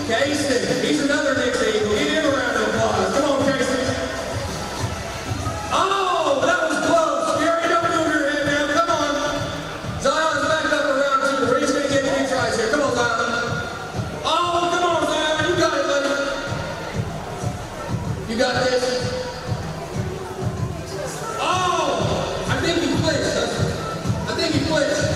Casey, he's another Knicks Eagle. Give him a round of applause. Come on, Casey. Oh, that was close. Gary, don't move your head, man. Come on. Zion's back up around 2. He's going to get 3 tries here. Come on, Zion. Oh, come on, Zion. You got it, buddy. You got this. Oh, I think he flinched. I think he flinched.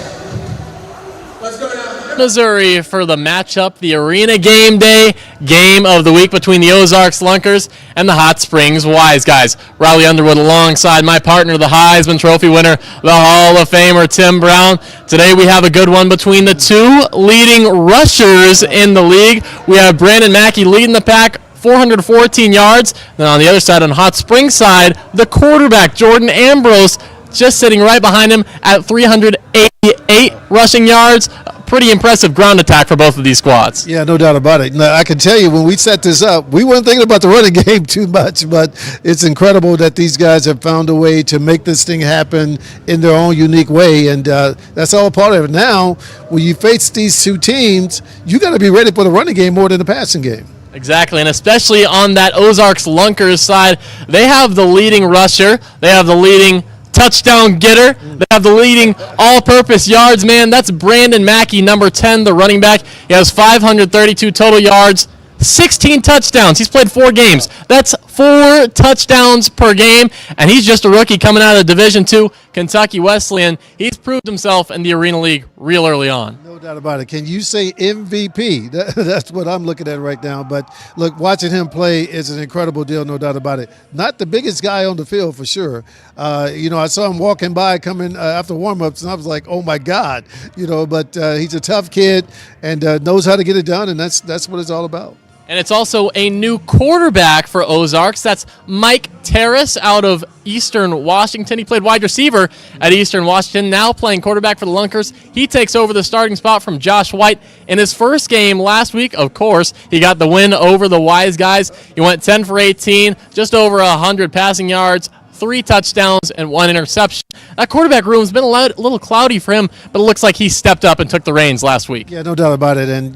Let's go now. Missouri for the matchup, the Arena Game Day game of the week between the Ozarks Lunkers and the Hot Springs Wise Guys. Riley Underwood alongside my partner, the Heisman Trophy winner, the Hall of Famer Tim Brown. Today we have a good one between the 2 leading rushers in the league. We have Brandon Mackey leading the pack, 414 yards. Then on the other side, on Hot Springs side, the quarterback, Jordan Ambrose, just sitting right behind him at 388 rushing yards. Pretty impressive ground attack for both of these squads. Yeah, no doubt about it. Now, I can tell you, when we set this up, we weren't thinking about the running game too much, but it's incredible that these guys have found a way to make this thing happen in their own unique way, and that's all part of it. Now, when you face these 2 teams, you got to be ready for the running game more than the passing game. Exactly, and especially on that Ozarks Lunkers side, they have the leading rusher, they have the leading touchdown getter, they have the leading all-purpose yards man. That's Brandon Mackey, number 10, the running back. He has 532 total yards, 16 touchdowns. He's played 4 games. That's 4 touchdowns per game, and he's just a rookie coming out of Division II, Kentucky Wesleyan. He's proved himself in the Arena League real early on. No doubt about it. Can you say MVP? That's what I'm looking at right now. But, look, watching him play is an incredible deal, no doubt about it. Not the biggest guy on the field for sure. I saw him walking by coming after warm-ups, and I was like, oh, my God. But he's a tough kid and knows how to get it done, and that's what it's all about. And it's also a new quarterback for Ozarks. That's Mike Terrace out of Eastern Washington. He played wide receiver at Eastern Washington, now playing quarterback for the Lunkers. He takes over the starting spot from Josh White. In his first game last week, of course, he got the win over the Wise Guys. He went 10 for 18, just over 100 passing yards, 3 touchdowns, and 1 interception. That quarterback room's been a little cloudy for him, but it looks like he stepped up and took the reins last week. Yeah, no doubt about it. And,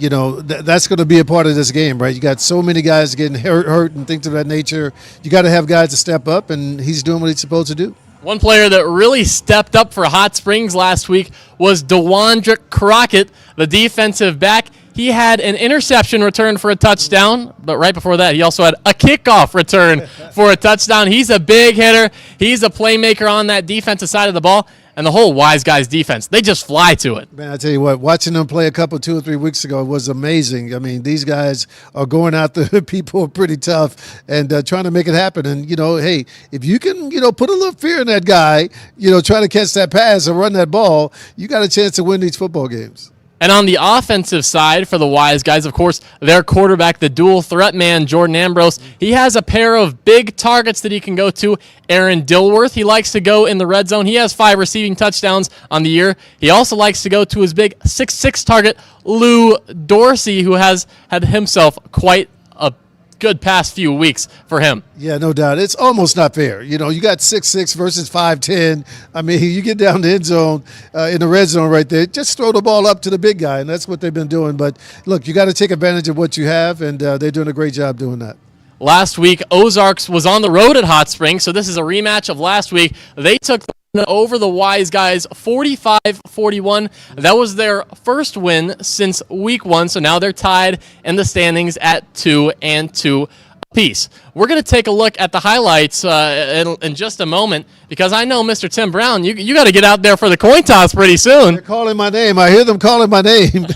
that's going to be a part of this game, right? You got so many guys getting hurt and things of that nature. You got to have guys to step up, and he's doing what he's supposed to do. One player that really stepped up for Hot Springs last week was DeWandrick Crockett, the defensive back. He had an interception return for a touchdown, but right before that, he also had a kickoff return for a touchdown. He's a big hitter. He's a playmaker on that defensive side of the ball, and the whole Wise Guys defense, they just fly to it. Man, I tell you what, watching them play 2 or 3 weeks ago was amazing. I mean, these guys are going out there, people are pretty tough, and trying to make it happen. And, hey, if you can, put a little fear in that guy, try to catch that pass or run that ball, you got a chance to win these football games. And on the offensive side for the Wise Guys, of course, their quarterback, the dual threat man, Jordan Ambrose, he has a pair of big targets that he can go to. Aaron Dilworth, he likes to go in the red zone. He has 5 receiving touchdowns on the year. He also likes to go to his big 6'6" target, Lou Dorsey, who has had himself quite a good past few weeks for him. Yeah, no doubt. It's almost not fair. You got 6'6" versus 5'10". I mean, you get down the end zone, in the red zone right there, just throw the ball up to the big guy, and that's what they've been doing. But, look, you got to take advantage of what you have, and they're doing a great job doing that. Last week, Ozarks was on the road at Hot Springs, so this is a rematch of last week. They took over the Wise Guys 45-41. That was their first win since week 1, so now they're tied in the standings at 2-2 apiece. We're going to take a look at the highlights in just a moment, because I know Mr. Tim Brown, you got to get out there for the coin toss pretty soon. They're calling my name. I hear them calling my name.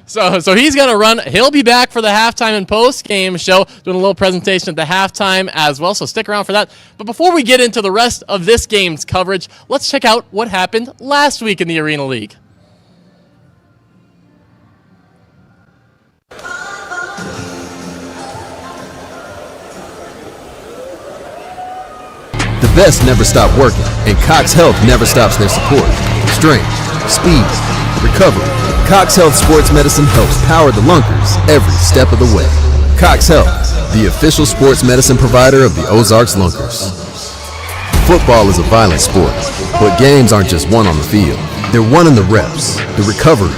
So he's going to run. He'll be back for the halftime and post-game show, doing a little presentation at the halftime as well, so stick around for that. But before we get into the rest of this game's coverage, let's check out what happened last week in the Arena League. vests never stop working, and Cox Health never stops their support. Strength, speed, recovery. Cox Health Sports Medicine helps power the Lunkers every step of the way. Cox Health, the official sports medicine provider of the Ozarks Lunkers. Football is a violent sport, but games aren't just won on the field. They're won in the reps, the recovery.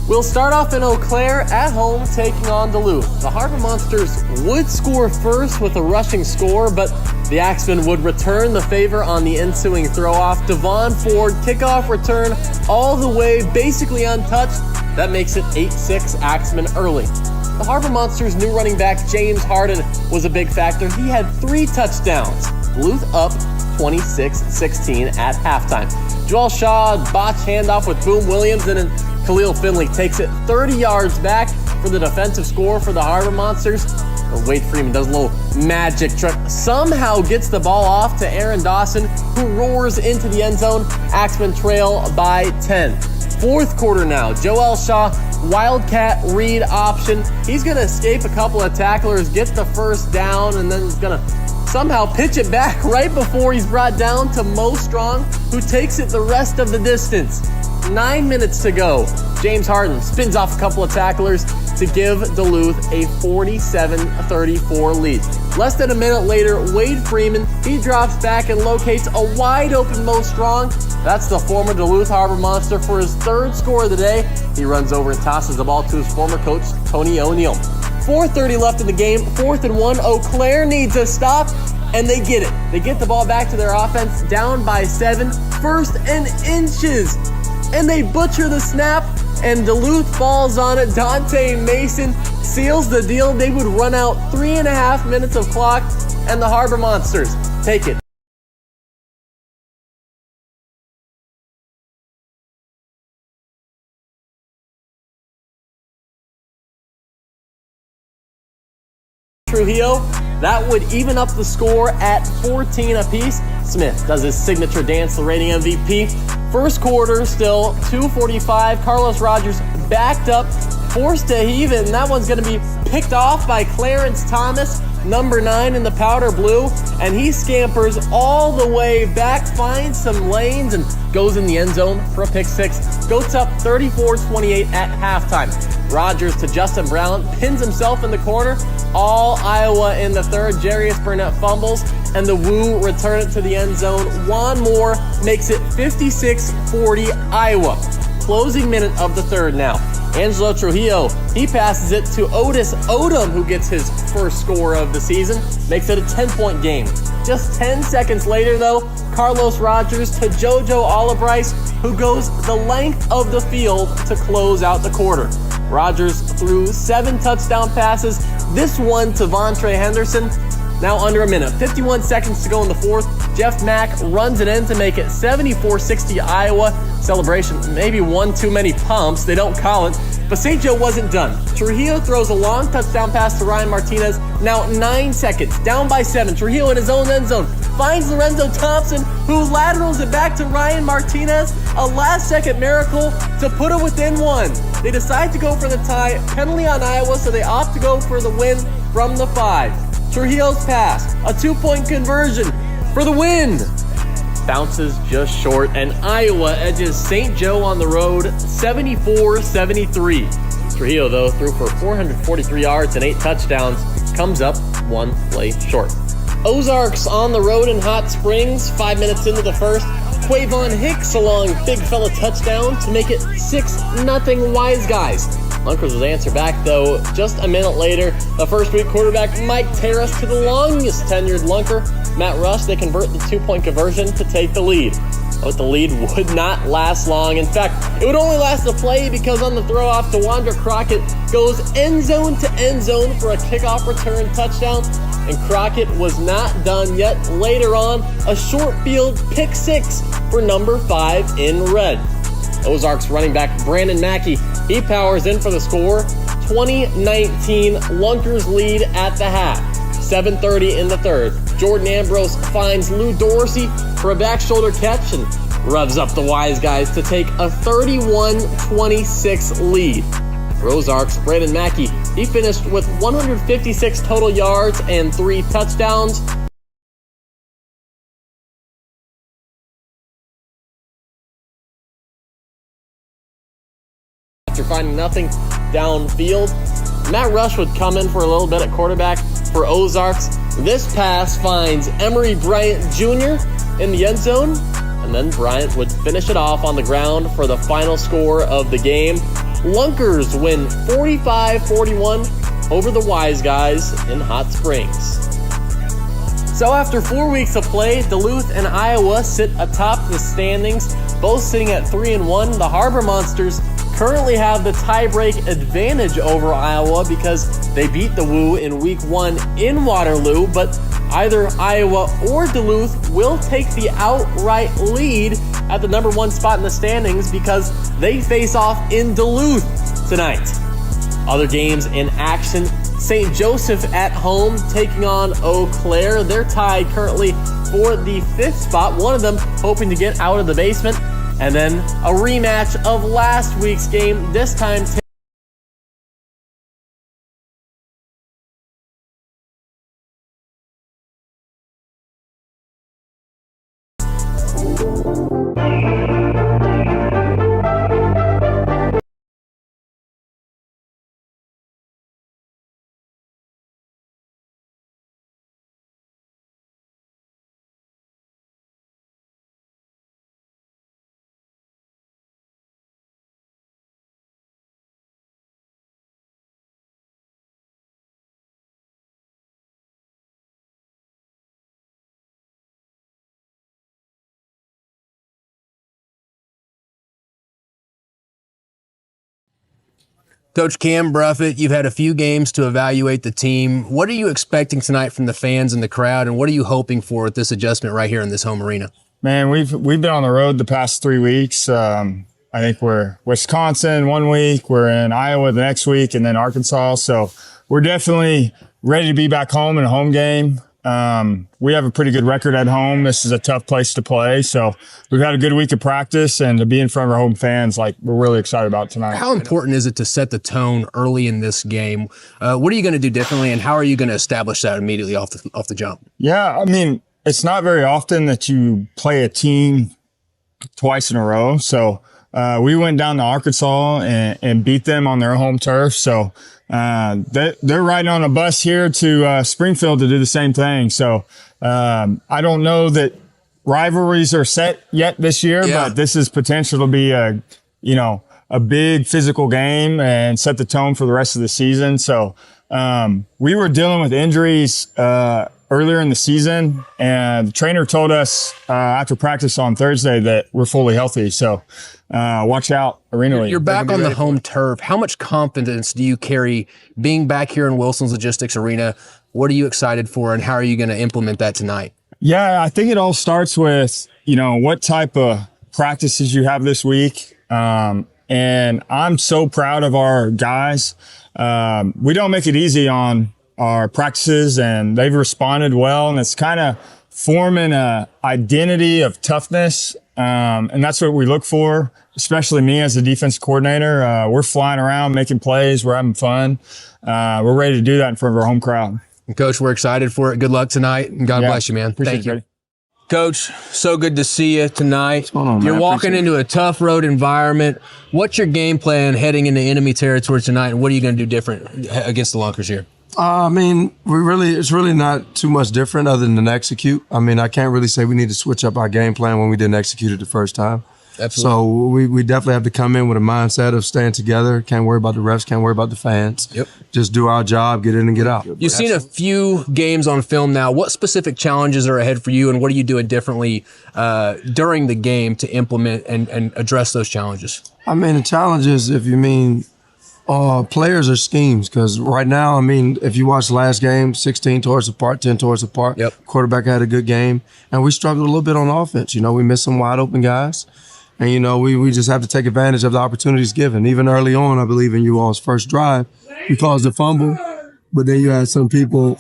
We'll start off in Eau Claire at home taking on Duluth. The Harbor Monsters would score first with a rushing score, but the Axemen would return the favor on the ensuing throw-off. Devon Ford kickoff return all the way, basically untouched. That makes it 8-6 Axemen early. The Harbor Monsters' new running back James Harden was a big factor. He had 3 touchdowns. Duluth up 26-16 at halftime. Joel Shaw botched handoff with Boom Williams, and then Khalil Finley takes it 30 yards back for the defensive score for the Harbor Monsters. Wade Freeman does a little magic trick, somehow gets the ball off to Aaron Dawson, who roars into the end zone. Axemen trail by 10. Fourth quarter now. Joel Shaw, wildcat read option. He's going to escape a couple of tacklers, get the first down, and then he's going to somehow pitch it back right before he's brought down to Mo Strong, who takes it the rest of the distance. 9 minutes to go. James Harden spins off a couple of tacklers to give Duluth a 47-34 lead. Less than a minute later, Wade Freeman, he drops back and locates a wide open Mo Strong. That's the former Duluth Harbor Monster for his 3rd score of the day. He runs over and tosses the ball to his former coach, Tony O'Neill. 4:30 left in the game, 4th and 1. Eau Claire needs a stop, and they get it. They get the ball back to their offense, down by 7, 1st and inches. And they butcher the snap, and Duluth falls on it. Dante Mason seals the deal. They would run out 3.5 minutes of clock, and the Harbor Monsters take it. Trujillo, that would even up the score at 14 apiece. Smith does his signature dance, the reigning MVP. First quarter still 2:45. Carlos Rogers backed up, forced to heave it, and that one's going to be picked off by Clarence Thomas, number 9 in the powder blue, and he scampers all the way back, finds some lanes, and goes in the end zone for a pick 6. Goats up 34-28 at halftime. Rogers to Justin Brown, pins himself in the corner. All Iowa in the 3rd. Jarius Burnett fumbles, and the Woo return it to the end zone. Juan Moore makes it 56-40 Iowa. Closing minute of the 3rd now. Angelo Trujillo, he passes it to Otis Odom, who gets his first score of the season. Makes it a 10-point game. Just 10 seconds later, though, Carlos Rogers to JoJo Olibrice, who goes the length of the field to close out the quarter. Rogers threw 7 touchdown passes, this one to Vontre Henderson. Now under a minute, 51 seconds to go in the 4th. Jeff Mack runs it in to make it 74-60 Iowa. Celebration, maybe one too many pumps, they don't call it. But St. Joe wasn't done. Trujillo throws a long touchdown pass to Ryan Martinez. Now 9 seconds, down by 7. Trujillo in his own end zone finds Lorenzo Thompson, who laterals it back to Ryan Martinez. A last-second miracle to put it within 1. They decide to go for the tie. Penalty on Iowa, so they opt to go for the win from the 5. Trujillo's pass, a 2-point conversion for the win. Bounces just short, and Iowa edges St. Joe on the road 74-73. Trujillo, though, threw for 443 yards and 8 touchdowns, comes up 1 play short. Ozarks on the road in Hot Springs, 5 minutes into the 1st. Quavon Hicks a long big fella touchdown to make it 6-0 Wise Guys. Lunkers would answer back, though, just a minute later. The first-week quarterback, Mike Terrace, to the longest tenured Lunker, Matt Rush. They convert the 2-point conversion to take the lead. But the lead would not last long. In fact, it would only last a play because on the throw-off, DeWandre Crockett goes end zone to end zone for a kickoff return touchdown. And Crockett was not done yet. Later on, a short field pick 6 for number 5 in red. Ozarks running back Brandon Mackey, he powers in for the score. 2019 Lunkers lead at the half. 7:30 in the 3rd. Jordan Ambrose finds Lou Dorsey for a back shoulder catch, and revs up the Wise Guys to take a 31-26 lead. For Ozarks, Brandon Mackey, he finished with 156 total yards and 3 touchdowns. After finding nothing downfield, Matt Rush would come in for a little bit at quarterback for Ozarks. This pass finds Emory Bryant Jr. in the end zone, and then Bryant would finish it off on the ground for the final score of the game. Lunkers win 45-41 over the Wise Guys in Hot Springs. So after 4 weeks of play, Duluth and Iowa sit atop the standings, both sitting at 3-1. The Harbor Monsters currently have the tiebreak advantage over Iowa because they beat the Woo in week 1 in Waterloo, but either Iowa or Duluth will take the outright lead at the number 1 spot in the standings because they face off in Duluth tonight. Other games in action: St. Joseph at home taking on Eau Claire. They're tied currently for the 5th spot, one of them hoping to get out of the basement. And then a rematch of last week's game, this time Coach Cam Bruffett, you've had a few games to evaluate the team. What are you expecting tonight from the fans and the crowd, and what are you hoping for with this adjustment right here in this home arena? Man, we've been on the road the past 3 weeks. I think we're Wisconsin 1 week, we're in Iowa the next week, and then Arkansas. So we're definitely ready to be back home in a home game. We have a pretty good record at home. This is a tough place to play. So we've had a good week of practice, and to be in front of our home fans, like, we're really excited about tonight. How important is it to set the tone early in this game? What are you going to do differently, and how are you going to establish that immediately off the jump? Yeah, I mean, it's not very often that you play a team twice in a row. So we went down to Arkansas and beat them on their home turf. So they're riding on a bus here to Springfield to do the same thing. So I don't know that rivalries are set yet this year, but this is potential to be a big physical game and set the tone for the rest of the season. So we were dealing with injuries earlier in the season, and the trainer told us after practice on Thursday that we're fully healthy. So watch out, Arena League. You're back on the home turf. How much confidence do you carry being back here in Wilson's Logistics Arena? What are you excited for, and how are you going to implement that tonight? Yeah, I think it all starts with, what type of practices you have this week. And I'm so proud of our guys. We don't make it easy on our practices, and they've responded well, and it's kind of forming a identity of toughness. And that's what we look for, especially me as a defense coordinator. We're flying around, making plays. We're having fun. We're ready to do that in front of our home crowd. And Coach, we're excited for it. Good luck tonight, and God bless you, man. Thank you. Buddy. Coach, so good to see you tonight. What's going on, man? You're walking into a tough road environment. What's your game plan heading into enemy territory tonight, and what are you going to do different against the Lunkers here? I mean, it's really not too much different other than execute. I mean, I can't really say we need to switch up our game plan when we didn't execute it the first time. Absolutely. So we definitely have to come in with a mindset of staying together. Can't worry about the refs, can't worry about the fans. Yep. Just do our job, get in and get out. You've seen a few games on film now. What specific challenges are ahead for you, and what are you doing differently during the game to implement and address those challenges? I mean, the challenges, if you mean players or schemes, because right now, I mean, if you watch the last game, 16 towards apart, 10 towards apart. Yep. Quarterback had a good game, and we struggled a little bit on offense. We missed some wide open guys. And, we just have to take advantage of the opportunities given. Even early on, I believe in you all's first drive, we caused a fumble, but then you had some people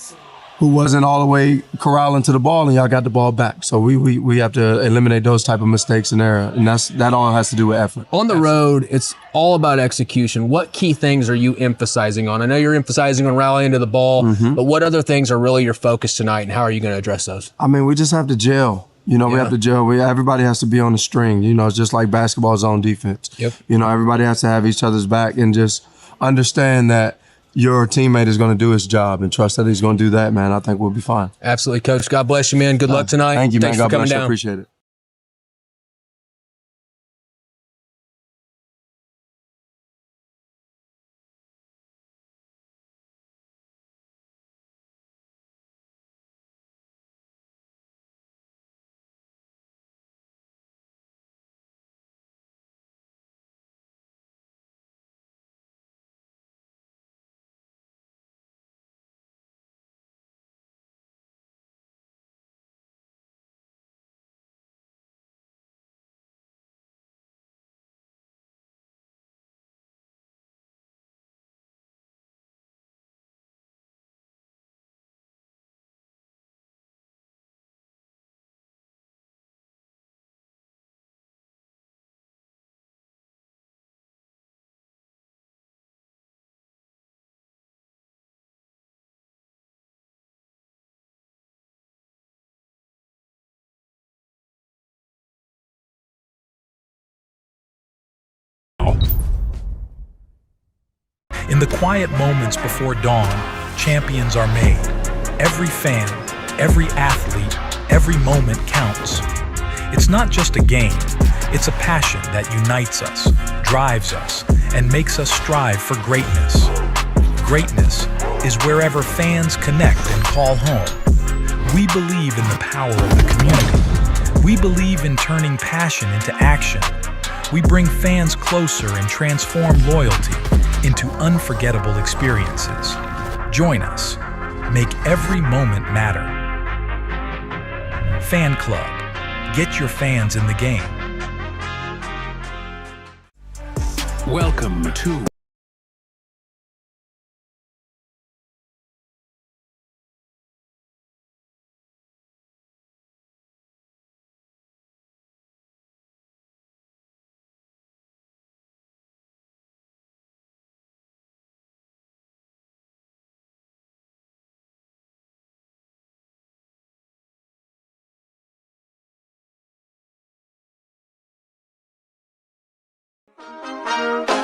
who wasn't all the way corralling to the ball, and y'all got the ball back. So we have to eliminate those type of mistakes and error, and that all has to do with effort. On the road, it's all about execution. What key things are you emphasizing on? I know you're emphasizing on rallying to the ball, but what other things are really your focus tonight, and how are you going to address those? I mean, we just have to gel. We have to gel. Everybody has to be on the string. It's just like basketball zone defense. Yep. Everybody has to have each other's back and just understand that your teammate is going to do his job and trust that he's going to do that, man. I think we'll be fine. Absolutely, Coach. God bless you, man. Good luck tonight. Thank you, man. Thanks God for coming bless you. down. Appreciate it. In the quiet moments before dawn, champions are made. Every fan, every athlete, every moment counts. It's not just a game, it's a passion that unites us, drives us, and makes us strive for greatness. Greatness is wherever fans connect and call home. We believe in the power of the community. We believe in turning passion into action. We bring fans closer and transform loyalty into unforgettable experiences. Join us. Make every moment matter. Fan Club. Get your fans in the game. Welcome to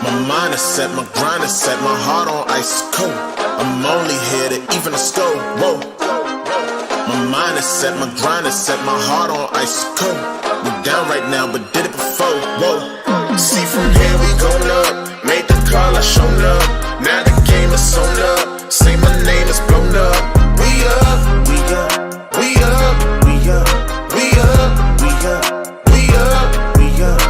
My mind is set, my grind is set, my heart on ice cold. I'm only here to even the score. Whoa. My mind is set, my grind is set, my heart on ice cold. We're down right now, but did it before. Whoa. See from here we going up. Made the call, I shown up. Now the game is sewn up. Say my name is blown up. We up, we up, we up, we up, we up, we up, we up, we up.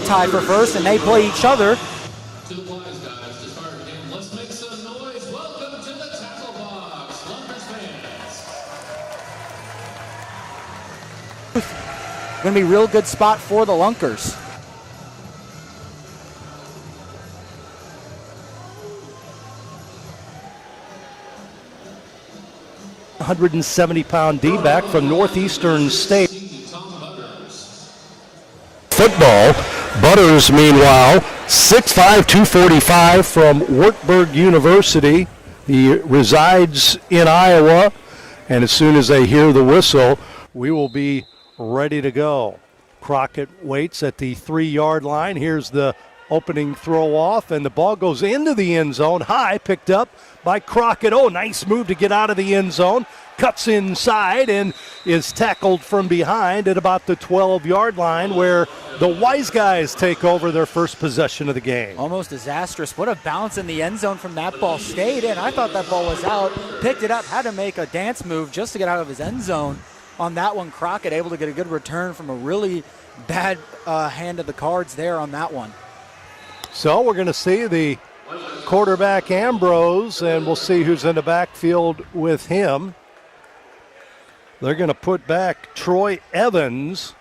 tied for first, and they play each other. Two wise guys to start the game. Let's make some noise. Welcome to the tackle box, Lunkers fans. Going to be a real good spot for the Lunkers. £170 D-back from Northeastern State. Football. Butters, meanwhile, 6'5", 245 from Wartburg University. He resides in Iowa, and as soon as they hear the whistle, we will be ready to go. Crockett waits at the 3-yard line. Here's the opening throw off, and the ball goes into the end zone. High, picked up by Crockett. Oh, nice move to get out of the end zone. Cuts inside and is tackled from behind at about the 12-yard line, where the Wise Guys take over their first possession of the game. Almost disastrous. What a bounce in the end zone from that ball. Stayed in. I thought that ball was out. Picked it up. Had to make a dance move just to get out of his end zone. On that one, Crockett able to get a good return from a really bad hand of the cards there on that one. So we're going to see the quarterback Ambrose, and we'll see who's in the backfield with him. They're going to put back Troy Evans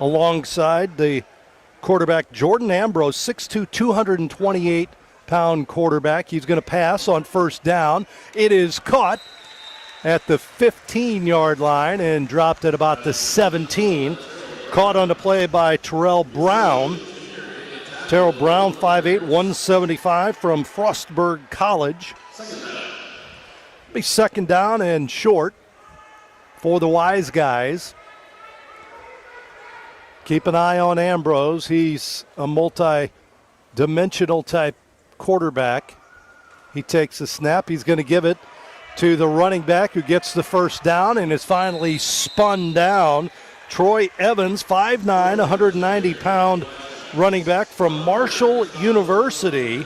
alongside the quarterback Jordan Ambrose, 6'2", 228-pound quarterback. He's going to pass on first down. It is caught at the 15-yard line and dropped at about the 17. Caught on the play by Terrell Brown. Terrell Brown, 5'8", 175 from Frostburg College. Be second down and short for the Wise Guys. Keep an eye on Ambrose. He's a multi-dimensional type quarterback. He takes the snap. He's going to give it to the running back who gets the first down and is finally spun down. Troy Evans, 5'9", 190-pound running back from Marshall University.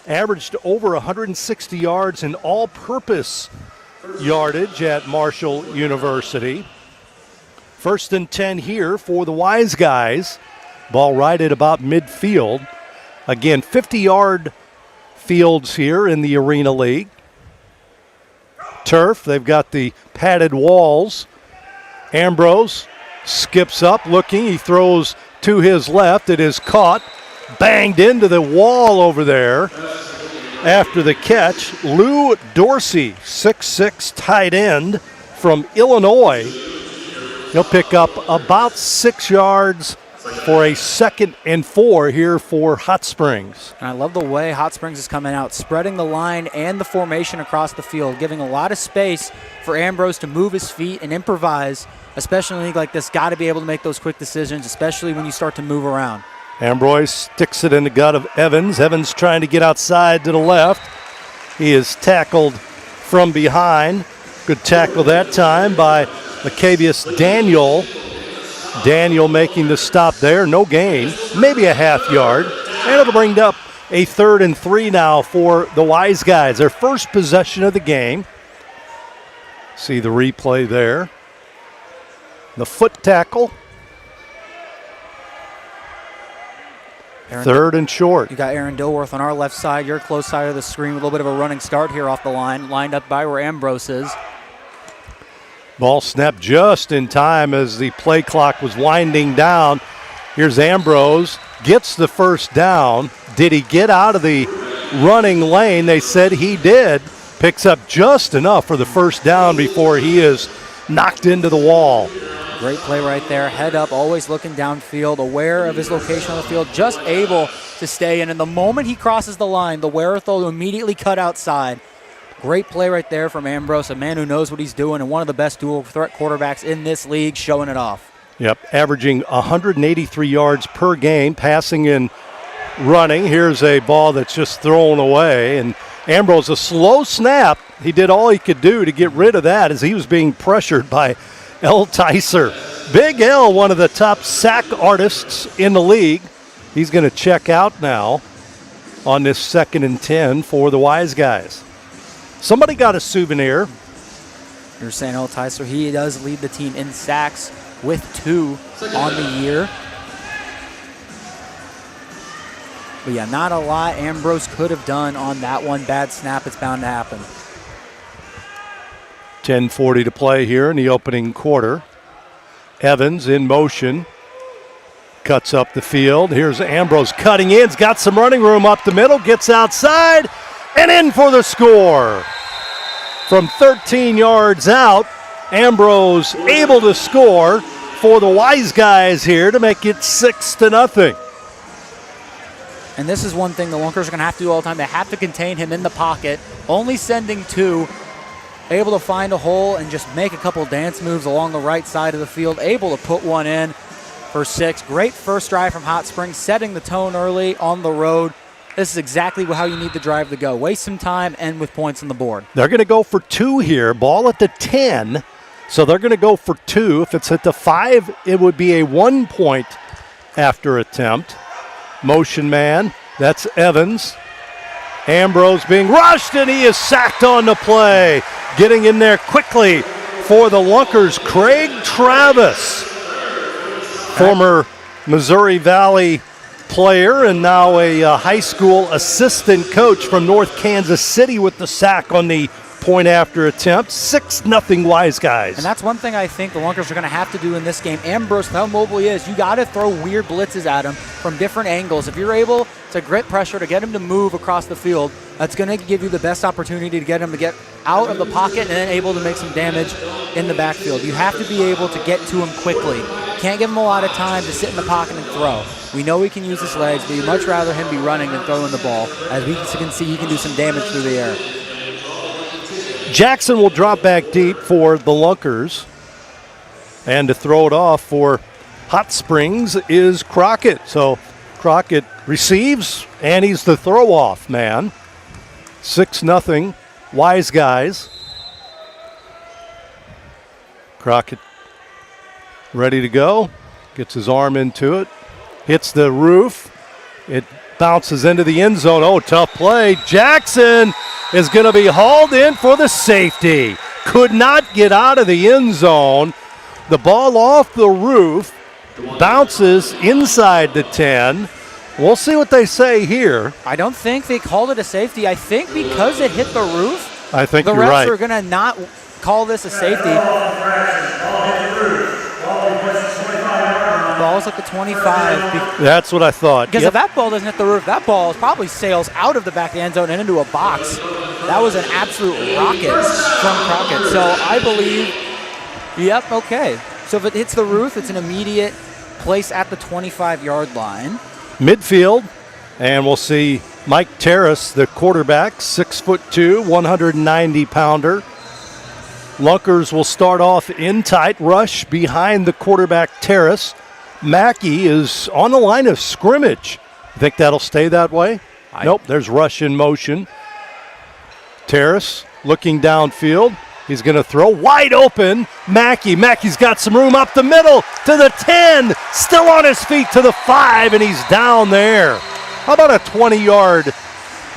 Averaged over 160 yards in all-purpose yardage at Marshall University. First and 10 here for the Wise Guys. Ball right at about midfield. Again, 50-yard fields here in the Arena League. Turf, they've got the padded walls. Ambrose skips up looking. He throws to his left. It is caught, banged into the wall over there. After the catch, Lou Dorsey, 6'6", tight end from Illinois. He'll pick up about 6 yards for a 2nd and 4 here for Hot Springs. And I love the way Hot Springs is coming out, spreading the line and the formation across the field, giving a lot of space for Ambrose to move his feet and improvise, especially in a league like this. Got to be able to make those quick decisions, especially when you start to move around. Ambrose sticks it in the gut of Evans. Evans trying to get outside to the left. He is tackled from behind. Good tackle that time by Lacavius Daniel. Daniel making the stop there. No gain. Maybe a half yard. And it'll bring up a 3rd and 3 now for the Wise Guys. Their first possession of the game. See the replay there. The foot tackle. 3rd and short. You got Aaron Dilworth on our left side, your close side of the screen, with a little bit of a running start here off the line, lined up by where Ambrose is. Ball snapped just in time as the play clock was winding down. Here's Ambrose, gets the first down. Did he get out of the running lane? They said he did. Picks up just enough for the first down before he is knocked into the wall. Great play right there. Head up, always looking downfield, aware of his location on the field, just able to stay in. And the moment he crosses the line, the wherewithal to immediately cut outside. Great play right there from Ambrose, a man who knows what he's doing and one of the best dual threat quarterbacks in this league, showing it off. Yep, averaging 183 yards per game, passing and running. Here's a ball that's just thrown away. And Ambrose, a slow snap. He did all he could do to get rid of that as he was being pressured by L. Tyser. Big L, one of the top sack artists in the league. He's going to check out now on this 2nd and 10 for the Wise Guys. Somebody got a souvenir. You're saying L. Tyser, he does lead the team in sacks with 2 on the year. But yeah, not a lot Ambrose could have done on that one. Bad snap, it's bound to happen. 10:40 to play here in the opening quarter. Evans in motion. Cuts up the field. Here's Ambrose cutting in. He's got some running room up the middle. Gets outside and in for the score. From 13 yards out, Ambrose able to score for the Wise Guys here to make it 6-0. And this is one thing the Lunkers are going to have to do all the time. They have to contain him in the pocket, only sending 2, able to find a hole and just make a couple dance moves along the right side of the field, able to put one in for 6. Great first drive from Hot Springs, setting the tone early on the road. This is exactly how you need the drive to go. Waste some time, end with points on the board. They're going to go for 2 here. Ball at the 10. So they're going to go for 2. If it's at the 5, it would be a 1-point after attempt. Motion man, that's Evans. Ambrose being rushed, and he is sacked on the play. Getting in there quickly for the Lunkers, Craig Travis, former Missouri Valley player and now a high school assistant coach from North Kansas City with the sack on the point after attempt. 6-0 Wise Guys. And that's one thing I think the Lunkers are going to have to do in this game. Ambrose, how mobile he is, you got to throw weird blitzes at him from different angles. If you're able to grit pressure to get him to move across the field, that's going to give you the best opportunity to get him to get out of the pocket and then able to make some damage in the backfield. You have to be able to get to him quickly. Can't give him a lot of time to sit in the pocket and throw. We know he can use his legs, but you'd much rather him be running than throwing the ball. As we can see, he can do some damage through the air. Jackson will drop back deep for the Lunkers. And to throw it off for Hot Springs is Crockett. So Crockett receives, and he's the throw-off man. 6-0 Wise Guys. Crockett ready to go. Gets his arm into it. Hits the roof. It bounces into the end zone. Oh, tough play. Jackson is going to be hauled in for the safety. Could not get out of the end zone. The ball off the roof. Bounces inside the 10. We'll see what they say here. I don't think they called it a safety. I think because it hit the roof, I think the you're refs right. are going to not call this a safety. Ball's at the 25. That's what I thought. Because if that ball doesn't hit the roof, that ball probably sails out of the back of the end zone and into a box. That was an absolute rocket from Crockett. So I believe, yep, okay. So if it hits the roof, it's an immediate place at the 25-yard line. Midfield, and we'll see Mike Terrace, the quarterback, 6'2", 190-pounder. Lunkers will start off in tight rush behind the quarterback Terrace. Mackey is on the line of scrimmage. Think that'll stay that way? Nope, there's rush in motion. Terrace looking downfield. He's going to throw wide open. Mackey's got some room up the middle to the 10. Still on his feet to the 5, and he's down there. How about a 20-yard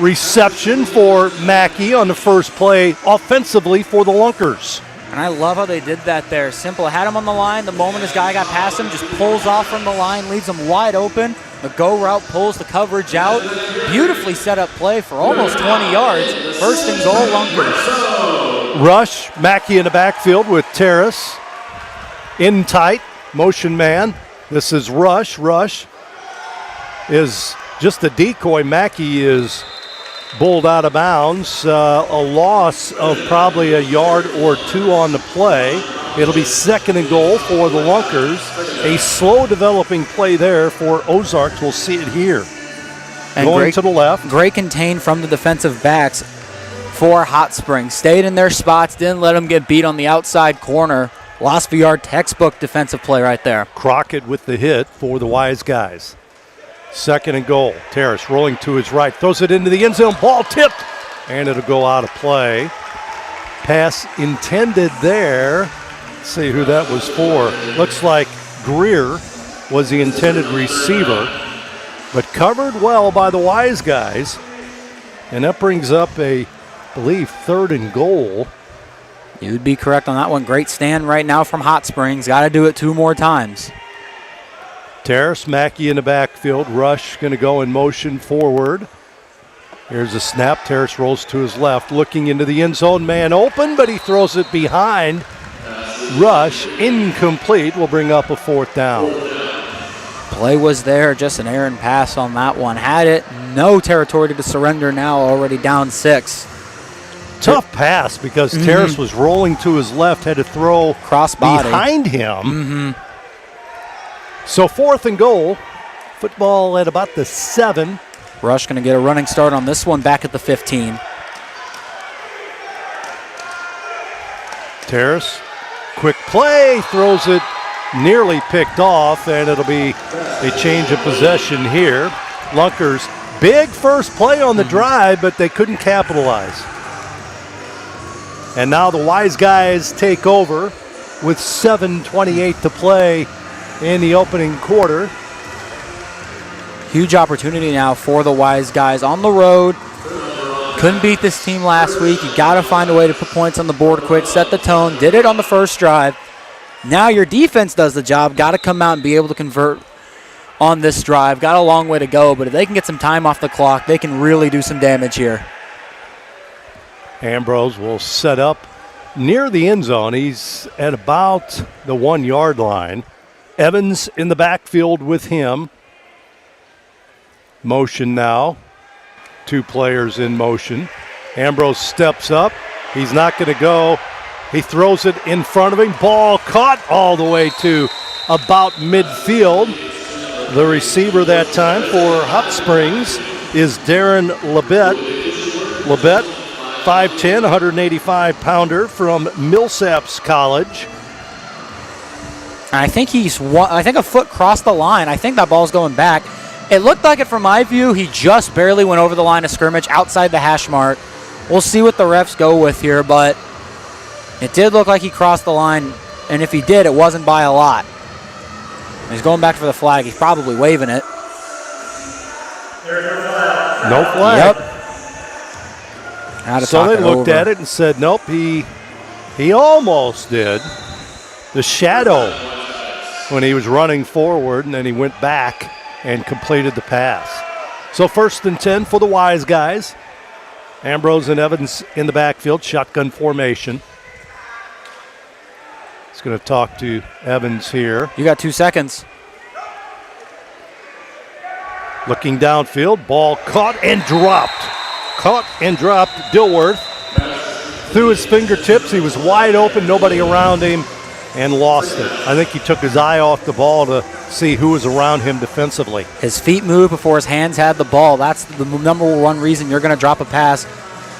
reception for Mackey on the first play offensively for the Lunkers? And I love how they did that there. Simple. Had him on the line. The moment his guy got past him, just pulls off from the line, leaves him wide open. The go route pulls the coverage out. Beautifully set up play for almost 20 yards. First and goal, Lunkers. Rush, Mackey in the backfield with Terrace. In tight, motion man. This is Rush. Rush is just a decoy. Mackey is bulled out of bounds. A loss of probably a yard or 2 on the play. It'll be second and goal for the Lunkers. A slow developing play there for Ozarks. We'll see it here. And going to the left. Great contain from the defensive backs for Hot Springs. Stayed in their spots, didn't let them get beat on the outside corner. Lost the yard, textbook defensive play right there. Crockett with the hit for the Wise Guys. Second and goal. Terrace rolling to his right. Throws it into the end zone. Ball tipped. And it'll go out of play. Pass intended there. Let's see who that was for. Looks like Greer was the intended receiver. But covered well by the Wise Guys. And that brings up I believe, third and goal. You'd be correct on that one. Great stand right now from Hot Springs. Got to do it 2 more times. Terrace, Mackey in the backfield. Rush going to go in motion forward. Here's a snap. Terrace rolls to his left, looking into the end zone. Man open, but he throws it behind. Rush, incomplete, will bring up a 4th down. Play was there, just an errant pass on that one. Had it, no territory to surrender now, already down 6. Tough pass because Terrace was rolling to his left, had to throw crossbody behind him. So 4th and goal. Football at about the 7. Rush going to get a running start on this one back at the 15. Terrace, quick play, throws it nearly picked off, and it'll be a change of possession here. Lunkers, big first play on the drive, but they couldn't capitalize. And now the Wise Guys take over with 7:28 to play in the opening quarter. Huge opportunity now for the Wise Guys on the road. Couldn't beat this team last week. You got to find a way to put points on the board quick, set the tone. Did it on the first drive. Now your defense does the job. Got to come out and be able to convert on this drive. Got a long way to go, but if they can get some time off the clock, they can really do some damage here. Ambrose will set up near the end zone. He's at about the 1 yard line. Evans in the backfield with him. Motion now. 2 players in motion. Ambrose steps up. He's not going to go. He throws it in front of him. Ball caught all the way to about midfield. The receiver that time for Hot Springs is Darren Labette. Labette, 5'10", 185-pounder from Millsaps College. I think a foot crossed the line. I think that ball's going back. It looked like it from my view. He just barely went over the line of scrimmage outside the hash mark. We'll see what the refs go with here, but it did look like he crossed the line, and if he did, it wasn't by a lot. He's going back for the flag. He's probably waving it. No flag. Yep. So they looked at it and said, nope, he almost did. The shadow when he was running forward, and then he went back and completed the pass. So 1st and 10 for the Wise Guys. Ambrose and Evans in the backfield, shotgun formation. He's going to talk to Evans here. You got 2 seconds. Looking downfield, ball caught and dropped. Caught and dropped. Dilworth through his fingertips. He was wide open, nobody around him, and lost it. I think he took his eye off the ball to see who was around him defensively. His feet moved before his hands had the ball. That's the number one reason you're going to drop a pass.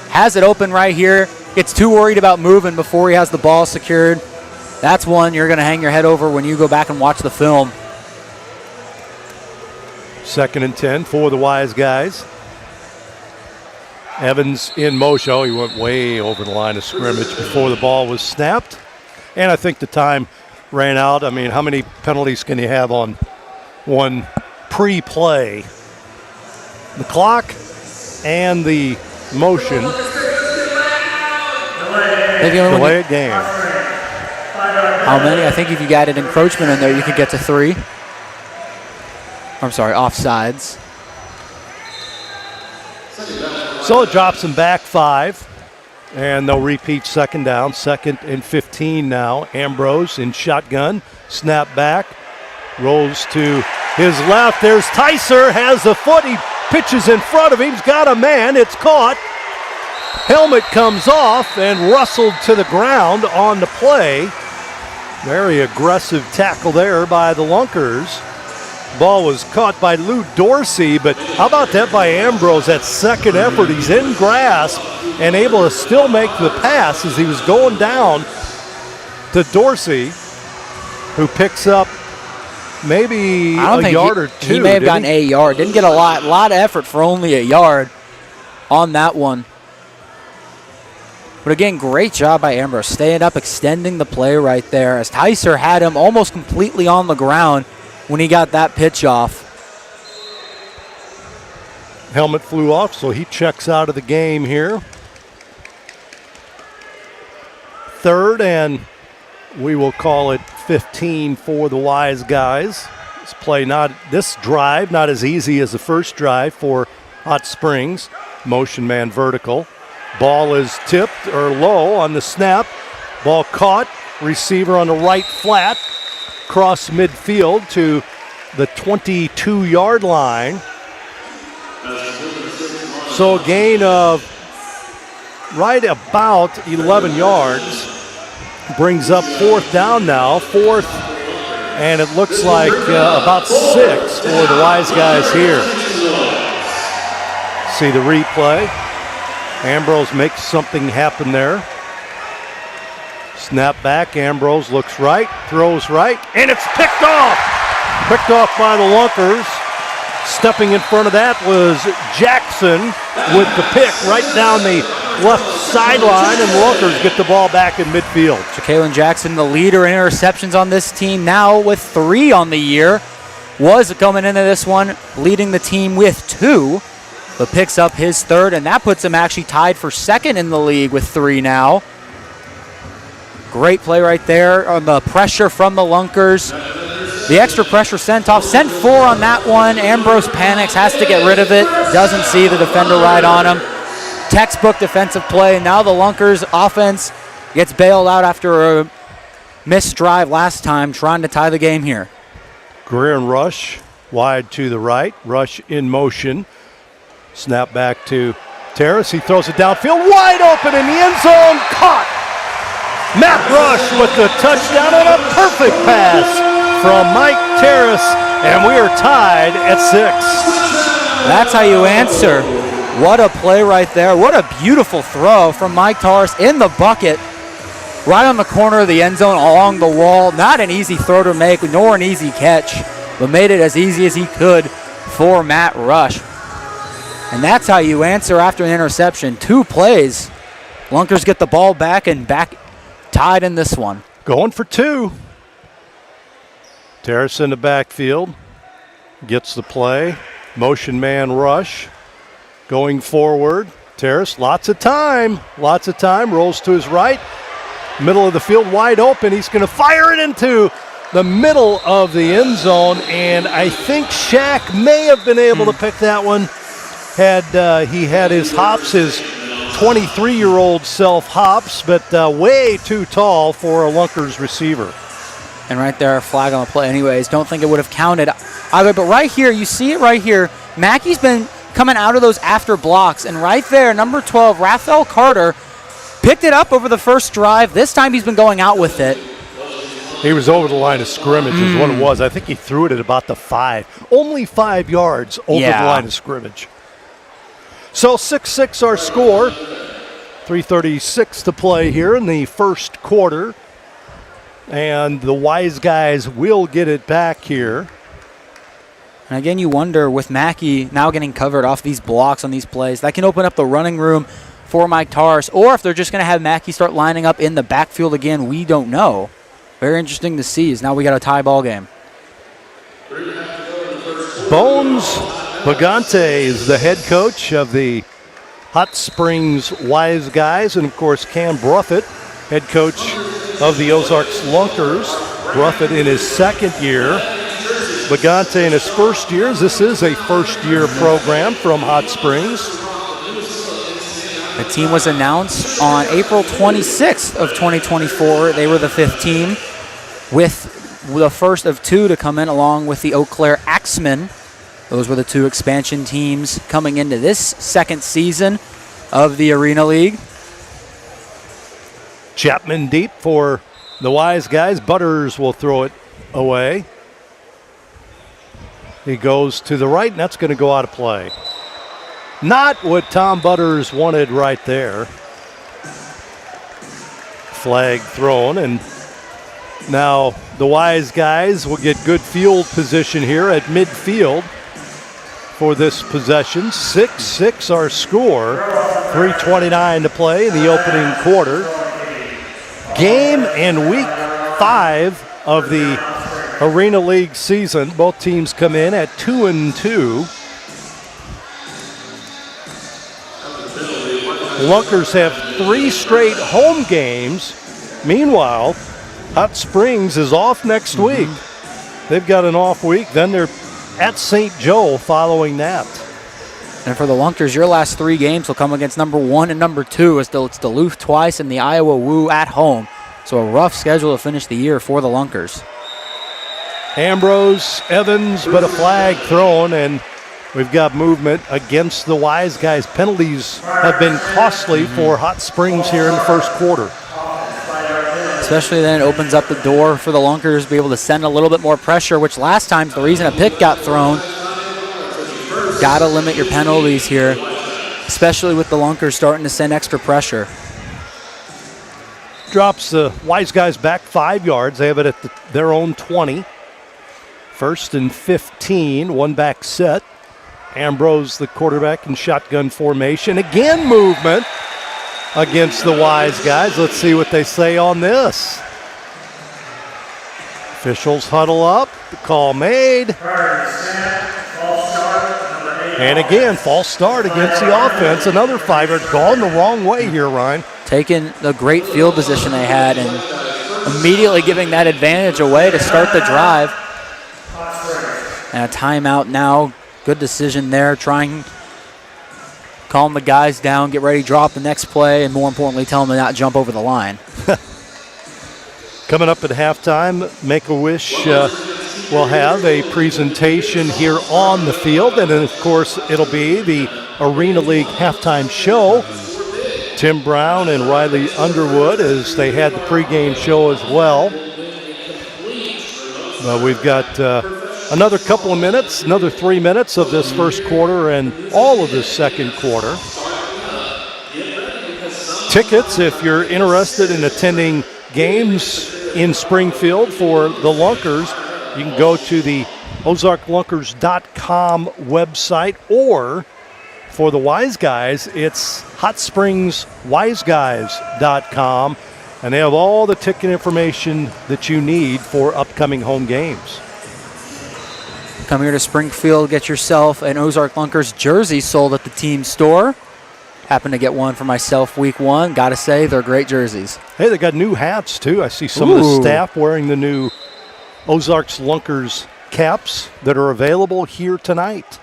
Has it open right here. Gets too worried about moving before he has the ball secured. That's one you're going to hang your head over when you go back and watch the film. 2nd and 10 for the Wise Guys. Evans in motion. Oh, he went way over the line of scrimmage before the ball was snapped. And I think the time ran out. I mean, how many penalties can you have on one pre-play? The clock and the motion. Delay a game. How many? I think if you got an encroachment in there, you could get to 3. I'm sorry, offsides. So it drops him back 5. And they'll repeat 2nd down. 2nd and 15 now. Ambrose in shotgun. Snap back. Rolls to his left. There's Tyser. Has the foot. He pitches in front of him. He's got a man. It's caught. Helmet comes off and rustled to the ground on the play. Very aggressive tackle there by the Lunkers. Ball was caught by Lou Dorsey, but how about that by Ambrose? That second effort, he's in grasp and able to still make the pass as he was going down to Dorsey, who picks up maybe a yard or 2. He may have gotten a yard. Didn't get a lot of effort for only a yard on that one. But again, great job by Ambrose, staying up, extending the play right there, as Tyser had him almost completely on the ground when he got that pitch off. Helmet flew off, so he checks out of the game here. 3rd, and we will call it 15 for the Wise Guys. play this drive, not as easy as the first drive for Hot Springs. Motion man vertical. Ball is tipped or low on the snap. Ball caught. Receiver on the right flat. Cross midfield to the 22-yard line. So a gain of right about 11 yards. Brings up 4th down now. 4th, and it looks like about 6 for the Wise Guys here. See the replay. Ambrose makes something happen there. Snap back. Ambrose looks right, throws right, and it's picked off. Picked off by the Lunkers. Stepping in front of that was Jackson with the pick right down the left sideline, and Lunkers get the ball back in midfield. Ja'Kalen Jackson, the leader in interceptions on this team, now with 3 on the year. Was coming into this one leading the team with 2, but picks up his 3rd, and that puts him actually tied for 2nd in the league with 3 now. Great play right there on the pressure from the Lunkers. The extra pressure sent off. Sent 4 on that one. Ambrose panics, has to get rid of it. Doesn't see the defender right on him. Textbook defensive play. Now the Lunkers offense gets bailed out after a missed drive last time, trying to tie the game here. Greer and Rush wide to the right. Rush in motion. Snap back to Terrace. He throws it downfield. Wide open in the end zone. Caught. Matt Rush with the touchdown and a perfect pass from Mike Terrace, and we are tied at 6. That's how you answer. What a play right there. What a beautiful throw from Mike Terrace in the bucket, right on the corner of the end zone along the wall. Not an easy throw to make, nor an easy catch, but made it as easy as he could for Matt Rush. And that's how you answer after an interception. 2 plays. Lunkers get the ball back and back tied in this one. Going for 2. Terrace in the backfield. Gets the play. Motion man rush. Going forward. Terrace, lots of time. Rolls to his right. Middle of the field wide open. He's going to fire it into the middle of the end zone. And I think Shaq may have been able to pick that one had he had his hops, his 23-year-old self hops, but way too tall for a Lunkers receiver. And right there, a flag on the play anyways. Don't think it would have counted either, but right here, you see it right here. Mackey's been coming out of those after blocks, and right there, number 12, Raphael Carter, picked it up over the first drive. This time he's been going out with it. He was over the line of scrimmage is what it was. I think he threw it at about the 5. Only 5 yards over the line of scrimmage. So 6-6 our score. 3:36 to play here in the first quarter. And the Wise Guys will get it back here. And again, you wonder with Mackey now getting covered off these blocks on these plays, that can open up the running room for Mike Tars. Or if they're just going to have Mackey start lining up in the backfield again, we don't know. Very interesting to see, as now we got a tie ball game. Bones Bagante is the head coach of the Hot Springs Wise Guys, and of course Cam Bruffett, head coach of the Ozarks Lunkers. Bruffett in his 2nd year. Bagante in his 1st year. This is a first-year program from Hot Springs. The team was announced on April 26th of 2024. They were the 5th team, with the first of 2 to come in along with the Eau Claire Axemen. Those were the 2 expansion teams coming into this 2nd season of the Arena League. Chapman deep for the Wise Guys. Butters will throw it away. He goes to the right, and that's going to go out of play. Not what Tom Butters wanted right there. Flag thrown, and now the Wise Guys will get good field position here at midfield for this possession. 6-6 our score. 3:29 to play in the opening quarter. Game and week 5 of the Arena League season. Both teams come in at 2-2. Lunkers have 3 straight home games. Meanwhile, Hot Springs is off next week. they've got an off week. Then they're at St. Joe following that. And for the Lunkers, your last 3 games will come against number 1 and number 2. It's Duluth twice and the Iowa Woo at home. So a rough schedule to finish the year for the Lunkers. Ambrose, Evans, but a flag thrown, and we've got movement against the Wise Guys. Penalties have been costly for Hot Springs here in the first quarter. Especially then it opens up the door for the Lunkers to be able to send a little bit more pressure, which last time's the reason a pick got thrown. Got to limit your penalties here, especially with the Lunkers starting to send extra pressure. Drops the Wise Guys back 5 yards. They have it at their own 20. 1st and 15, one back set. Ambrose, the quarterback, in shotgun formation. Again, movement against the Wise Guys. Let's see what they say on this. Officials huddle up. The call made. And again, false start against the offense. Another 5-yard gone the wrong way here, Ryan. Taking the great field position they had and immediately giving that advantage away to start the drive. And a timeout now. Good decision there. Calm the guys down, get ready to drop the next play, and more importantly, tell them to not jump over the line. Coming up at halftime, Make-A-Wish will have a presentation here on the field. And then, of course, it'll be the Arena League halftime show. Tim Brown and Riley Underwood as they had the pregame show as well. We've got another couple of minutes, another 3 minutes of this first quarter and all of this second quarter. Tickets, if you're interested in attending games in Springfield for the Lunkers, you can go to the OzarkLunkers.com website, or for the Wise Guys, it's HotSpringsWiseGuys.com, and they have all the ticket information that you need for upcoming home games. Come here to Springfield, get yourself an Ozark Lunkers jersey sold at the team store. Happened to get one for myself week 1. Gotta say, they're great jerseys. Hey, they got new hats, too. I see some of the staff wearing the new Ozarks Lunkers caps that are available here tonight.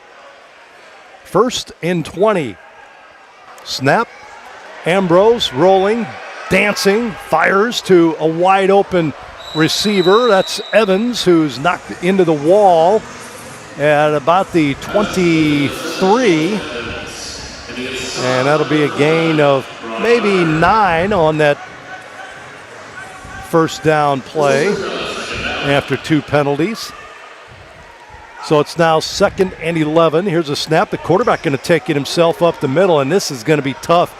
1st and 20. Snap. Ambrose rolling, dancing, fires to a wide open receiver. That's Evans, who's knocked into the wall at about the 23. And that'll be a gain of maybe 9 on that first down play after 2 penalties. So it's now 2nd and 11. Here's a snap. The quarterback going to take it himself up the middle, and this is going to be tough.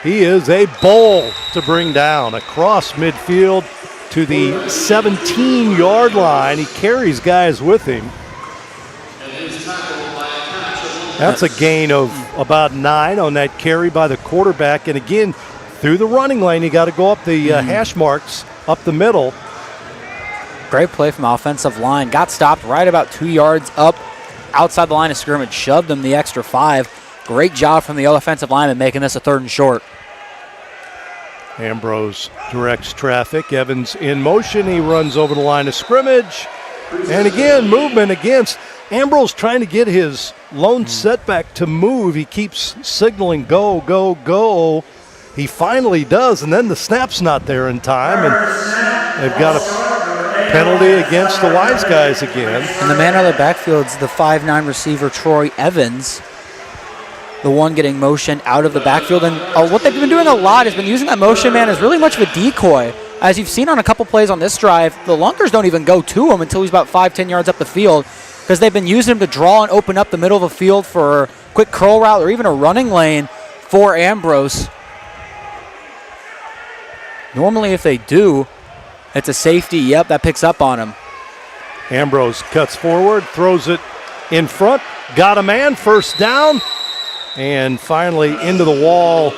He is a bull to bring down across midfield to the 17-yard line. He carries guys with him. That's a gain of about 9 on that carry by the quarterback. And again, through the running lane, you got to go up the hash marks up the middle. Great play from the offensive line. Got stopped right about 2 yards up outside the line of scrimmage. Shoved them the extra 5. Great job from the offensive lineman making this a 3rd and short. Ambrose directs traffic. Evans in motion. He runs over the line of scrimmage. And again, movement against. Ambrose trying to get his lone setback to move. He keeps signaling go, go, go. He finally does, and then the snap's not there in time, and they've got a penalty against the Wise Guys again. And the man out of the backfield's the 5'9" receiver, Troy Evans, the one getting motion out of the backfield. And what they've been doing a lot has been using that motion man as really much of a decoy. As you've seen on a couple plays on this drive, the Lunkers don't even go to him until he's about 5-10 yards up the field, because they've been using him to draw and open up the middle of the field for a quick curl route or even a running lane for Ambrose. Normally if they do, it's a safety. Yep, that picks up on him. Ambrose cuts forward, throws it in front, got a man, 1st down, and finally into the wall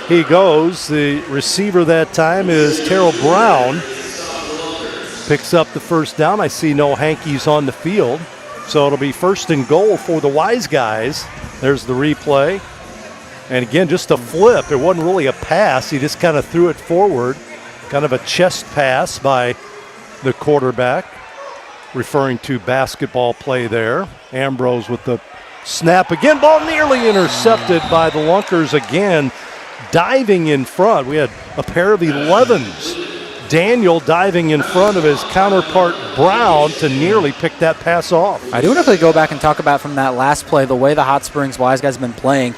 he goes. The receiver that time is Terrell Brown. Picks up the 1st down. I see no hankies on the field. So it'll be 1st and goal for the Wise Guys. There's the replay. And again, just a flip. It wasn't really a pass. He just kind of threw it forward. Kind of a chest pass by the quarterback. referring to basketball play there. Ambrose with the snap again. Ball nearly intercepted by the Lunkers again. Diving in front. We had a pair of 11s. Daniel diving in front of his counterpart Brown to nearly pick that pass off. I do want to go back and talk about from that last play, the way the Hot Springs Wise guys have been playing.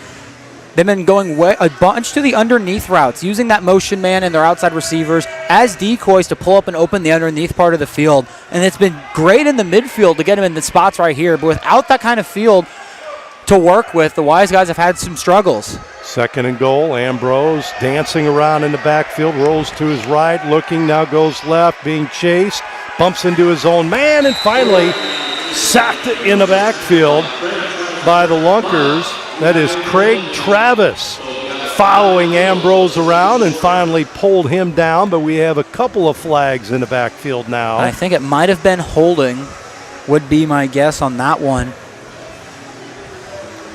They've been going a bunch to the underneath routes, using that motion man and their outside receivers as decoys to pull up and open the underneath part of the field. And it's been great in the midfield to get them in the spots right here. But without that kind of field to work with, the Wise guys have had some struggles. 2nd and goal. Ambrose dancing around in the backfield, rolls to his right, looking, now goes left, being chased, bumps into his own man, and finally sacked in the backfield by the Lunkers. That is Craig Travis following Ambrose around and finally pulled him down, but we have a couple of flags in the backfield now. And I think it might have been holding, would be my guess on that one.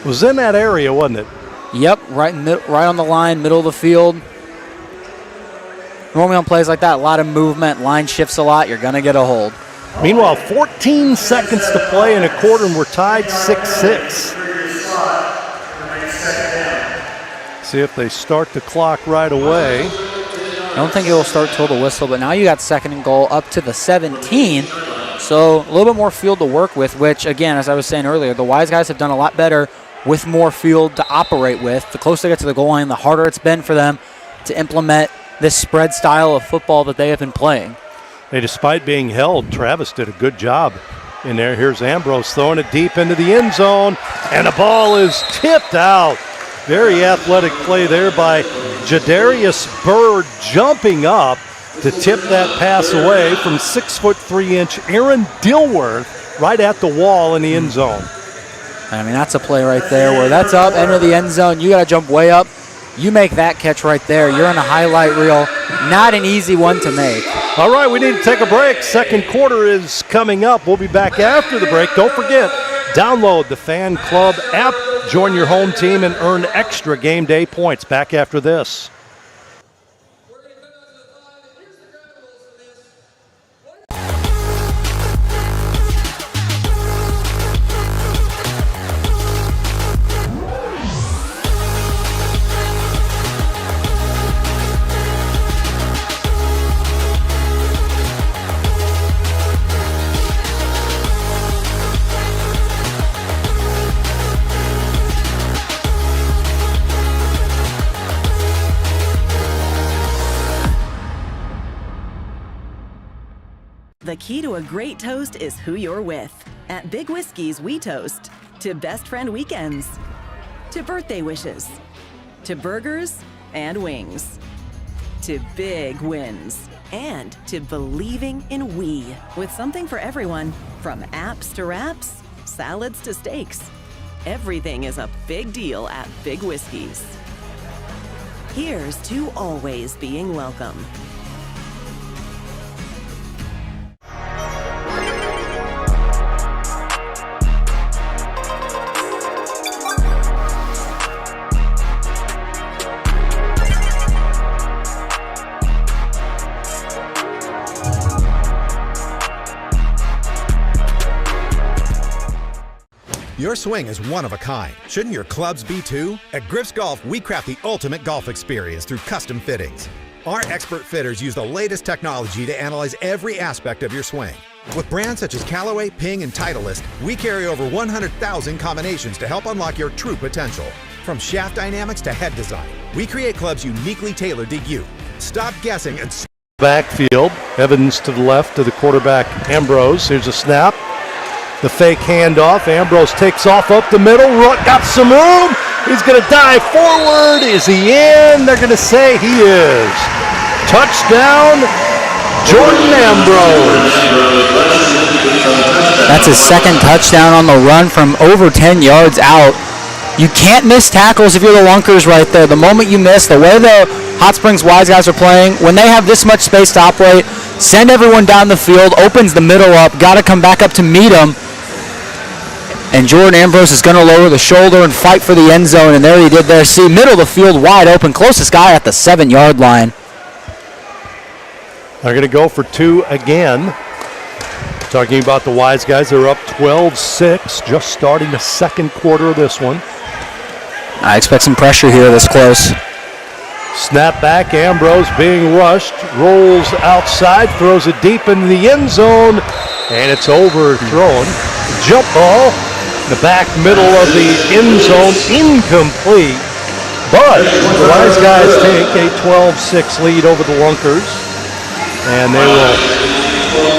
It was in that area, wasn't it? Yep, right on the line, middle of the field. Normally on plays like that, a lot of movement, line shifts a lot, you're going to get a hold. Meanwhile, 14 seconds to play in a quarter, and we're tied 6-6. See if they start the clock right away. I don't think it will start till the whistle, but now you got 2nd and goal up to the 17. So a little bit more field to work with, which, again, as I was saying earlier, the Wise guys have done a lot better with more field to operate with. The closer they get to the goal line, the harder it's been for them to implement this spread style of football that they have been playing. Hey, despite being held, Travis did a good job in there. Here's Ambrose throwing it deep into the end zone, and the ball is tipped out. Very athletic play there by Jadarius Bird, jumping up to tip that pass away from 6'3" Aaron Dilworth right at the wall in the end zone. I mean, that's a play right there where that's up, enter the end zone. You got to jump way up. You make that catch right there. You're in a highlight reel. Not an easy one to make. All right, we need to take a break. 2nd quarter is coming up. We'll be back after the break. Don't forget, download the Fan Club app, join your home team, and earn extra game day points. Back after this. The key to a great toast is who you're with. At Big Whiskey's, we toast to best friend weekends, to birthday wishes, to burgers and wings, to big wins, and to believing in we, with something for everyone, from apps to wraps, salads to steaks. Everything is a big deal at Big Whiskey's. Here's to always being welcome. Your swing is one of a kind. Shouldn't your clubs be too? At Griff's Golf, we craft the ultimate golf experience through custom fittings. Our expert fitters use the latest technology to analyze every aspect of your swing. With brands such as Callaway, Ping, and Titleist, we carry over 100,000 combinations to help unlock your true potential. From shaft dynamics to head design, we create clubs uniquely tailored to you. Stop guessing and... Backfield, Evans to the left to the quarterback, Ambrose. Here's a snap. The fake handoff. Ambrose takes off up the middle. Got some room. He's going to dive forward. Is he in? They're going to say he is. Touchdown, Jordan Ambrose. That's his 2nd touchdown on the run from over 10 yards out. You can't miss tackles if you're the Lunkers right there. The moment you miss, the way the Hot Springs Wise guys are playing, when they have this much space to operate, send everyone down the field, opens the middle up, got to come back up to meet them. And Jordan Ambrose is going to lower the shoulder and fight for the end zone, and there he did there. See, middle of the field, wide open, closest guy at the 7-yard line. They're going to go for 2 again. Talking about the Wise guys, they're up 12-6, just starting the second quarter of this one. I expect some pressure here this close. Snap back, Ambrose being rushed, rolls outside, throws it deep into the end zone, and it's overthrown. Jump ball, the back middle of the end zone, incomplete. But the Wise guys take a 12-6 lead over the Lunkers, and they will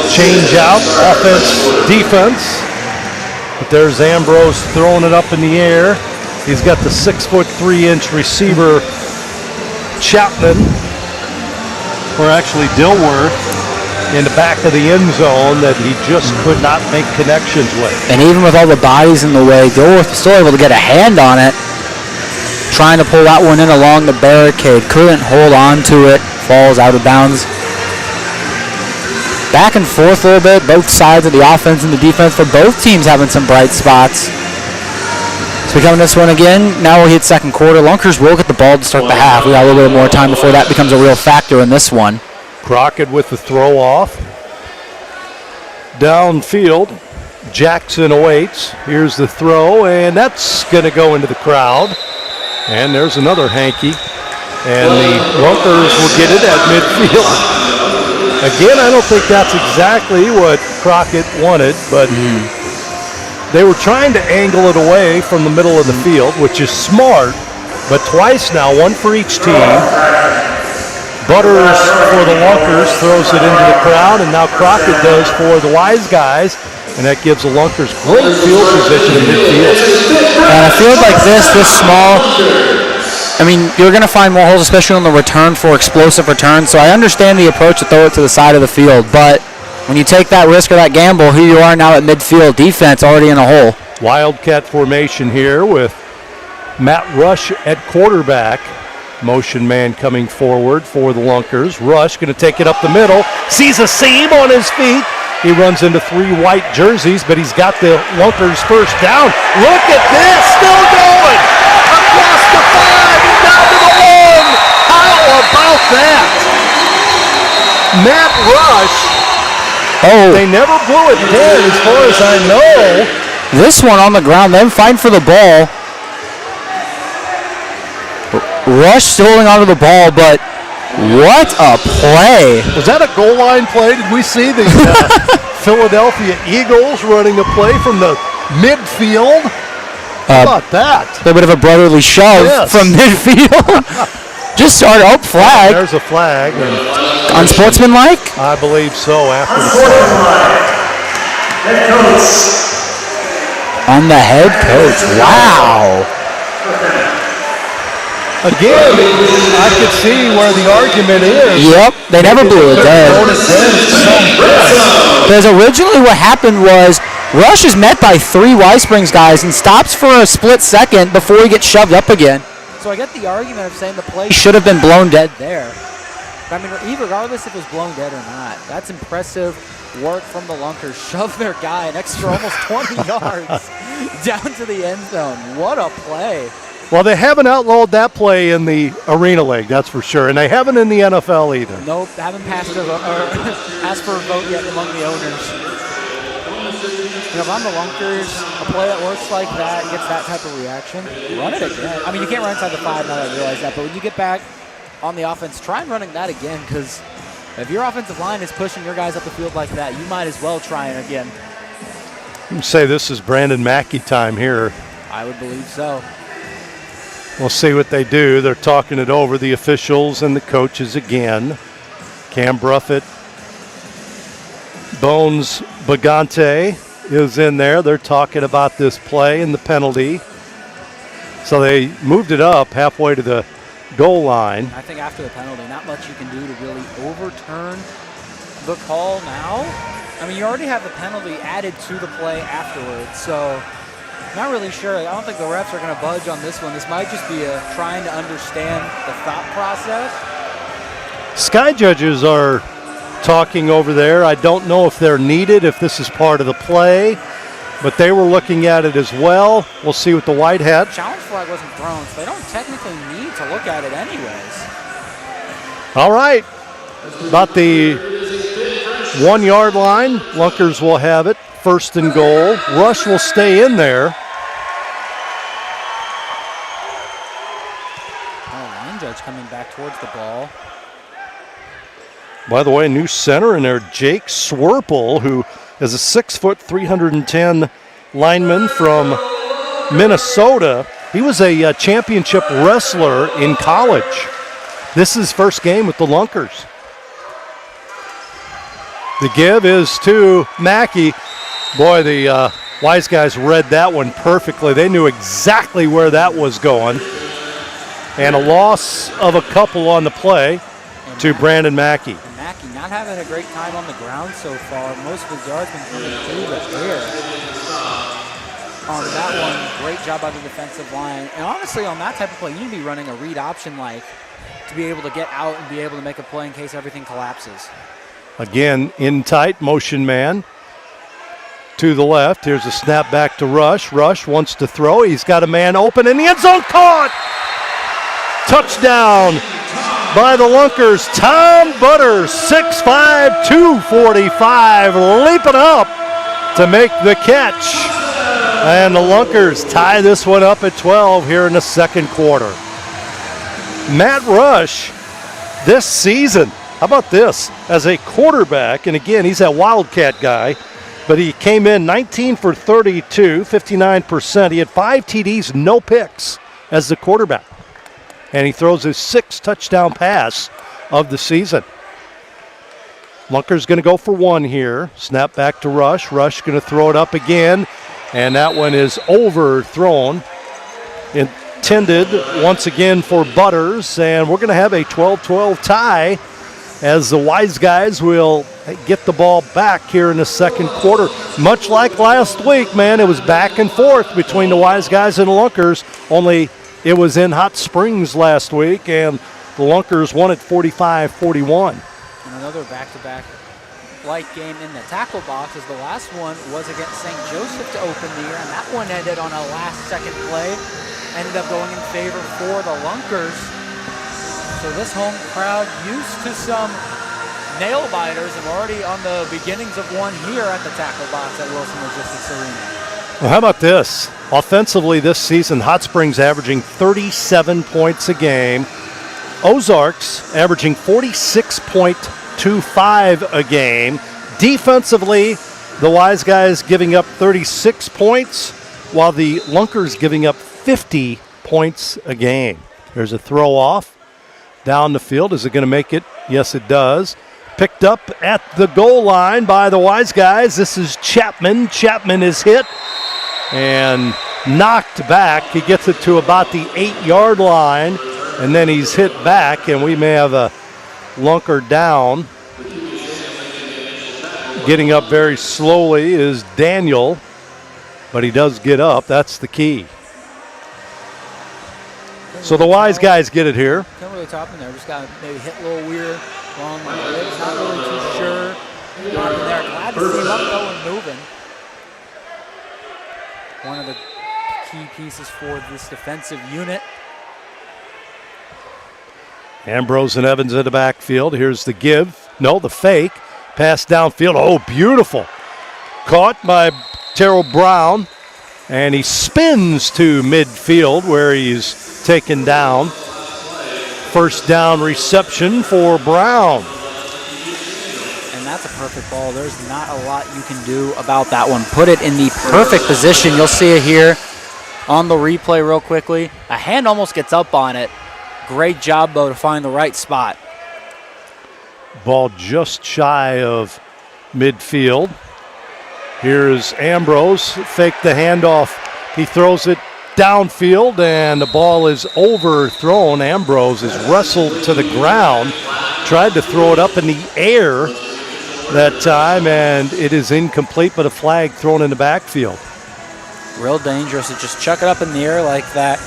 change out offense, defense. But there's Ambrose throwing it up in the air. He's got the 6'3" receiver Chapman, or actually Dilworth, in the back of the end zone that he just could not make connections with. And even with all the bodies in the way, Dilworth was still able to get a hand on it, trying to pull that one in along the barricade. Couldn't hold on to it, falls out of bounds. Back and forth a little bit, both sides of the offense and the defense for both teams having some bright spots. So we come to this one again. Now we'll hit second quarter. Lunkers will get the ball to start the half. We got a little bit more time before that becomes a real factor in this one. Crockett with the throw off. Downfield, Jackson awaits. Here's the throw, and that's going to go into the crowd. And there's another hanky. And the Lunkers will get it at midfield. Again, I don't think that's exactly what Crockett wanted, but they were trying to angle it away from the middle of the field, which is smart, but twice now, one for each team. Butters for the Lunkers throws it into the crowd, and now Crockett does for the Wise guys, and that gives the Lunkers great field position in midfield. And a field like this small, I mean, you're going to find more holes, especially on the return for explosive returns. So I understand the approach to throw it to the side of the field, but when you take that risk or that gamble, here you are now at midfield, defense already in a hole. Wildcat formation here with Matt Rush at quarterback. Motion man coming forward for the Lunkers. Rush going to take it up the middle. Sees a seam on his feet. He runs into three white jerseys, but he's got the Lunkers first down. Look at this, still going. Across the 5 and down to the 1. How about that? Matt Rush. Oh. They never blew it dead as far as I know. This one on the ground, them fighting for the ball. Rush still holding onto the ball, but what a play. Was that a goal line play? Did we see the Philadelphia Eagles running a play from the midfield? How about that? A little bit of a brotherly shove from midfield. Just started, flag. There's a flag. Unsportsmanlike? I believe so after the flag. On the head coach. Wow. Again, I could see where the argument is. Yep, they never blew it dead. Because originally what happened was Rush is met by three Y Springs guys and stops for a split second before he gets shoved up again. So I get the argument of saying the play should have been blown dead there. But I mean, regardless if it was blown dead or not, that's impressive work from the Lunkers. Shove their guy an extra almost 20 yards down to the end zone. What a play. Well, they haven't outlawed that play in the Arena League, that's for sure, and they haven't in the NFL either. Nope, haven't passed for a vote yet among the owners. You know, if I'm the Lunkers, a play that works like that, gets that type of reaction, run it again. I mean, you can't run inside the 5 now that I realize that, but when you get back on the offense, try running that again, because if your offensive line is pushing your guys up the field like that, you might as well try it again. You can say this is Brandon Mackey time here. I would believe so. We'll see what they do. They're talking it over, the officials and the coaches again. Cam Bruffett, Bones Bagante is in there. They're talking about this play and the penalty. So they moved it up halfway to the goal line. I think after the penalty, not much you can do to really overturn the call now. I mean, you already have the penalty added to the play afterwards, so not really sure. I don't think the refs are going to budge on this one. This might just be trying to understand the thought process. Sky judges are talking over there. I don't know if they're needed, if this is part of the play, but they were looking at it as well. We'll see what the white hat. Challenge flag wasn't thrown, so they don't technically need to look at it anyways. All right. About the 1 yard line. Lunkers will have it. First and goal. Rush will stay in there. Line judge coming back towards the ball. By the way, new center in there, Jake Swerple, who is a 6', 310 lineman from Minnesota. He was a championship wrestler in college. This is his first game with the Lunkers. The give is to Mackey. Boy, the Wise guys read that one perfectly. They knew exactly where that was going. And a loss of a couple on the play to Brandon Mackey. And Mackey not having a great time on the ground so far. Most of his yards been coming through the air. On that one, great job by the defensive line. And honestly, on that type of play, you need to be running a read option like to be able to get out and be able to make a play in case everything collapses. Again, in tight, motion man to the left. Here's a snap back to Rush. Rush wants to throw. He's got a man open in the end zone. Caught! Touchdown by the Lunkers. Tom Butters, 6'5", 245, leaping up to make the catch. And the Lunkers tie this one up at 12 here in the second quarter. Matt Rush, this season, how about this? As a quarterback, and again, he's that Wildcat guy, but he came in 19 for 32, 59%. He had 5 TDs, no picks as the quarterback. And he throws his 6th touchdown pass of the season. Lunkers going to go for 1 here. Snap back to Rush. Rush going to throw it up again. And that one is overthrown. Intended once again for Butters. And we're going to have a 12-12 tie as the Wise guys will get the ball back here in the second quarter. Much like last week, man, it was back and forth between the Wise guys and the Lunkers. Only it was in Hot Springs last week, and the Lunkers won it 45-41. And another back-to-back like game in the tackle box as the last one was against St. Joseph to open the year, and that one ended on a last-second play. Ended up going in favor for the Lunkers. So this home crowd used to some nail-biters and already on the beginnings of one here at the tackle box at Wilson Logistics Arena. Well, how about this? Offensively this season, Hot Springs averaging 37 points a game. Ozarks averaging 46.25 a game. Defensively, the Wise guys giving up 36 points, while the Lunkers giving up 50 points a game. There's a throw off down the field. Is it going to make it? Yes, it does. Picked up at the goal line by the Wise guys. This is Chapman. Chapman is hit and knocked back. He gets it to about the 8-yard line, and then he's hit back, and we may have a Lunker down. Getting up very slowly is Daniel, but he does get up. That's the key. So the Wise guys get it here. Can't really top in there. Just got maybe hit a little weird. Long legs. Not really too sure. Not in there. Glad to see him up going moving. One of the key pieces for this defensive unit. Ambrose and Evans in the backfield. Here's the give. No, the fake. Pass downfield. Oh, beautiful. Caught by Terrell Brown. And he spins to midfield where he's taken down. First down reception for Brown. And that's a perfect ball. There's not a lot you can do about that one. Put it in the perfect position. You'll see it here on the replay real quickly. A hand almost gets up on it. Great job, though, to find the right spot. Ball just shy of midfield. Here's Ambrose. Fake the handoff. He throws it downfield, and the ball is overthrown. Ambrose is wrestled to the ground. Tried to throw it up in the air that time, and it is incomplete, but a flag thrown in the backfield. Real dangerous to just chuck it up in the air like that.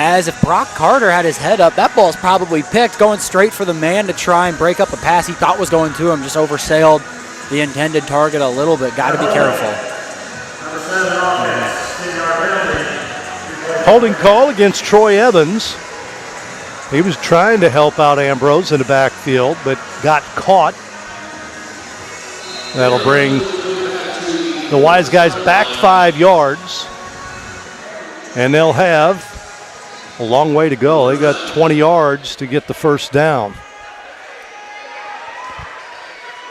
As if Brock Carter had his head up, that ball's probably picked, going straight for the man to try and break up a pass he thought was going to him, just oversailed the intended target a little bit. Got to be careful. Holding call against Troy Evans. He was trying to help out Ambrose in the backfield, but got caught. That'll bring the Wise Guys back 5 yards. And they'll have a long way to go. They got 20 yards to get the first down.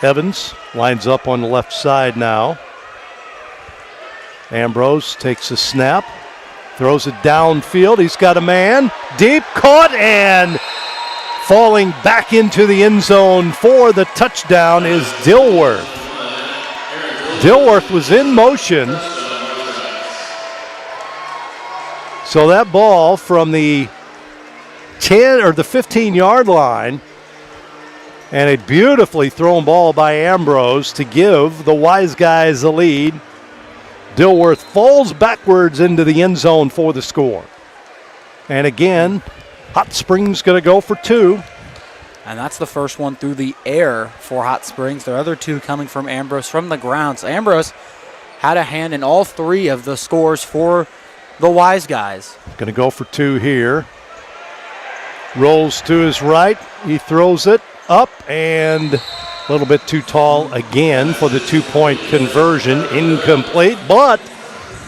Evans lines up on the left side now. Ambrose takes a snap, throws it downfield. He's got a man, deep, caught, and falling back into the end zone for the touchdown is Dilworth. Dilworth was in motion. So that ball from the 10 or the 15-yard line, and a beautifully thrown ball by Ambrose to give the Wise Guys the lead. Dilworth falls backwards into the end zone for the score. And again, Hot Springs going to go for 2. And that's the first one through the air for Hot Springs. The other 2 coming from Ambrose from the ground. So Ambrose had a hand in all 3 of the scores for the Wise Guys. Going to go for 2 here. Rolls to his right. He throws it up and a little bit too tall again for the 2-point conversion. Incomplete, but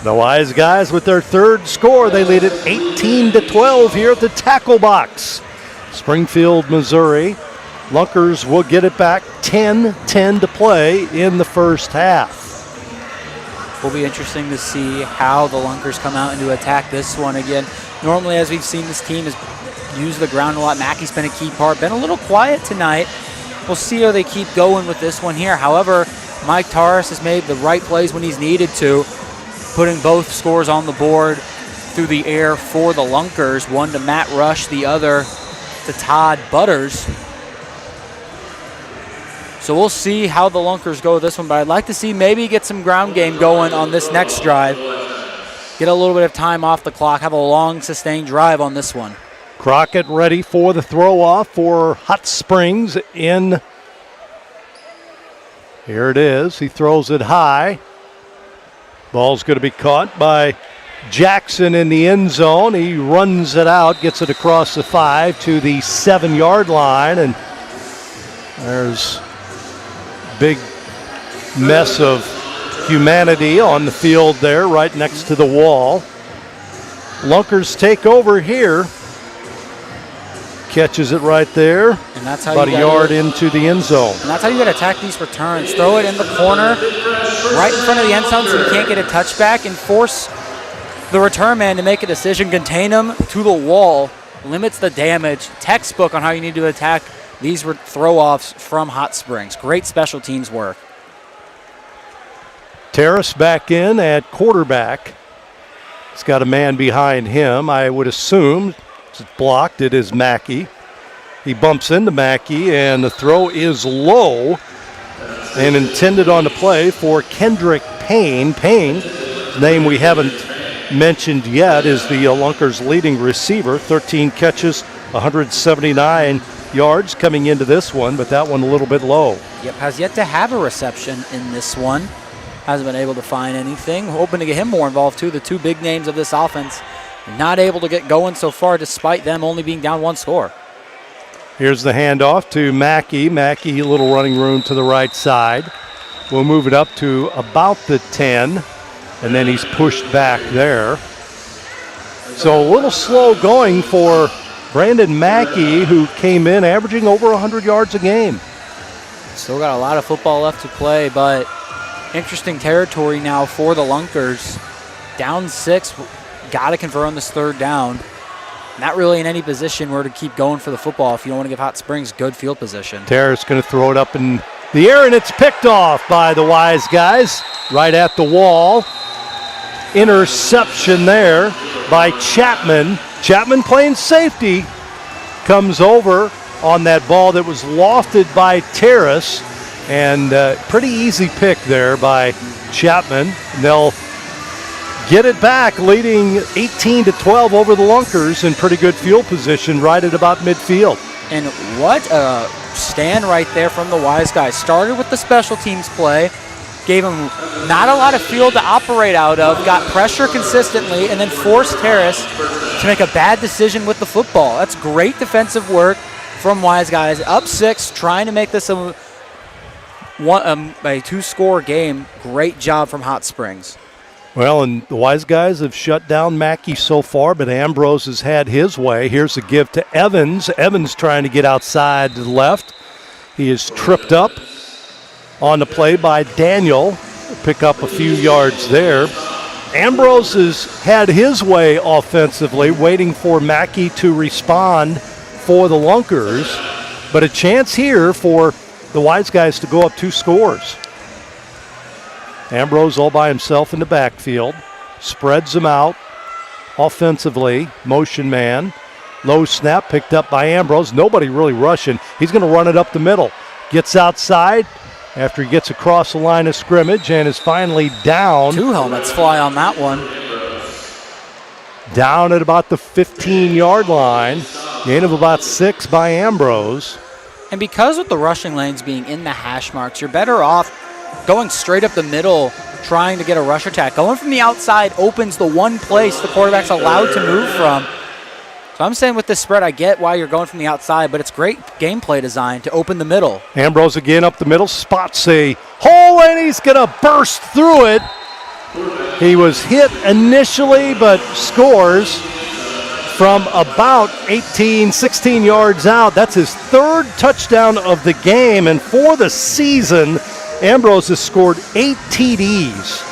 the Wise Guys with their 3rd score. They lead it 18-12 here at the tackle box. Springfield, Missouri. Lunkers will get it back. 10-10 to play in the first half. Will be interesting to see how the Lunkers come out and to attack this one again. Normally, as we've seen, this team has used the ground a lot. Mackey's been a key part. Been a little quiet tonight. We'll see how they keep going with this one here. However, Mike Taurus has made the right plays when he's needed to, putting both scores on the board through the air for the Lunkers. One to Matt Rush, the other to Todd Butters. So we'll see how the Lunkers go with this one, but I'd like to see maybe get some ground game going on this next drive. Get a little bit of time off the clock, have a long, sustained drive on this one. Crockett ready for the throw-off for Hot Springs in. Here it is. He throws it high. Ball's going to be caught by Jackson in the end zone. He runs it out, gets it across the 5 to the 7-yard line, and there's big mess of humanity on the field there right next to the wall. Lunkers take over here. Catches it right there. And that's how about a yard into the end zone. And that's how you got to attack these returns. Throw it in the corner, right in front of the end zone so you can't get a touchback, and force the return man to make a decision. Contain him to the wall. Limits the damage. Textbook on how you need to attack these throw-offs from Hot Springs. Great special teams work. Terrace back in at quarterback. He's got a man behind him. I would assume it's blocked. It is Mackey. He bumps into Mackey, and the throw is low and intended on the play for Kendrick Payne. Payne, name we haven't mentioned yet, is the Lunkers' leading receiver. 13 catches, 179 yards coming into this one, but that one a little bit low. Yep, has yet to have a reception in this one. Hasn't been able to find anything. Hoping to get him more involved too. The 2 big names of this offense not able to get going so far despite them only being down 1 score. Here's the handoff to Mackey. Mackey, a little running room to the right side. We'll move it up to about the 10, and then he's pushed back there. So a little slow going for Brandon Mackey, who came in averaging over 100 yards a game. Still got a lot of football left to play, but interesting territory now for the Lunkers. Down 6, got to convert on this 3rd down. Not really in any position where to keep going for the football if you don't want to give Hot Springs good field position. Terrace going to throw it up in the air, and it's picked off by the Wise Guys right at the wall. Interception there by Chapman. Chapman playing safety comes over on that ball that was lofted by Terrace, and pretty easy pick there by Chapman. And they'll get it back, leading 18-12 over the Lunkers in pretty good field position right at about midfield. And what a stand right there from the Wise Guys. Started with the special teams play, gave him not a lot of field to operate out of, got pressure consistently, and then forced Terrace to make a bad decision with the football. That's great defensive work from Wise Guys. Up 6, trying to make this a a two-score game. Great job from Hot Springs. Well, and the Wise Guys have shut down Mackey so far, but Ambrose has had his way. Here's a give to Evans. Evans trying to get outside to the left. He is tripped up on the play by Daniel. Pick up a few yards there. Ambrose has had his way offensively, waiting for Mackey to respond for the Lunkers. But a chance here for the Wise Guys to go up 2 scores. Ambrose all by himself in the backfield. Spreads them out offensively. Motion man. Low snap picked up by Ambrose. Nobody really rushing. He's going to run it up the middle. Gets outside after he gets across the line of scrimmage and is finally down. 2 helmets fly on that one. Down at about the 15-yard line. Gain of about 6 by Ambrose. And because with the rushing lanes being in the hash marks, you're better off going straight up the middle, trying to get a rush attack. Going from the outside opens the one place the quarterback's allowed to move from. So I'm saying with this spread, I get why you're going from the outside, but it's great gameplay design to open the middle. Ambrose again up the middle, spots a hole, and he's going to burst through it. He was hit initially, but scores from about 18, 16 yards out. That's his 3rd touchdown of the game, and for the season, Ambrose has scored 8 TDs.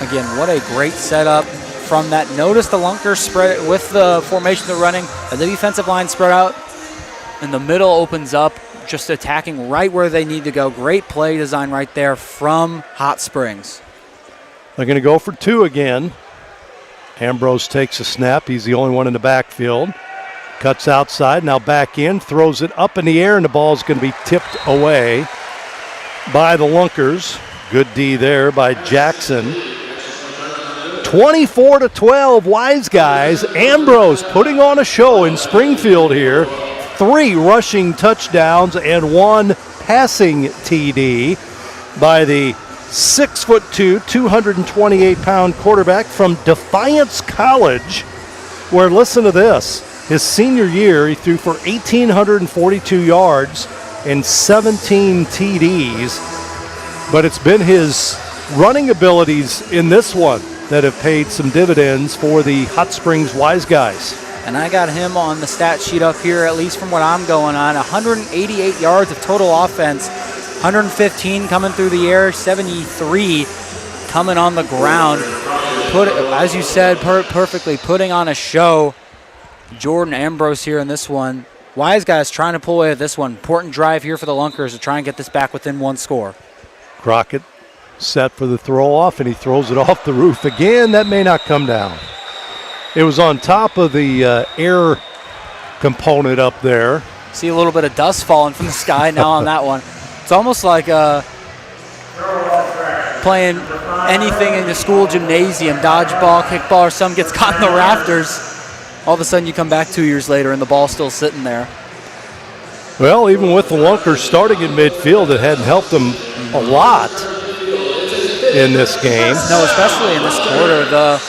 Again, what a great setup from that. Notice the Lunkers spread with the formation they're running, and the defensive line spread out, and the middle opens up, just attacking right where they need to go. Great play design right there from Hot Springs. They're going to go for 2 again. Ambrose takes a snap. He's the only one in the backfield. Cuts outside, now back in, throws it up in the air, and the ball is going to be tipped away by the Lunkers. Good D there by Jackson. 24-12, Wise Guys. Ambrose putting on a show in Springfield here. 3 rushing touchdowns and 1 passing TD by the 6'2", 228-pound quarterback from Defiance College, where, listen to this, his senior year he threw for 1,842 yards and 17 TDs, but it's been his running abilities in this one that have paid some dividends for the Hot Springs Wise Guys. And I got him on the stat sheet up here, at least from what I'm going on. 188 yards of total offense, 115 coming through the air, 73 coming on the ground. As you said perfectly, putting on a show. Jordan Ambrose here in this one. Wise Guys trying to pull away with this one. Important drive here for the Lunkers to try and get this back within 1 score. Crockett set for the throw off, and he throws it off the roof again. That may not come down. It was on top of the air component up there. See a little bit of dust falling from the sky now on that one. It's almost like playing anything in the school gymnasium, dodgeball, kickball, or something gets caught in the rafters. All of a sudden you come back 2 years later and the ball's still sitting there. Well, even with the Lunkers starting in midfield, it hadn't helped them a lot in this game. No, especially in this quarter. The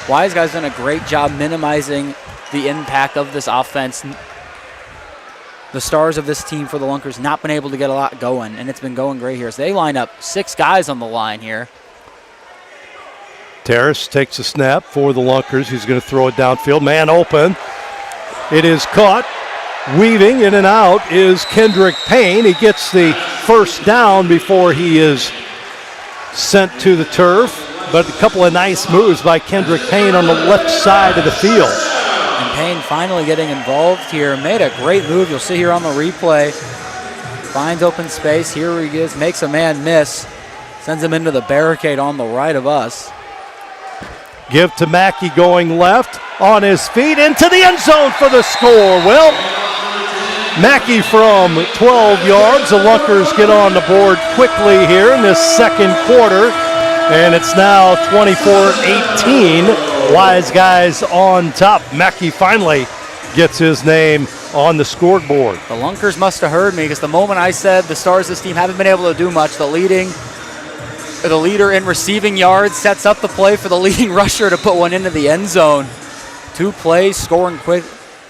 Wise Guys done a great job minimizing the impact of this offense. The stars of this team for the Lunkers not been able to get a lot going, and it's been going great here. So they line up 6 guys on the line here. Terrace takes a snap for the Lunkers. He's going to throw it downfield. Man open. It is caught. Weaving in and out is Kendrick Payne. He gets the first down before he is sent to the turf. But a couple of nice moves by Kendrick Payne on the left side of the field. And Payne finally getting involved here. Made a great move. You'll see here on the replay. Finds open space. Here he is. Makes a man miss. Sends him into the barricade on the right of us. Give to Mackey going left. On his feet into the end zone for the score. Well, Mackey from 12 yards. The Lunkers get on the board quickly here in this second quarter. And it's now 24-18. Wise Guys on top. Mackey finally gets his name on the scoreboard. The Lunkers must have heard me because the moment I said the stars of this team haven't been able to do much, the leader in receiving yards sets up the play for the leading rusher to put one into the end zone. 2 plays, scoring quick,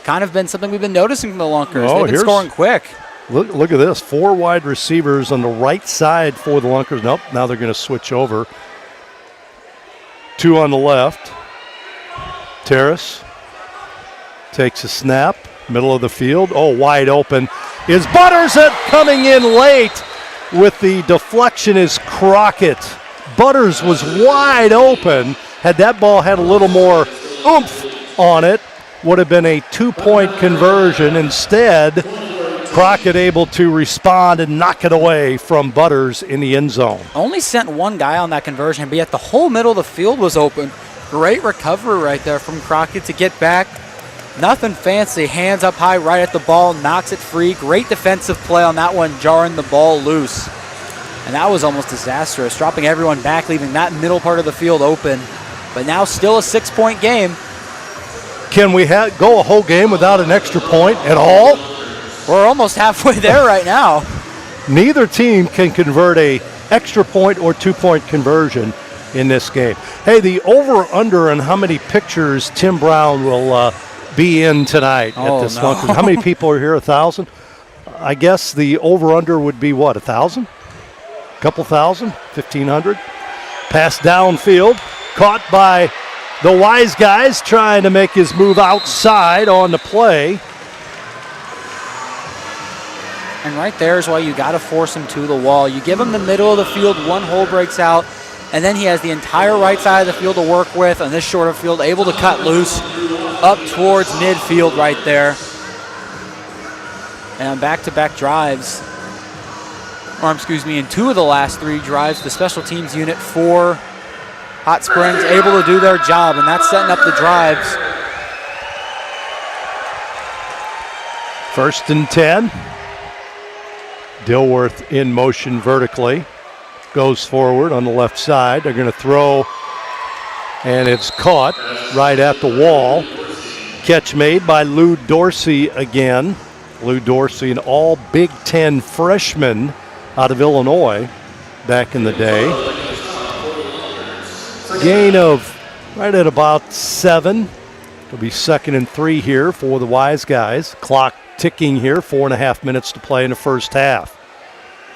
kind of been something we've been noticing from the Lunkers. Oh, They've been scoring quick. Look at this. 4 wide receivers on the right side for the Lunkers. Nope, now they're going to switch over. 2 on the left. Terrace takes a snap. Middle of the field. Oh, wide open is Butters coming in late with the deflection is Crockett. Butters was wide open. Had that ball had a little more oomph on it, would have been a 2-point conversion. Instead, Crockett able to respond and knock it away from Butters in the end zone. Only sent one guy on that conversion, but yet the whole middle of the field was open. Great recovery right there from Crockett to get back. Nothing fancy. Hands up high right at the ball, knocks it free. Great defensive play on that one, jarring the ball loose. And that was almost disastrous, dropping everyone back, leaving that middle part of the field open. But now still a 6-point game. Can we go a whole game without an extra point at all? We're almost halfway there right now. Neither team can convert a extra point or 2-point conversion in this game. Hey, the over-under on how many pictures Tim Brown will be in tonight at this Lunkers. How many people are here? 1,000? I guess the over-under would be what, 1,000? A couple thousand? 1,500? Pass downfield, caught by the Wise guys trying to make his move outside on the play. And right there is why you got to force him to the wall. You give him the middle of the field, one hole breaks out, and then he has the entire right side of the field to work with on this shorter field, able to cut loose up towards midfield right there. And on back-to-back drives, in 2 of the last 3 drives, the special teams unit for Hot Springs able to do their job, and that's setting up the drives. 1st and 10. Dilworth in motion vertically. Goes forward on the left side. They're going to throw, and it's caught right at the wall. Catch made by Lou Dorsey again. Lou Dorsey, an all Big Ten freshman out of Illinois back in the day. Gain of right at about 7. It'll be 2nd and 3 here for the Wise guys. Clock ticking here, 4.5 minutes to play in the first half.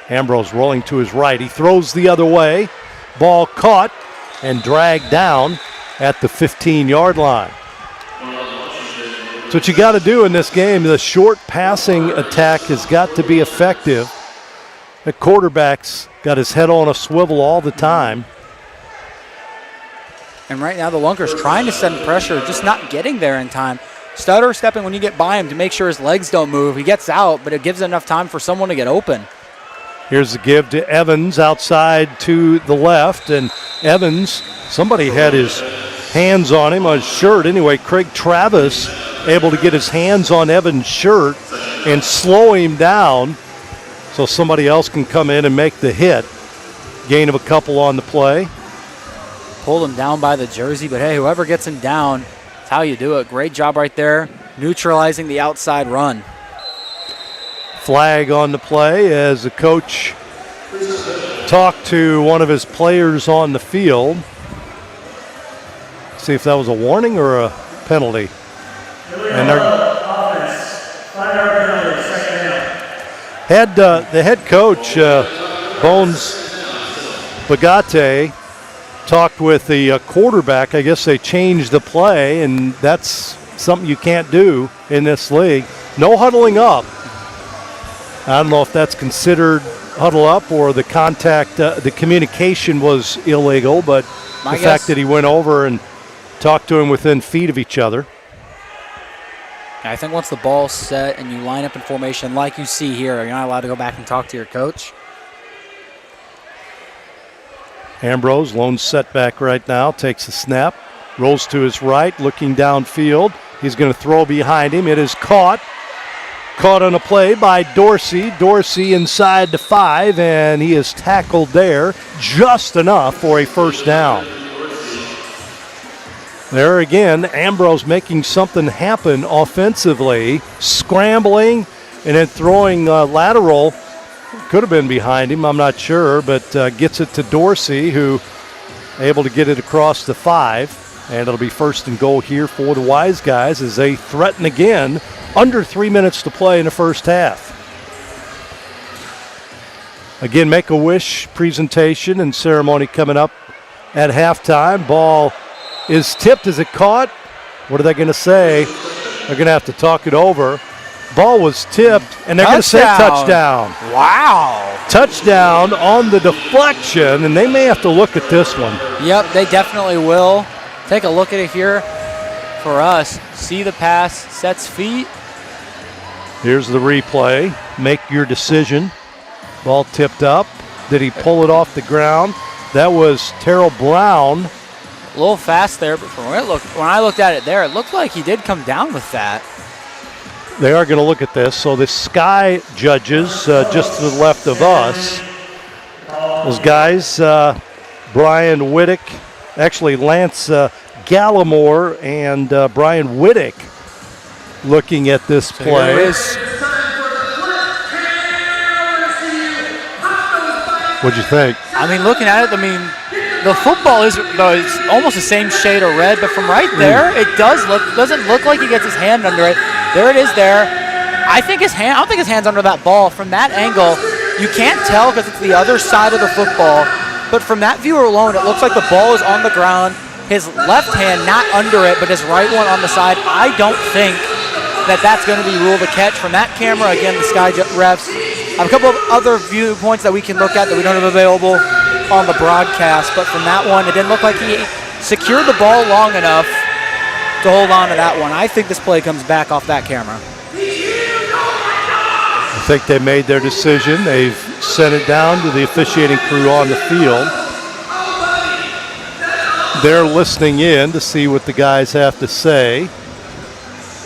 Ambrose rolling to his right. He throws the other way. Ball caught and dragged down at the 15-yard line. So what you got to do in this game, the short passing attack has got to be effective. The quarterback's got his head on a swivel all the time. And right now the Lunkers trying to send pressure, just not getting there in time. Stutter stepping when you get by him to make sure his legs don't move. He gets out, but it gives enough time for someone to get open. Here's the give to Evans outside to the left. And Evans, somebody had his hands on him, on his shirt. Anyway, Craig Travis able to get his hands on Evans' shirt and slow him down so somebody else can come in and make the hit. Gain of a couple on the play. Pulled him down by the jersey, but hey, whoever gets him down, that's how you do it. Great job right there, neutralizing the outside run. Flag on the play as the coach talked to one of his players on the field. See if that was a warning or a penalty. And the head coach, Bones Bagate, talked with the quarterback. I guess they changed the play, and that's something you can't do in this league. No huddling up. I don't know if that's considered huddle up or the contact, the communication was illegal, but the fact that he went over and talked to him within feet of each other. I think once the ball's set and you line up in formation like you see here, you're not allowed to go back and talk to your coach. Ambrose, lone setback right now, takes a snap, rolls to his right, looking downfield. He's going to throw behind him. It is caught. Caught on a play by Dorsey. Dorsey inside the 5, and he is tackled there just enough for a first down. There again, Ambrose making something happen offensively, scrambling and then throwing lateral. Could have been behind him, I'm not sure, but gets it to Dorsey, who able to get it across the 5. And it'll be first and goal here for the Wise Guys as they threaten again. Under 3 minutes to play in the first half. Again, Make-A-Wish presentation and ceremony coming up at halftime. Ball is tipped. Is it caught? What are they going to say? They're going to have to talk it over. Ball was tipped, and they're going to say touchdown. Wow. Touchdown on the deflection, and they may have to look at this one. Yep, they definitely will. Take a look at it here for us. See the pass, sets feet. Here's the replay. Make your decision. Ball tipped up. Did he pull it off the ground? That was Terrell Brown. A little fast there, but from where when I looked at it there, it looked like he did come down with that. They are going to look at this. So the Sky judges just to the left of us. Those guys, Brian Whittick, actually Lance Gallimore and Brian Whittick looking at this play. What'd you think? I mean, looking at it, the football is almost the same shade of red, but from right there, it doesn't look like he gets his hand under it. There it is there. I don't think his hand's under that ball. From that angle, you can't tell because it's the other side of the football, but from that view alone, it looks like the ball is on the ground, his left hand not under it, but his right one on the side. I don't think that's going to be ruled a catch. From that camera, again, the Sky refs have a couple of other viewpoints that we can look at that we don't have available on the broadcast, but from that one, it didn't look like he secured the ball long enough to hold on to that one. I think this play comes back off that camera. I think they made their decision. They've sent it down to the officiating crew on the field. They're listening in to see what the guys have to say.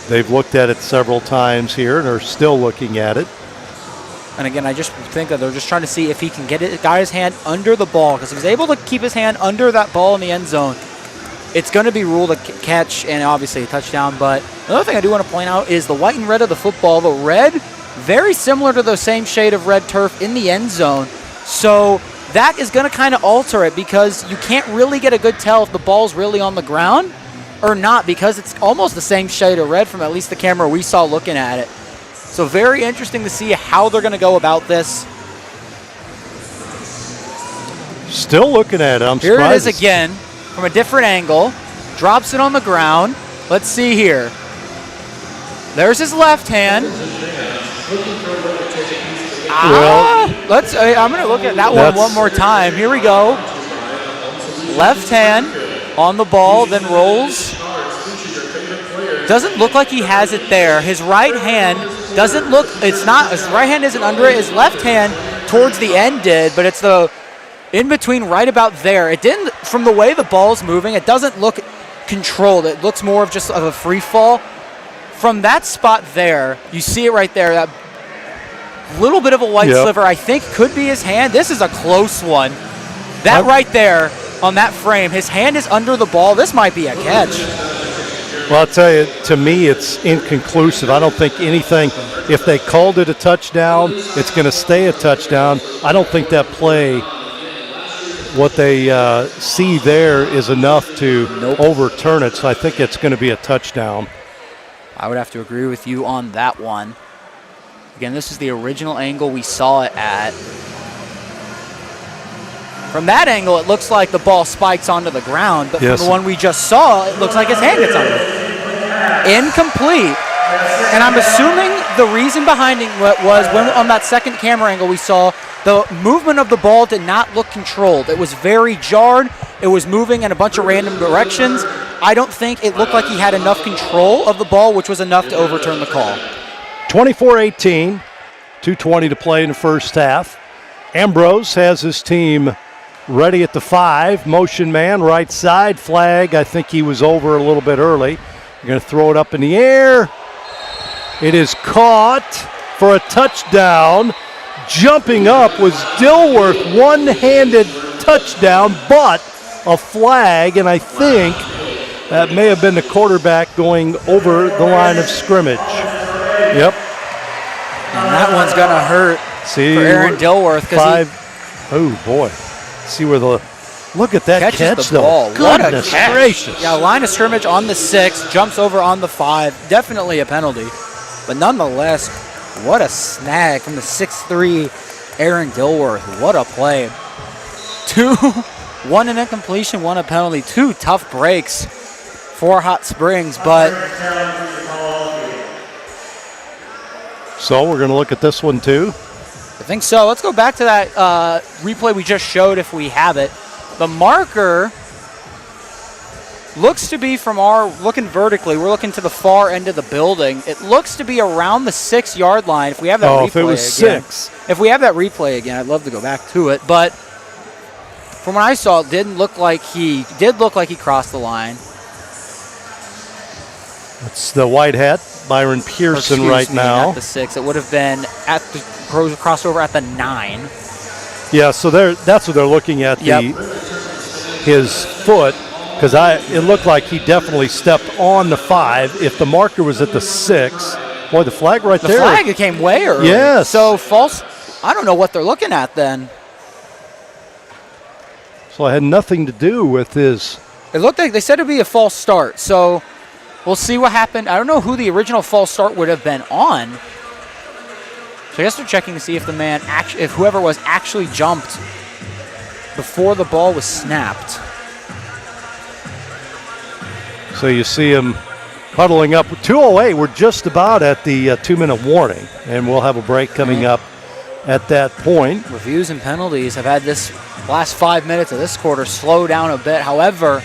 They've looked at it several times here and are still looking at it. And again, I just think that they're just trying to see if he can get it, his hand under the ball, because if he's able to keep his hand under that ball in the end zone, it's going to be ruled a catch and obviously a touchdown. But another thing I do want to point out is the white and red of the football. The red, very similar to the same shade of red turf in the end zone. So that is going to kind of alter it because you can't really get a good tell if the ball's really on the ground or not, because it's almost the same shade of red from at least the camera we saw looking at it. So very interesting to see how they're going to go about this. Still looking at it. I'm Here surprised. it is again from a different angle. Drops it on the ground. Let's see here. There's his left hand. I'm going to look at that one more time. Here we go. Left hand on the ball, then rolls. Doesn't look like he has it there. His right hand doesn't look, it's not, his right hand isn't under it. His left hand towards the end did, but it's the in between right about there. It didn't, from the way the ball's moving, it doesn't look controlled. It looks more of just of a free fall. From that spot there, you see it right there, that little bit of a white sliver, I think could be his hand. This is a close one. That right there on that frame, his hand is under the ball. This might be a catch. Well, I'll tell you, to me, it's inconclusive. I don't think anything, if they called it a touchdown, it's going to stay a touchdown. I don't think that play, what they see there is enough to overturn it, so I think it's going to be a touchdown. I would have to agree with you on that one. Again, this is the original angle we saw it at. From that angle, it looks like the ball spikes onto the ground, but from the one we just saw, it looks like his hand gets under it. Incomplete. And I'm assuming the reason behind it was when on that second camera angle we saw, the movement of the ball did not look controlled. It was very jarred. It was moving in a bunch of random directions. I don't think it looked like he had enough control of the ball, which was enough to overturn the call. 24-18, 2:20 to play in the first half. Ambrose has his team ready at the 5. Motion man, right side, flag. I think he was over a little bit early. You're going to throw it up in the air. It is caught for a touchdown. Jumping up was Dilworth, one-handed touchdown, but a flag, and I think that may have been the quarterback going over the line of scrimmage. Yep. And that one's going to hurt for Aaron Dilworth. Oh, boy. See where the Look at that Catches catch, the though. ball. What a Goodness catch. gracious. Yeah, line of scrimmage on the 6, jumps over on the 5. Definitely a penalty. But nonetheless, what a snag from the 6'3" Aaron Dilworth. What a play. 2, 1 an incompletion, 1 a penalty. 2 tough breaks for Hot Springs, but So we're going to look at this one, too. I think so. Let's go back to that replay we just showed if we have it. The marker looks to be from looking vertically. We're looking to the far end of the building. It looks to be around the 6-yard line. If we have that replay if it was again. 6. If we have that replay again, I'd love to go back to it. But from what I saw, it did look like he crossed the line. It's the white hat, Byron Pearson, right now. At the 6. It would have been at the crossover at the 9. Yeah, so that's what they're looking at, his foot, because it looked like he definitely stepped on the 5. If the marker was at the 6, boy, the flag right there. The flag came way early. Yes. So false. I don't know what they're looking at then. So it had nothing to do with his. It looked like they said it would be a false start. So we'll see what happened. I don't know who the original false start would have been on. So I guess they're checking to see if if whoever was actually jumped before the ball was snapped. So you see him huddling up. 2:08, we're just about at the 2-minute warning, and we'll have a break coming up at that point. Reviews and penalties have had this last 5 minutes of this quarter slow down a bit. However,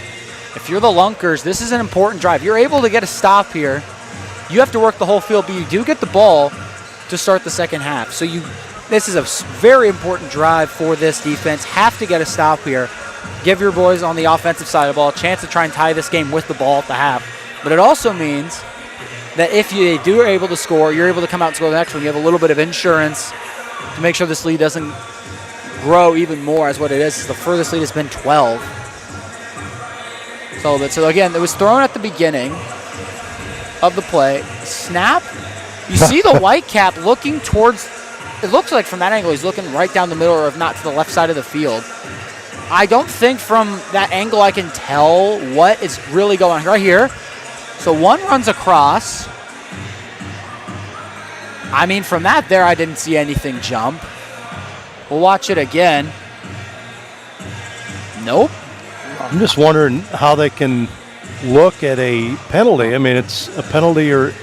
if you're the Lunkers, this is an important drive. You're able to get a stop here. You have to work the whole field, but you do get the ball to start the second half. So this is a very important drive for this defense. Have to get a stop here. Give your boys on the offensive side of the ball a chance to try and tie this game with the ball at the half. But it also means that if you are able to score, you're able to come out and score the next one. You have a little bit of insurance to make sure this lead doesn't grow even more as what it is. The furthest lead has been 12. So again, it was thrown at the beginning of the play. Snap. You see the white cap looking towards, it looks like from that angle he's looking right down the middle, or if not to the left side of the field. I don't think from that angle I can tell what is really going on right here. So one runs across. I mean, from that there, I didn't see anything jump. We'll watch it again. Nope. I'm just wondering how they can look at a penalty. I mean, it's a penalty, or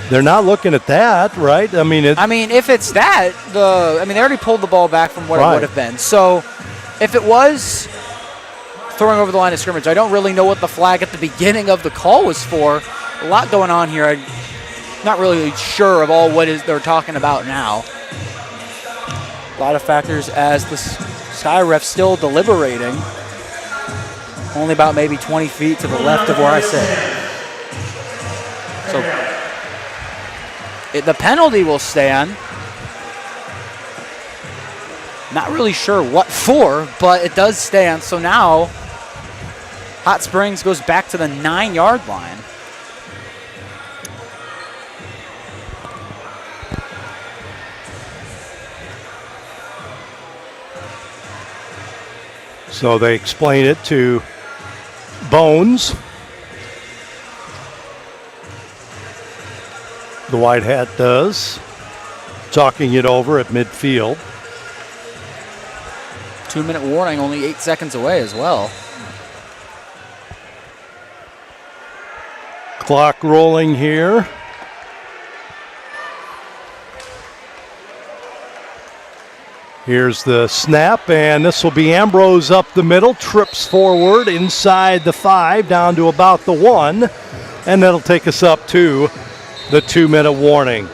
they're not looking at that, right? I mean, if it's that, they already pulled the ball back from what it would have been. So if it was throwing over the line of scrimmage, I don't really know what the flag at the beginning of the call was for. A lot going on here. I'm not really sure of all what they're talking about now. A lot of factors as the Sky ref still deliberating. Only about maybe 20 feet to the left of where I sit. So the penalty will stand. Not really sure what for, but it does stand. So now Hot Springs goes back to the 9-yard line. So they explain it to Bones. The white hat does. Talking it over at midfield. 2-minute warning, only 8 seconds away as well. Clock rolling here. Here's the snap, and this will be Ambrose up the middle, trips forward inside the 5, down to about the 1, and that'll take us up to the 2-minute warning.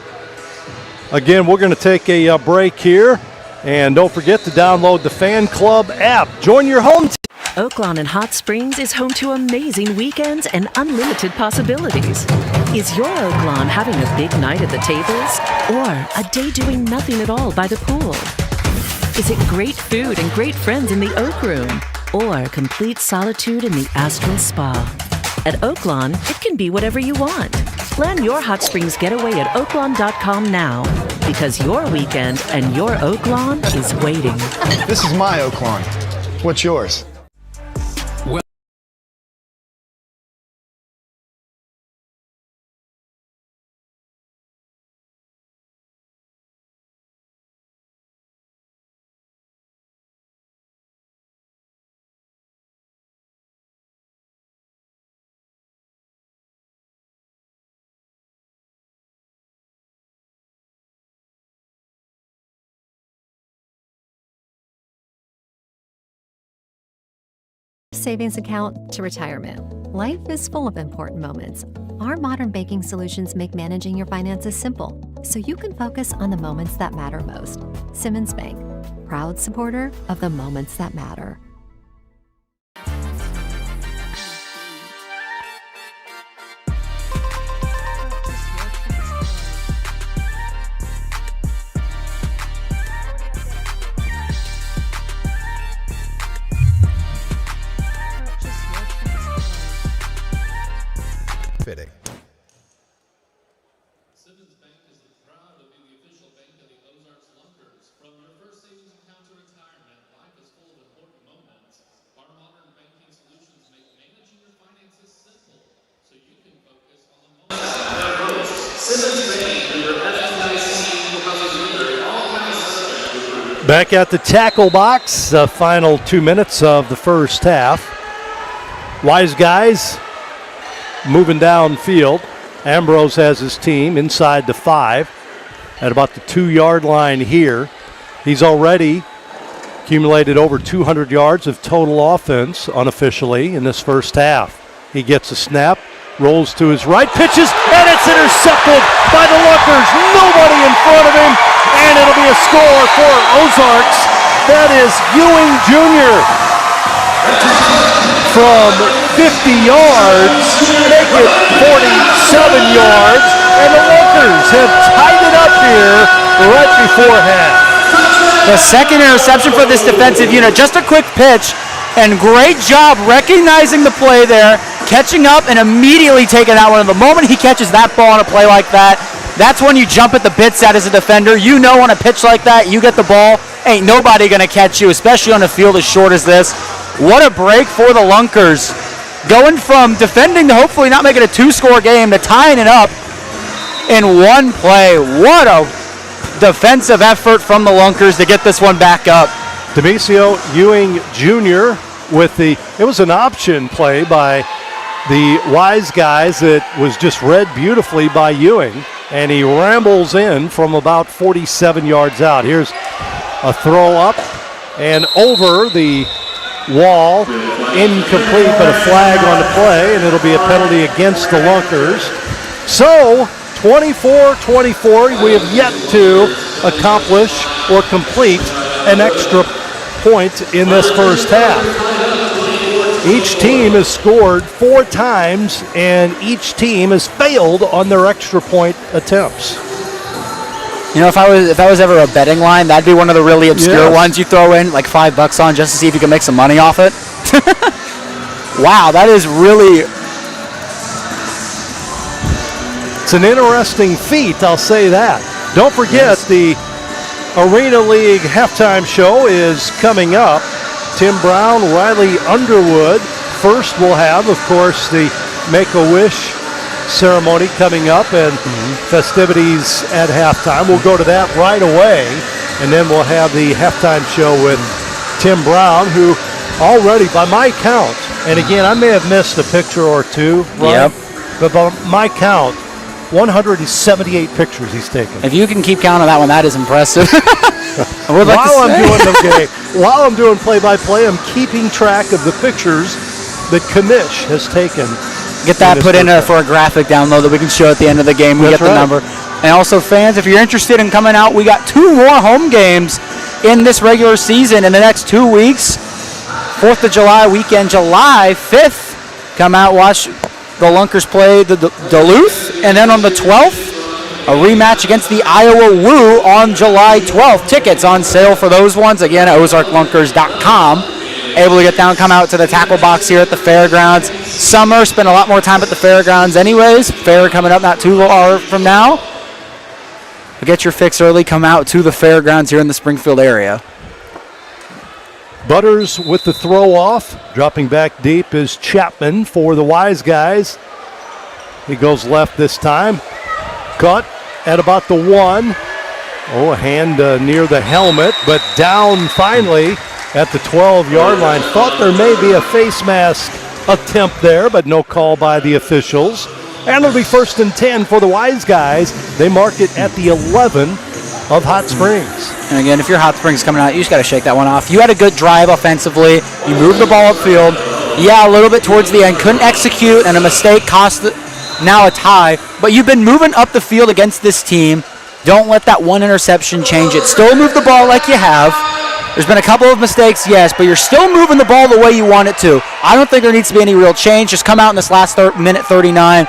Again, we're going to take a break here, and don't forget to download the Fan Club app. Join your home team. Oaklawn and Hot Springs is home to amazing weekends and unlimited possibilities. Is your Oaklawn having a big night at the tables, or a day doing nothing at all by the pool? Is it great food and great friends in the Oak Room, or complete solitude in the Astral Spa? At Oaklawn, it can be whatever you want. Plan your Hot Springs getaway at oaklawn.com now, because your weekend and your Oaklawn is waiting. This is my Oaklawn. What's yours? Savings account to retirement. Life is full of important moments. Our modern banking solutions make managing your finances simple, so you can focus on the moments that matter most. Simmons Bank, proud supporter of the moments that matter. Fitting. Simmons Bank is proud to be the official bank of the Ozarks Lunkers. From your first savings account to retirement, life is full of important moments. Our modern banking solutions make managing your finances simple, so you can focus on the moments. Simmons Bank, your Back at the tackle box, the final 2 minutes of the first half. Wise guys moving downfield. Ambrose has his team inside the 5 at about the 2-yard line here. He's already accumulated over 200 yards of total offense unofficially in this first half. He gets a snap, rolls to his right, pitches, and it's intercepted by the Lunkers. Nobody in front of him, and it'll be a score for Ozarks. That is Ewing Jr. from 50 yards, make it 47 yards, and the Lunkers have tied it up here right before half. The second interception for this defensive unit. Just a quick pitch, and great job recognizing the play there, catching up and immediately taking that one. And the moment he catches that ball on a play like that, that's when you jump at the bits at as a defender. You know on a pitch like that, you get the ball, ain't nobody going to catch you, especially on a field as short as this. What a break for the Lunkers. Going from defending to hopefully not making a 2-score game to tying it up in one play. What a defensive effort from the Lunkers to get this one back up. Demisio Ewing Jr. with it was an option play by the Wise guys that was just read beautifully by Ewing, and he rambles in from about 47 yards out. Here's a throw up and over the wall, incomplete, but a flag on the play, and it'll be a penalty against the Lunkers. So 24-24, we have yet to accomplish or complete an extra point in this first half. Each team has scored 4 times, and each team has failed on their extra point attempts. You know, if I was ever a betting line, that'd be one of the really obscure ones you throw in like $5 on just to see if you can make some money off it. Wow, that is really. It's an interesting feat, I'll say that. Don't forget, the Arena League halftime show is coming up. Tim Brown, Riley Underwood. First we'll have, of course, the Make-A-Wish ceremony coming up and festivities at halftime. We'll go to that right away, and then we'll have the halftime show with Tim Brown, who already, by my count, and again, I may have missed a picture or two, right? But by my count, 178 pictures he's taken. If you can keep count on that one, that is impressive. While I'm doing play-by-play, I'm keeping track of the pictures that Kamish has taken. Get that put in for a graphic download that we can show at the end of the game. We get the number. And also, fans, if you're interested in coming out, we got 2 more home games in this regular season in the next 2 weeks. 4th of July weekend, July 5th. Come out, watch the Lunkers play the Duluth. And then on the 12th, a rematch against the Iowa Woo on July 12th. Tickets on sale for those ones. Again, at ozarklunkers.com. Able to get down, come out to the tackle box here at the fairgrounds. Summer, spend a lot more time at the fairgrounds anyways. Fair coming up not too far from now. But get your fix early, come out to the fairgrounds here in the Springfield area. Butters with the throw off. Dropping back deep is Chapman for the Wise Guys. He goes left this time. Caught at about the 1. Oh, a hand near the helmet, but down finally at the 12-yard line. Thought there may be a face mask attempt there, but no call by the officials. And it'll be 1st and 10 for the Wise Guys. They mark it at the 11 of Hot Springs. And again, if you're Hot Springs coming out, you just got to shake that one off. You had a good drive offensively. You moved the ball upfield. Yeah, a little bit towards the end. Couldn't execute, and a mistake cost now a tie. But you've been moving up the field against this team. Don't let that one interception change it. Still move the ball like you have. There's been a couple of mistakes, yes, but you're still moving the ball the way you want it to. I don't think there needs to be any real change. Just come out in this last minute 39,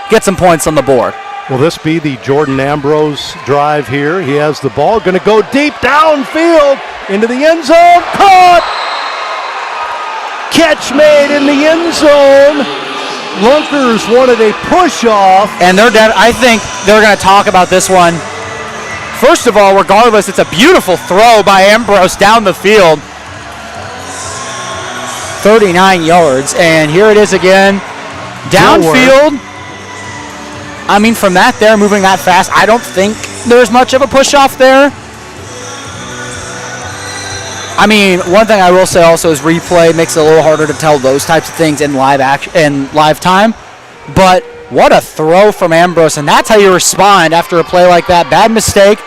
get some points on the board. Will this be the Jordan Ambrose drive here? He has the ball, going to go deep downfield into the end zone. Caught! Catch made in the end zone. Lunkers wanted a push-off. And I think they're going to talk about this one. First of all, regardless, it's a beautiful throw by Ambrose down the field. 39 yards, and here it is again. Downfield. I mean, from that there, moving that fast, I don't think there's much of a push-off there. I mean, one thing I will say also is replay makes it a little harder to tell those types of things in live action and live time. But what a throw from Ambrose, and that's how you respond after a play like that. Bad mistake,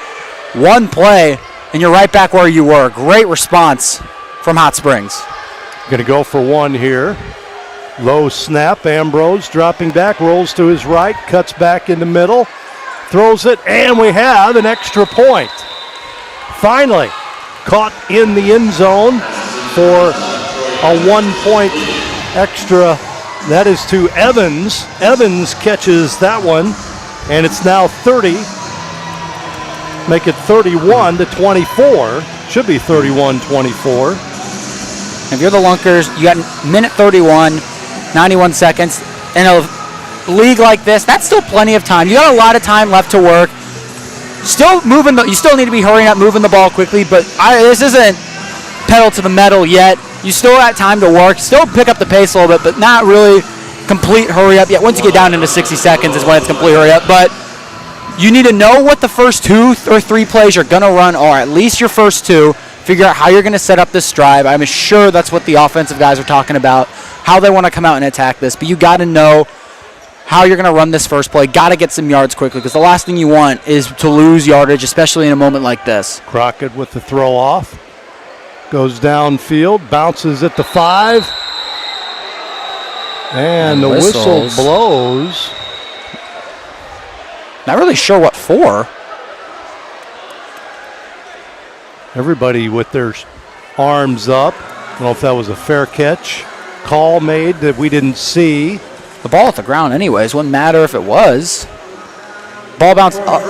one play, and you're right back where you were. Great response from Hot Springs. Going to go for one here. Low snap, Ambrose dropping back, rolls to his right, cuts back in the middle, throws it, and we have an extra point. Finally, caught in the end zone for a 1-point extra. That is to Evans. Evans catches that one, and it's now 30. Make it 31-24. Should be 31-24. If you're the Lunkers, you got minute 31, 91 seconds. In a league like this, that's still plenty of time. You got a lot of time left to work. Still moving. You still need to be hurrying up, moving the ball quickly. But this isn't pedal to the metal yet. You still got time to work. Still pick up the pace a little bit, but not really complete hurry up yet. Once you get down into 60 seconds is when it's complete hurry up. But you need to know what the first 2 or 3 plays you're going to run are. At least your first 2. Figure out how you're going to set up this drive. I'm sure that's what the offensive guys are talking about, how they want to come out and attack this. But you got to know how you're going to run this first play. Got to get some yards quickly, because the last thing you want is to lose yardage, especially in a moment like this. Crockett with the throw off. Goes downfield, bounces at the 5. And the whistle blows. Not really sure what for. Everybody with their arms up. I don't know if that was a fair catch. Call made that we didn't see. The ball at the ground anyways. Wouldn't matter if it was. Ball bounced up.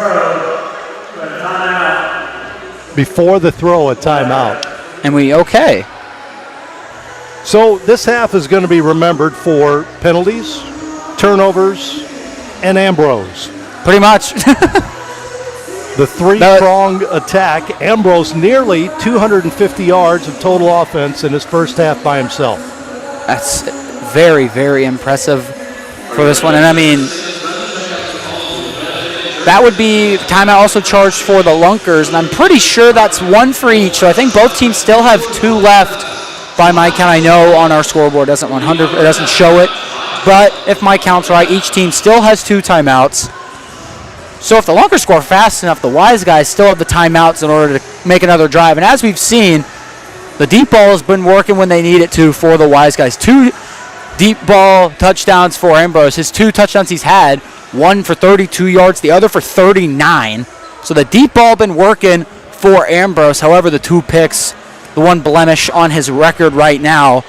Before the throw, a timeout. And okay. So this half is going to be remembered for penalties, turnovers, and Ambrose. Pretty much. The 3-pronged attack. Ambrose nearly 250 yards of total offense in his first half by himself. That's very, very impressive for this one. And I mean, that would be timeout also charged for the Lunkers, and I'm pretty sure that's 1 for each. So I think both teams still have 2 left by my count. I know on our scoreboard it doesn't show it, but if my count's right, each team still has 2 timeouts. So if the Lunkers score fast enough, the Wise Guys still have the timeouts in order to make another drive. And as we've seen, the deep ball has been working when they need it to for the Wise Guys. 2 deep ball touchdowns for Ambrose. His 2 touchdowns he's had, one for 32 yards, the other for 39. So the deep ball been working for Ambrose. However, the 2 picks, the one blemish on his record right now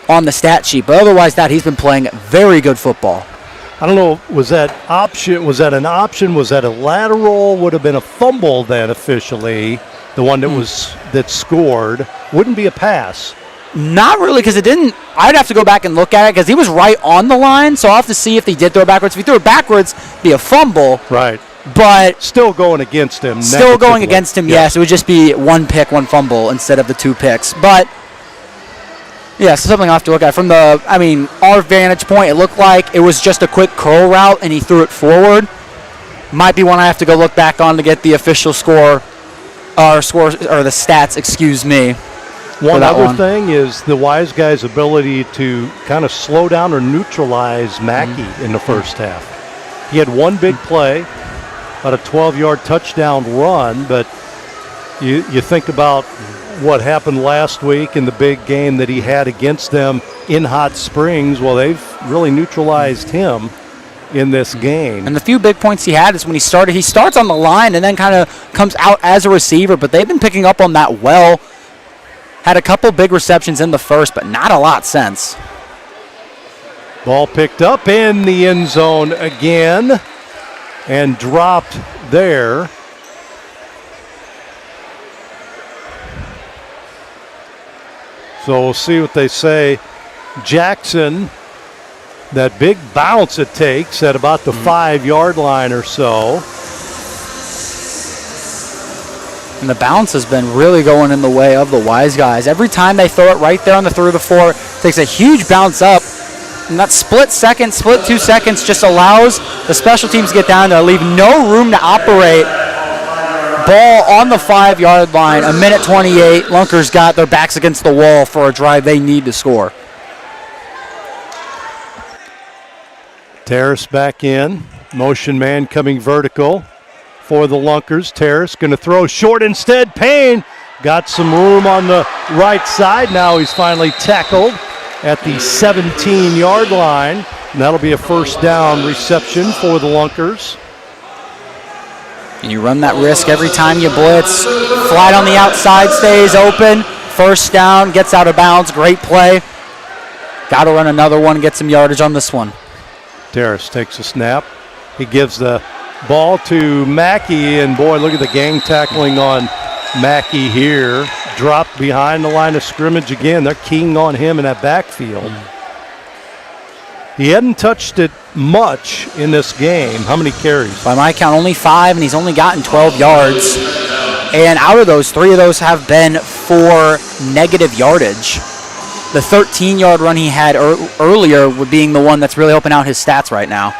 on the stat sheet. But otherwise, he's been playing very good football. I don't know, was that an option? Was that a lateral? Would have been a fumble then officially. The one that scored wouldn't be a pass. Not really, because it didn't. I'd have to go back and look at it because he was right on the line. So I'll have to see if he did throw it backwards. If he threw it backwards, it'd be a fumble. Right. But still going against him. Still going against him, yes. It would just be 1 pick, 1 fumble instead of the 2 picks. But, yeah, so something I'll have to look at. From our vantage point, it looked like it was just a quick curl route, and he threw it forward. Might be one I have to go look back on to get the official score, or the stats, excuse me. One other thing is the Wise Guys' ability to kind of slow down or neutralize Mackey in the first half. He had one big play, about a 12-yard touchdown run, but you think about what happened last week in the big game that he had against them in Hot Springs. Well, they've really neutralized him in this game. And the few big points he had is when he starts on the line and then kind of comes out as a receiver, but they've been picking up on that well. Had a couple big receptions in the first, but not a lot since. Ball picked up in the end zone again and dropped there. So we'll see what they say. Jackson, that big bounce it takes at about the 5-yard line or so. And the bounce has been really going in the way of the Wise Guys. Every time they throw it right there on the 3 to 4, it takes a huge bounce up. And that split 2 seconds just allows the special teams to get down there, leave no room to operate. Ball on the 5-yard line, 1:28. Lunkers got their backs against the wall for a drive they need to score. Terrace back in. Motion man coming vertical for the Lunkers. Terrace going to throw short instead. Payne got some room on the right side. Now he's finally tackled at the 17-yard line. And that'll be a first down reception for the Lunkers. And you run that risk every time you blitz. Flight on the outside stays open. First down, gets out of bounds. Great play. Got to run another one, get some yardage on this one. Terrace takes a snap. He gives the ball to Mackey, and boy, look at the gang tackling on Mackey here. Dropped behind the line of scrimmage again. They're keying on him in that backfield. He hadn't touched it much in this game. How many carries? By my count, only 5, and he's only gotten 12 yards. And out of those, 3 of those have been for negative yardage. The 13-yard run he had earlier being the one that's really helping out his stats right now.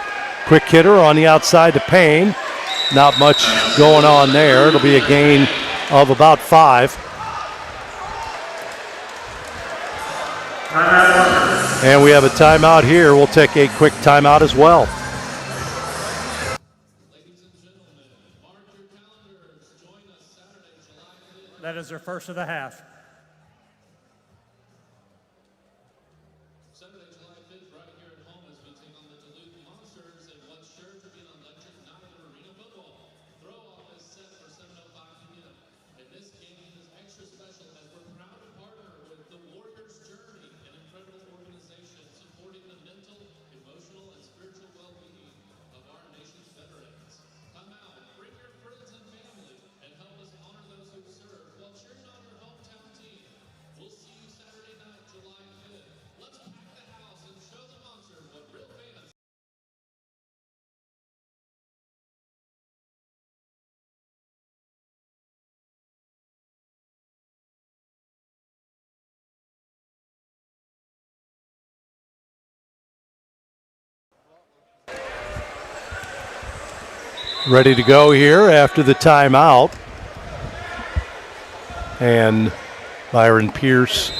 Quick hitter on the outside to Payne. Not much going on there. It'll be a gain of about 5. And we have a timeout here. We'll take a quick timeout as well. That is their first of the half. Saturday, July 5th, right here at home as we take on the Duluth Monsters in what's sure to be an electric night of arena football. Throw-off is set for 7:05 p.m. And this game is extra special as we're proud to partner with the Warriors Journey, an incredible organization supporting the mental, emotional, and spiritual well-being of our nation's veterans. Come out, bring your friends and family, and help us honor those who serve while cheering on your hometown team. We'll see you Saturday night, July 5th. Let's pack the house and show the Monsters what real fans. Ready to go here after the timeout. And Byron Pierce.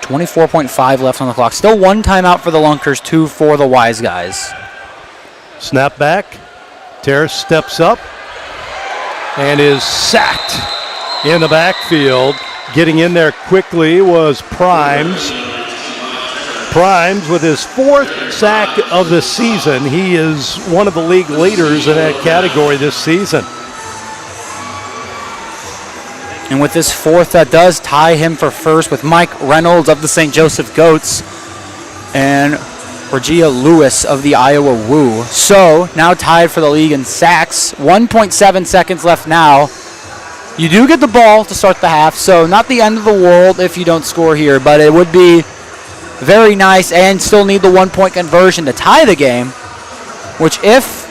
24.5 left on the clock. Still 1 timeout for the Lunkers, 2 for the Wise Guys. Snap back. Terrace steps up and is sacked in the backfield. Getting in there quickly was Primes. Primes with his 4th sack of the season. He is one of the league leaders in that category this season. And with this 4th, that does tie him for first with Mike Reynolds of the St. Joseph Goats and Regia Lewis of the Iowa Woo. So now tied for the league in sacks. 1.7 seconds left now. You do get the ball to start the half, so not the end of the world if you don't score here, but it would be very nice and still need the 1-point conversion to tie the game, which if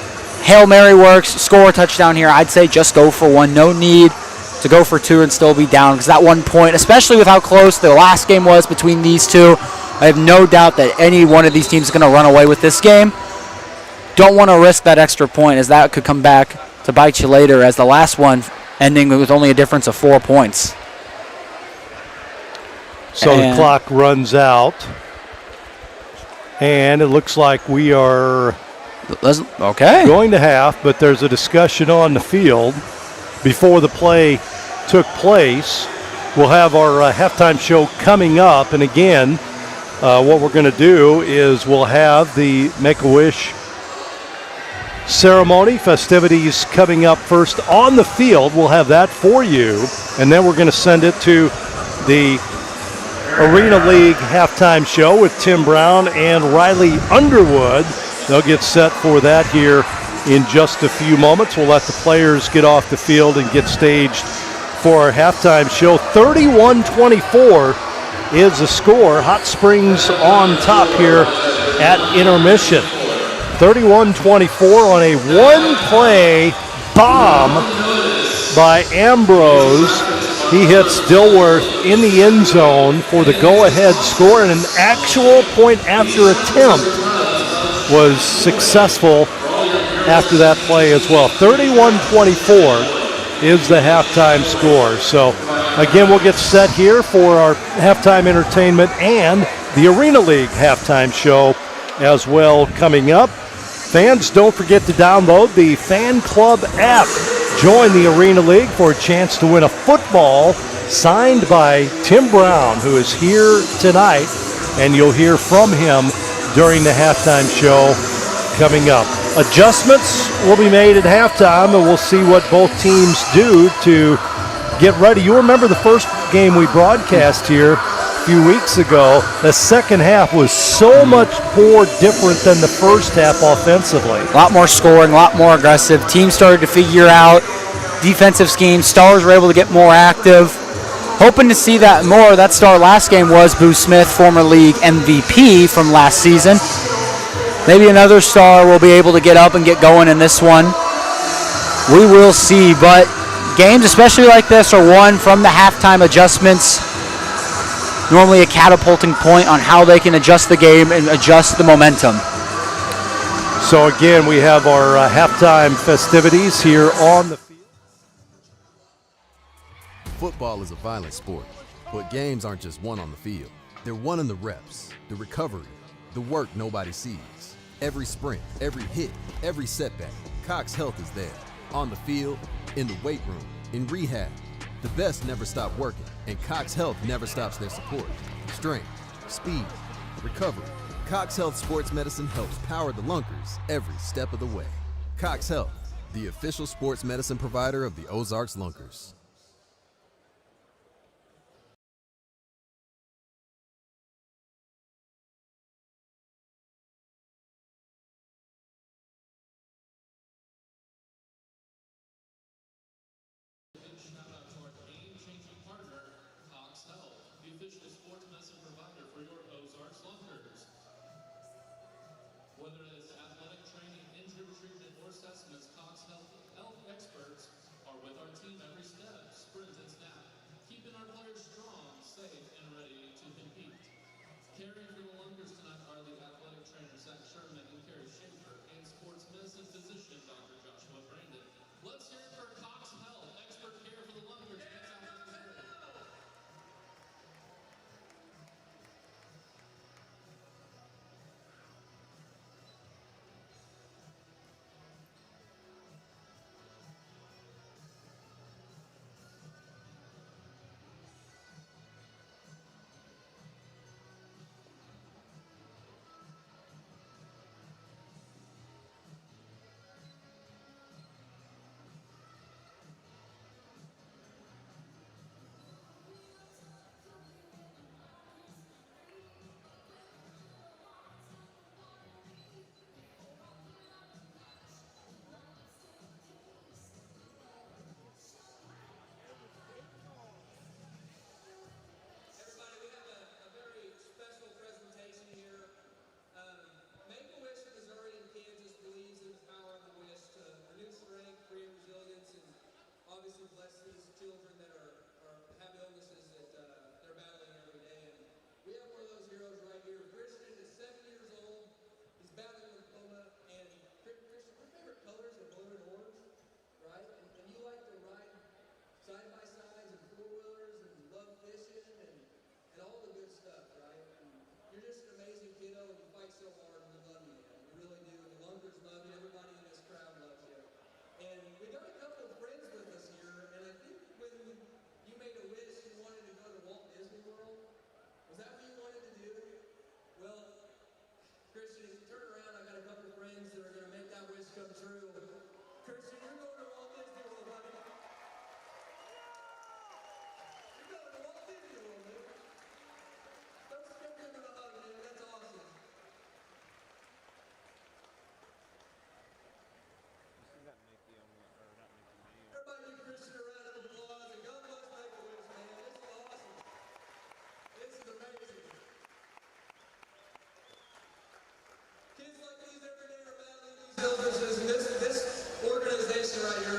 Hail Mary works, score a touchdown here, I'd say just go for one. No need to go for two and still be down, because that 1 point, especially with how close the last game was between these two, I have no doubt that any one of these teams is going to run away with this game. Don't want to risk that extra point, as that could come back to bite you later, as the last one ending with only a difference of 4 points. So the clock runs out, and it looks like we are going to half, but there's a discussion on the field before the play took place. We'll have our halftime show coming up, and again, what we're going to do is we'll have the Make-A-Wish ceremony, festivities coming up first on the field. We'll have that for you, and then we're going to send it to the Arena League halftime show with Tim Brown and Riley Underwood. They'll get set for that here in just a few moments. We'll let the players get off the field and get staged for our halftime show. 31-24 is the score. Hot Springs on top here at intermission. 31-24 on a one-play bomb by Ambrose. He hits Dilworth in the end zone for the go-ahead score, and an actual point-after attempt was successful after that play as well. 31-24 is the halftime score. So, again, we'll get set here for our halftime entertainment and the Arena League halftime show as well coming up. Fans, don't forget to download the Fan Club app. Join the Arena League for a chance to win a football signed by Tim Brown, who is here tonight, and you'll hear from him during the halftime show coming up. Adjustments will be made at halftime, and we'll see what both teams do to get ready. You remember the first game we broadcast here a few weeks ago. The second half was so much more different than the first half offensively. A lot more scoring, a lot more aggressive. Teams started to figure out defensive schemes. Stars were able to get more active. Hoping to see that more. That star last game was Boo Smith, former league MVP from last season. Maybe another star will be able to get up and get going in this one. We will see, but games especially like this are won from the halftime adjustments. Normally a catapulting point on how they can adjust the game and adjust the momentum. So again, we have our halftime festivities here on the field. Football is a violent sport, but games aren't just won on the field. They're won in the reps, the recovery, the work nobody sees. Every sprint, every hit, every setback, Cox Health is there. On the field, in the weight room, in rehab. The best never stop working, and Cox Health never stops their support. Strength, speed, recovery. Cox Health Sports Medicine helps power the Lunkers every step of the way. Cox Health, the official sports medicine provider of the Ozarks Lunkers. Whether it's athletic training, injury treatment, or assessments, Cox Health experts are with our team every step, sprint and snap, keeping our players strong, safe, and ready to compete. Caring for the Lunkers tonight are the athletic trainer Zach Sherman and Carrie Schaefer, and sports medicine physician Dr. Joshua Brandon. Let's hear it for Cox Health, expert care for the Lunkers.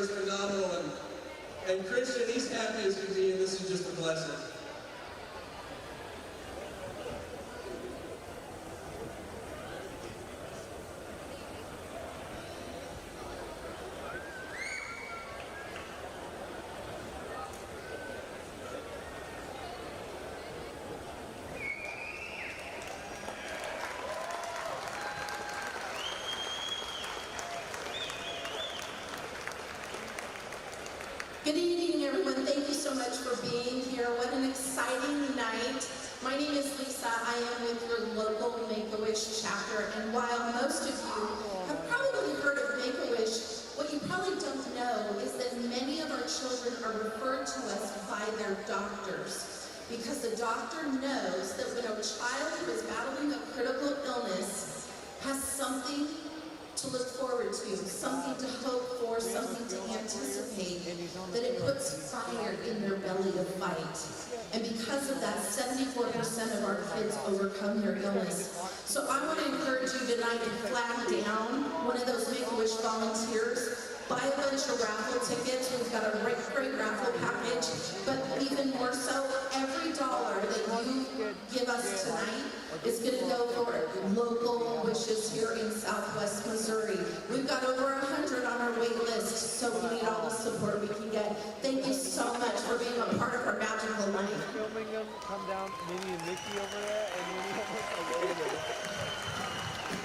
is phenomenal, and Christian, he's happy as can be, and this is just a blessing. Good evening, everyone. Thank you so much for being here. What an exciting night. My name is Lisa. I am with your local Make-A-Wish chapter, and while most of you have probably heard of Make-A-Wish, what you probably don't know is that many of our children are referred to us by their doctors, because the doctor knows that when a child who is battling a critical illness has something to look forward to, something to hope for, something to anticipate, that it puts fire in their belly to fight. And because of that, 74% of our kids overcome their illness. So I want to encourage you tonight to flag down one of those Make-A-Wish volunteers, buy a bunch of raffle tickets. We've got a great raffle package, but even more so, every dollar that you give us tonight is going to go for local wishes here in Southwest Missouri. We've got over 100 on our wait list, so we need all the support we can get. Thank you so much for being a part of our magical night. Filming them, come down, Minnie and Mickey over there, and Minnie almost like,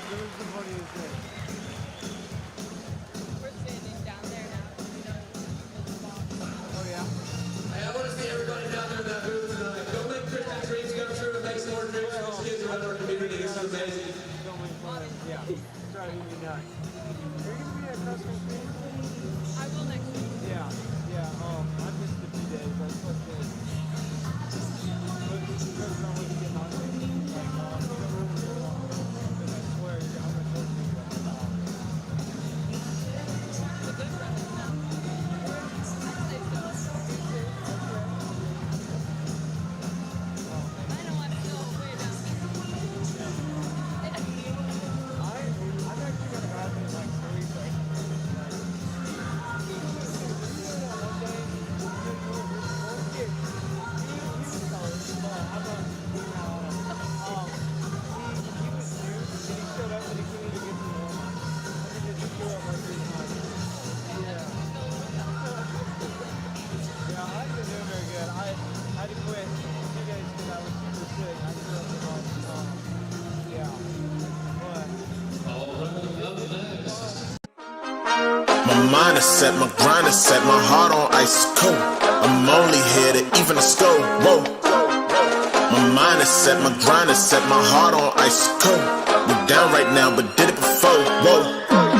who's the funniest thing? We're standing down there now. We know the box. Oh, yeah? Hey, I want to see everybody down there in that booth tonight. Go make Christian dreams come true and make some more dreams for these kids around our community. It's amazing. Yeah, driving me nuts. Are you going to be at Custom Creek? I will next week. Yeah. I missed a few days. I slept in. But you guys know when you get on it. Like, and I swear, I'm going to talk to you about it. The good rest now. I know I'm still way down here. I'm actually going to have it in like 3 seconds. My mind is set, my grind is set, my heart on ice cold. I'm only here to even a score. Whoa. My mind is set, my grind is set, my heart on ice cold. We're down right now, but did it before. Whoa.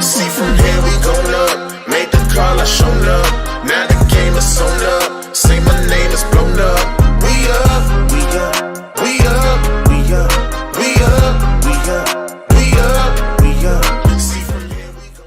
See from here we going up. Made the call, I shown up. Now the game is on up. Say my name is blown up. We up, we up, we up, we up, we up, we up, we up, we up. See from here we go.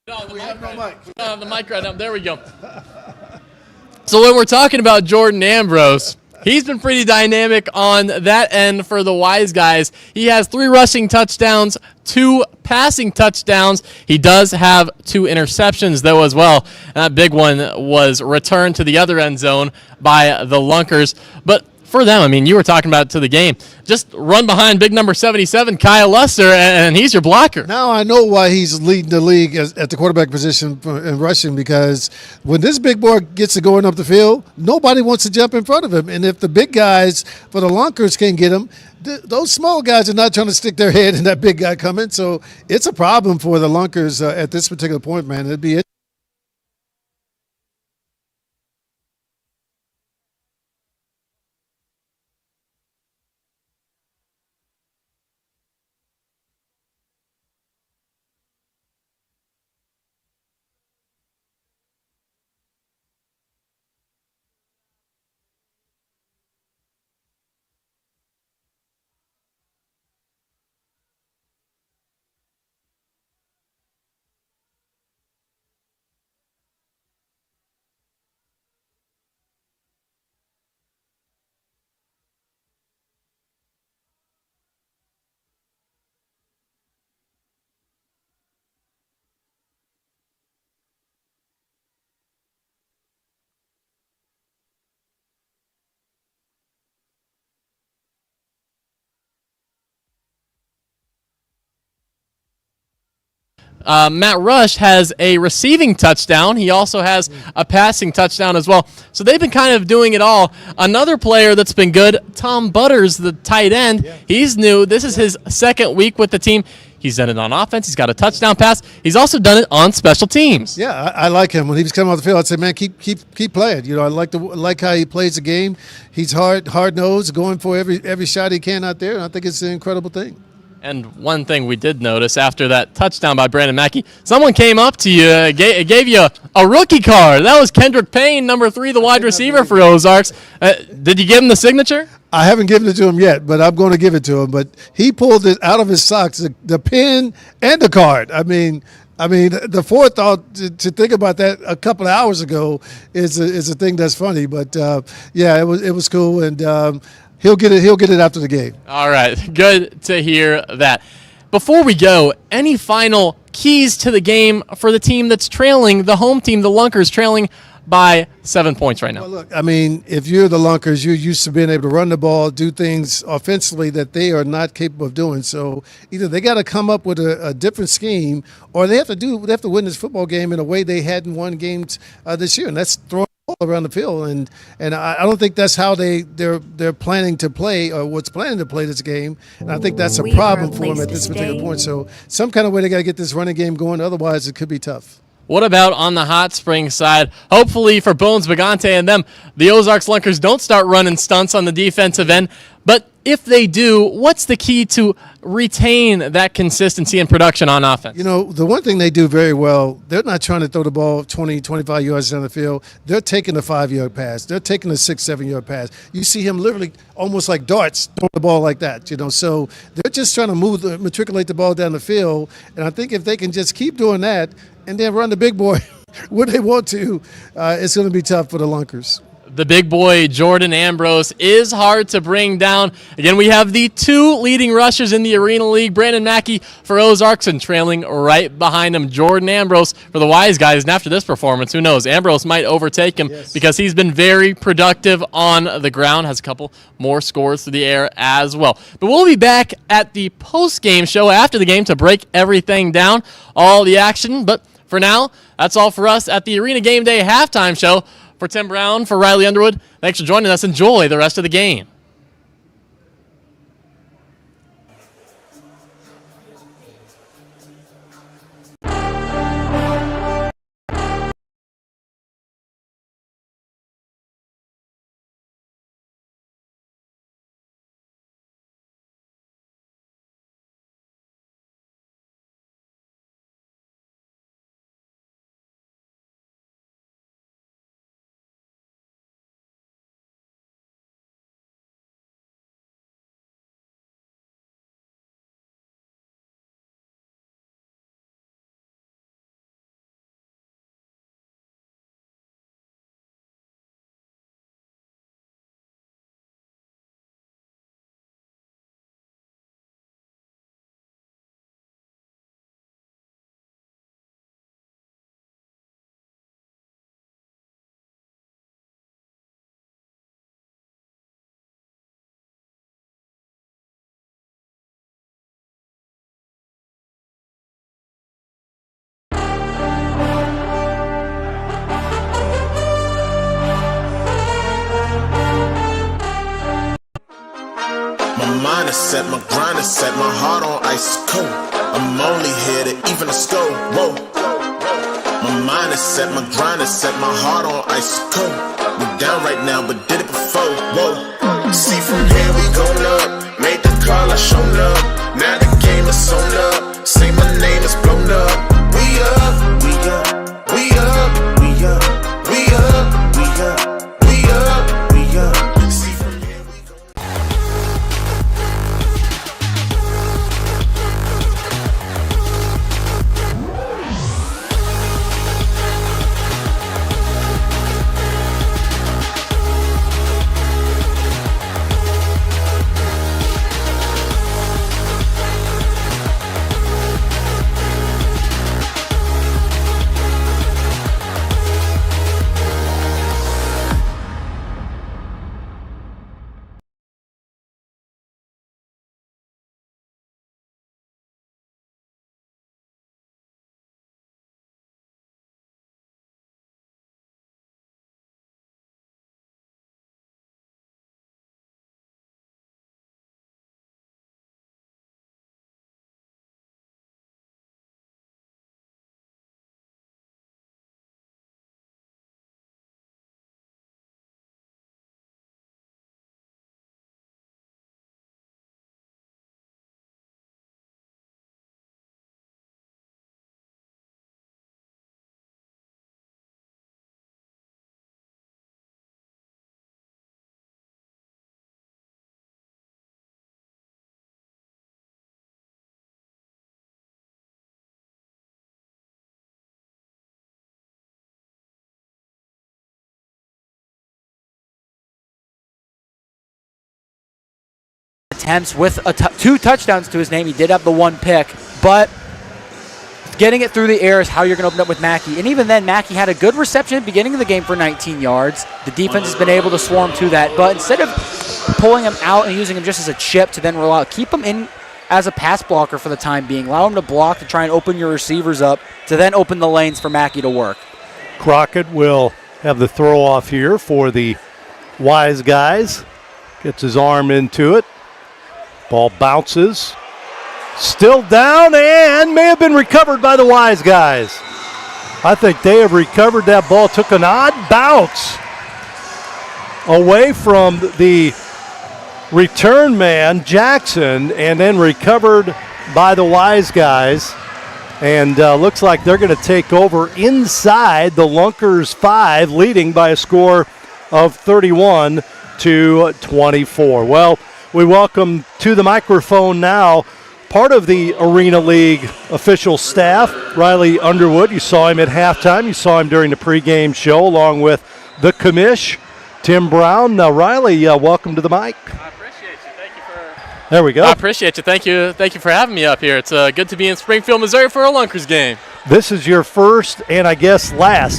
We have no mic. We don't have the mic right now. There we go. So when we're talking about Jordan Ambrose, he's been pretty dynamic on that end for the Wise guys. He has 3 rushing touchdowns, 2 passing touchdowns. He does have 2 interceptions, though, as well. And that big one was returned to the other end zone by the Lunkers. But for them, I mean, you were talking about it to the game. Just run behind big number 77, Kyle Lester, and he's your blocker. Now I know why he's leading the league at the quarterback position in rushing, because when this big boy gets to going up the field, nobody wants to jump in front of him. And if the big guys for the Lunkers can't get him, those small guys are not trying to stick their head in that big guy coming. So it's a problem for the Lunkers at this particular point, man. It'd be Matt Rush has a receiving touchdown. He also has a passing touchdown as well. So they've been kind of doing it all. Another player that's been good, Tom Butters, the tight end. Yeah. He's new. This is his 2nd week with the team. He's done it on offense. He's got a touchdown pass. He's also done it on special teams. Yeah, I like him. When he was coming off the field, I'd say, man, keep playing. You know, I like how he plays the game. He's hard-nosed, going for every shot he can out there, and I think it's an incredible thing. And one thing we did notice after that touchdown by Brandon Mackey, someone came up to you, gave you a rookie card. That was Kendrick Payne, number 3, the wide receiver for Ozarks. Did you give him the signature? I haven't given it to him yet, but I'm going to give it to him. But he pulled it out of his socks, the pen and the card. I mean, the forethought to think about that a couple of hours ago is a thing that's funny. But yeah, it was cool, and he'll get it after the game. All right, good to hear that. Before we go, any final keys to the game for the team that's trailing, the home team, the Lunkers, trailing by 7 points right now? Well, look, I mean, if you're the Lunkers, you're used to being able to run the ball, do things offensively that they are not capable of doing. So either they got to come up with a different scheme, or they have to win this football game in a way they hadn't won games this year, and that's throwing the ball around the field. And I don't think that's how they're planning to play, or what's planning to play this game. And I think that's a problem for them at this particular point. So some kind of way they got to get this running game going. Otherwise, it could be tough. What about on the Hot Springs side? Hopefully for Bones Bagante and them, the Ozarks Lunkers don't start running stunts on the defensive end. But if they do, what's the key to retain that consistency and production on offense? You know, the one thing they do very well, they're not trying to throw the ball 20, 25 yards down the field. They're taking a 5-yard pass. They're taking a 6, 7-yard pass. You see him literally almost like darts throwing the ball like that, you know. So they're just trying to matriculate the ball down the field. And I think if they can just keep doing that and then run the big boy when they want to, it's going to be tough for the Lunkers. The big boy, Jordan Ambrose, is hard to bring down. Again, we have the 2 leading rushers in the Arena League, Brandon Mackey for Ozarks, and trailing right behind him, Jordan Ambrose for the Wise guys. And after this performance, who knows? Ambrose might overtake him because he's been very productive on the ground, has a couple more scores through the air as well. But we'll be back at the post-game show after the game to break everything down, all the action. But for now, that's all for us at the Arena Game Day halftime show. For Tim Brown, for Riley Underwood, thanks for joining us. Enjoy the rest of the game. set, my grind is set, my heart on ice cold. I'm only here to even the score. Whoa. My mind is set, my grind is set, my heart on ice cold. We down right now, but did it before. Whoa. See from here we going up. Made the call, I shown up. Now the game is on up. Say my name is blown up. We up, we up, we up, we up, we up, we up, we up, we up. See from here we go. Attempts with two touchdowns to his name. He did have the one pick, but getting it through the air is how you're going to open up with Mackey. And even then, Mackey had a good reception at the beginning of the game for 19 yards. The defense has been able to swarm to that, but instead of pulling him out and using him just as a chip to then roll out, keep him in as a pass blocker for the time being. Allow him to block to try and open your receivers up to then open the lanes for Mackey to work. Crockett will have the throw off here for the Wise guys. Gets his arm into it. Ball bounces. Still down and may have been recovered by the Wise guys. I think they have recovered that ball. Took an odd bounce away from the return man, Jackson, and then recovered by the Wise guys. And looks like they're going to take over inside the Lunkers 5, leading by a score of 31-24. Well, we welcome to the microphone now part of the Arena League official staff, Riley Underwood. You saw him at halftime. You saw him during the pregame show along with the commish, Tim Brown. Riley, welcome to the mic. I appreciate you. Thank you for... There we go. I appreciate you. Thank you for having me up here. It's good to be in Springfield, Missouri for a Lunkers game. This is your first and I guess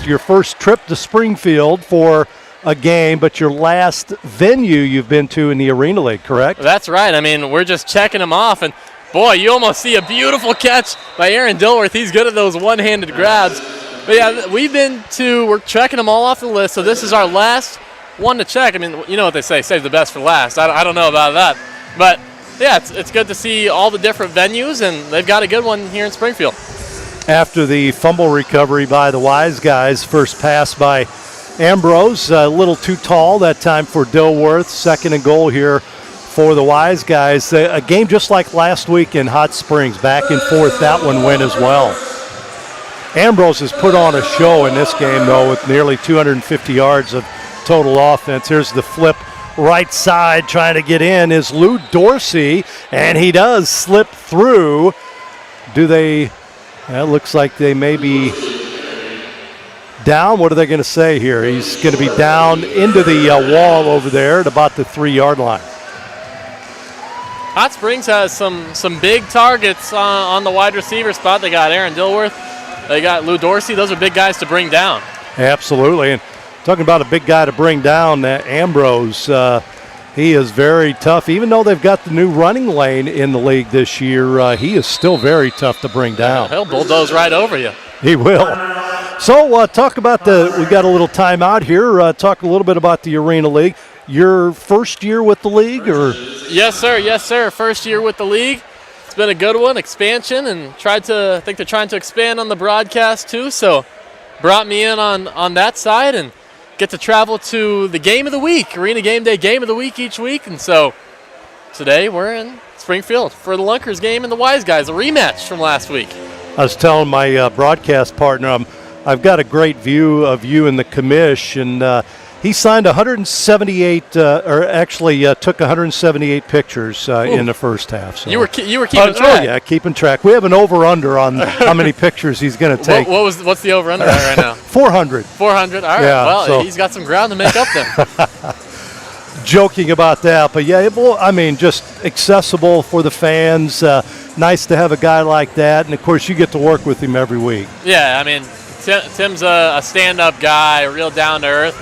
your first trip to Springfield for a game, but your last venue you've been to in the Arena League, correct? That's right. I mean, we're just checking them off, and boy, you almost see a beautiful catch by Aaron Dilworth. He's good at those one-handed grabs. But yeah, we're checking them all off the list, so this is our last one to check. I mean, you know what they say, save the best for last. I don't know about that. But yeah, it's good to see all the different venues, and they've got a good one here in Springfield. After the fumble recovery by the Wise guys, first pass by Ambrose, a little too tall that time for Dilworth. Second and goal here for the Wise guys. A game just like last week in Hot Springs, back and forth. That one went as well. Ambrose has put on a show in this game, though, with nearly 250 yards of total offense. Here's the flip right side, trying to get in is Lou Dorsey, and he does slip through. It looks like they may be down. What are they going to say here? He's going to be down into the wall over there at about the 3-yard line. Hot Springs has some big targets on the wide receiver spot. They got Aaron Dilworth. They got Lou Dorsey. Those are big guys to bring down. Absolutely. And talking about a big guy to bring down, Ambrose, he is very tough. Even though they've got the new running lane in the league this year, he is still very tough to bring down. He'll bulldoze right over you. He will. So talk about we got a little timeout here. Talk a little bit about the Arena League. your first year with the league, or? Yes, sir. Yes, sir. First year with the league. It's been a good one, expansion, and I think they're trying to expand on the broadcast too. So, brought me in on that side and get to travel to the game of the week, Arena Game Day game of the week each week. And so, today we're in Springfield for the Lunkers game and the Wise Guys, a rematch from last week. I was telling my broadcast partner, I've got a great view of you in the commish, and he signed 178, took 178 pictures in the first half. So. You were keeping track. Oh yeah, keeping track. We have an over/under on how many pictures he's going to take. What's the over/under right now? 400. 400. All right. Yeah, well, so. He's got some ground to make up then. Joking about that, but yeah, just accessible for the fans. Nice to have a guy like that, and of course you get to work with him every week. Yeah, Tim's a stand-up guy, real down to earth,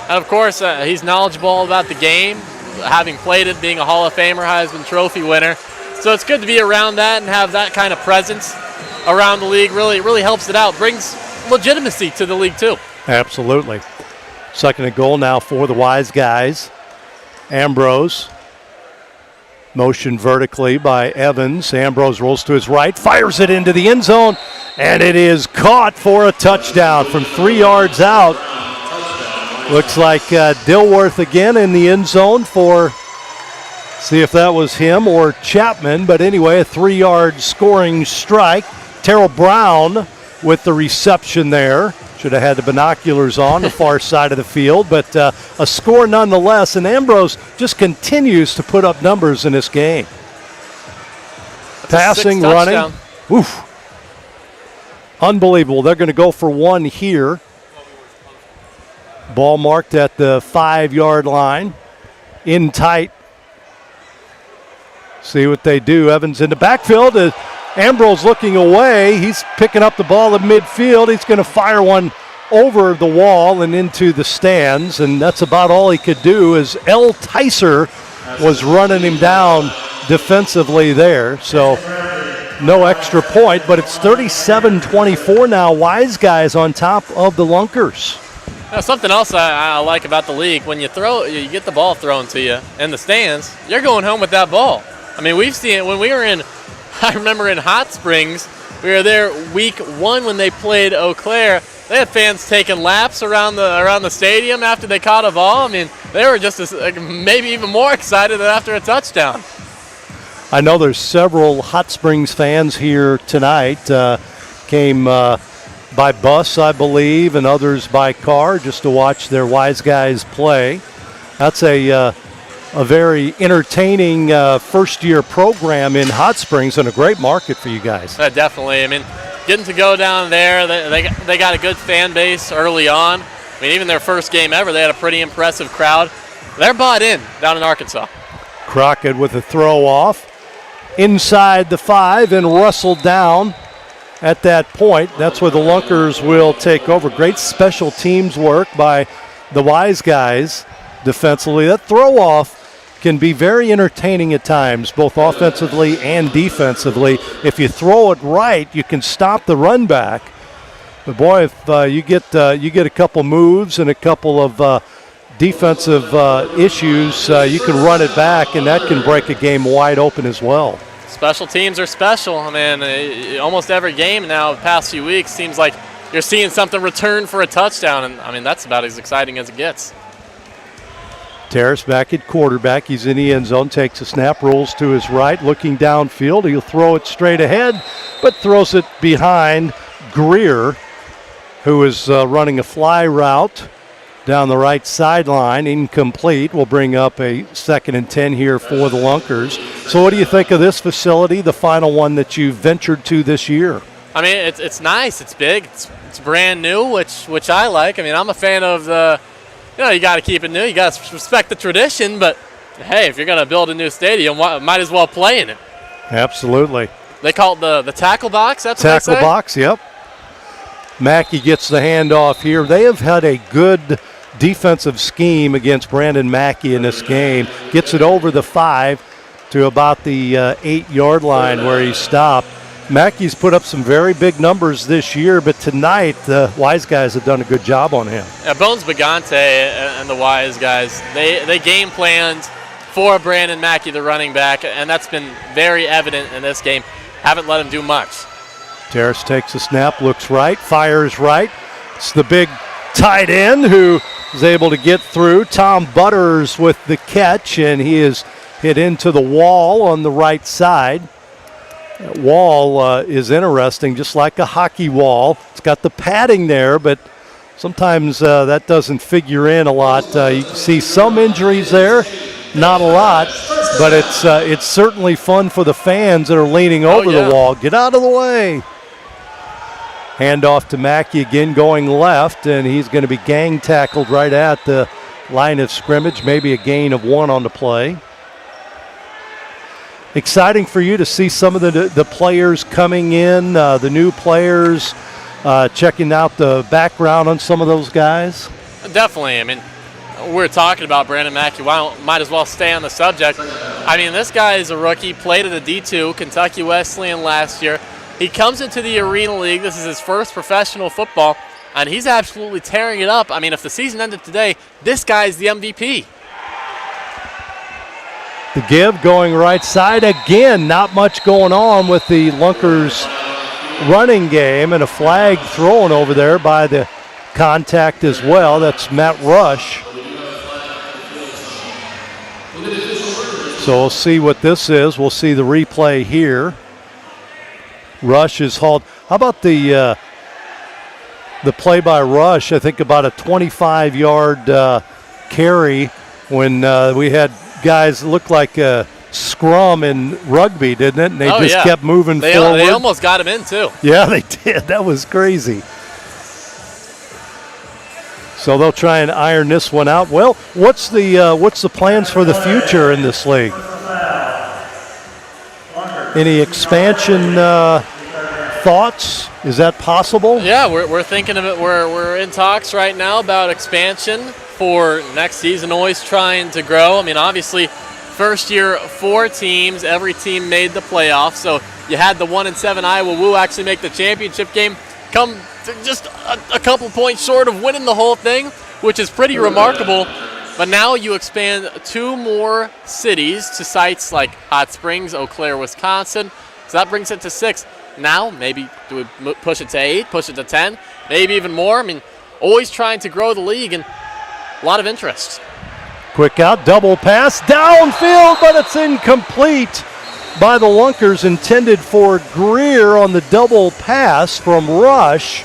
and of course he's knowledgeable about the game, having played it, being a Hall of Famer, Heisman Trophy winner. So it's good to be around that and have that kind of presence around the league. Really helps it out, brings legitimacy to the league too. Absolutely. Second and goal now for the Wise Guys. Ambrose, motion vertically by Evans. Ambrose rolls to his right, fires it into the end zone, and it is caught for a touchdown from 3 yards out. Looks like Dilworth again in the end zone for, see if that was him or Chapman, but anyway, a 3-yard scoring strike. Terrell Brown with the reception there. Should have had the binoculars on the far side of the field, but a score nonetheless. And Ambrose just continues to put up numbers in this game. Passing, running. Oof. Unbelievable. They're going to go for one here. Ball marked at the 5-yard line. In tight. See what they do. Evans in the backfield. Ambrose looking away. He's picking up the ball at midfield. He's going to fire one over the wall and into the stands, and that's about all he could do as L. Tyser was running him down defensively there. So no extra point, but it's 37-24 now. Wise Guys on top of the Lunkers. Now, something else I like about the league, when you get the ball thrown to you in the stands, you're going home with that ball. We've seen it when we were I remember in Hot Springs, we were there week 1 when they played Eau Claire. They had fans taking laps around the stadium after they caught a ball. They were just maybe even more excited than after a touchdown. I know there's several Hot Springs fans here tonight. Came by bus, I believe, and others by car just to watch their Wise Guys play. That's a very entertaining first-year program in Hot Springs and a great market for you guys. Definitely. Getting to go down there, they got a good fan base early on. Even their first game ever, they had a pretty impressive crowd. They're bought in down in Arkansas. Crockett with a throw off inside the 5 and wrestled down at that point. That's where the Lunkers will take over. Great special teams work by the Wise Guys defensively. That throw off can be very entertaining at times, both offensively and defensively. If you throw it right, you can stop the run back. But boy, if you get a couple moves and a couple of defensive issues, you can run it back, and that can break a game wide open as well. Special teams are special. Almost every game now, the past few weeks, seems like you're seeing something return for a touchdown, and that's about as exciting as it gets. Terrace back at quarterback. He's in the end zone, takes a snap, rolls to his right, looking downfield. He'll throw it straight ahead, but throws it behind Greer, who is running a fly route down the right sideline. Incomplete. Will bring up a 2nd and 10 here for the Lunkers. So what do you think of this facility, the final one that you ventured to this year? It's nice. It's big. It's brand new, which I like. I'm a fan of the... you got to keep it new. You got to respect the tradition, but hey, if you're going to build a new stadium, might as well play in it. Absolutely. They call it the tackle box. That's what they say? Tackle box, yep. Mackey gets the handoff here. They have had a good defensive scheme against Brandon Mackey in this game. Gets it over the 5 to about the 8-yard line where he stopped. Mackey's put up some very big numbers this year, but tonight the Wise guys have done a good job on him. Yeah, Bones Bagante and the Wise guys, they game planned for Brandon Mackey, the running back, and that's been very evident in this game. Haven't let him do much. Terrace takes a snap, looks right, fires right. It's the big tight end who is able to get through. Tom Butters with the catch, and he is hit into the wall on the right side. That wall is interesting, just like a hockey wall. It's got the padding there, but sometimes that doesn't figure in a lot. You can see some injuries there, not a lot, but it's certainly fun for the fans that are leaning over the wall. Get out of the way. Handoff to Mackey again going left, and he's going to be gang tackled right at the line of scrimmage, maybe a gain of 1 on the play. Exciting for you to see some of the players coming in, the new players, checking out the background on some of those guys? Definitely. I mean, we're talking about Brandon Mackey. Might as well stay on the subject. I mean, this guy is a rookie, played at a D2, Kentucky Wesleyan last year. He comes into the Arena League. This is his first professional football, and he's absolutely tearing it up. I mean, if the season ended today, this guy's the MVP. The give going right side again. Not much going on with the Lunkers running game, and a flag thrown over there by the contact as well. That's Matt Rush. So we'll see what this is. We'll see the replay here. Rush is hauled. How about the play by Rush? I think about a 25-yard carry when we had guys look like a scrum in rugby, didn't it? And they kept moving forward. They almost got him in, too. Yeah, they did. That was crazy. So they'll try and iron this one out. Well, what's the plans for the future in this league? Any expansion thoughts? Is that possible? Yeah, we're thinking of it. We're in talks right now about expansion for next season, always trying to grow. I mean, obviously, first year, 4 teams. Every team made the playoffs. So you had the 1-7 Iowa Woo actually make the championship game, come to just a couple points short of winning the whole thing, which is pretty remarkable. But now you expand 2 more cities to sites like Hot Springs, Eau Claire, Wisconsin. So that brings it to 6. Now, maybe do we push it to 8, push it to 10, maybe even more? I mean, always trying to grow the league and a lot of interest. Quick out, double pass, downfield, but it's incomplete by the Lunkers, intended for Greer on the double pass from Rush.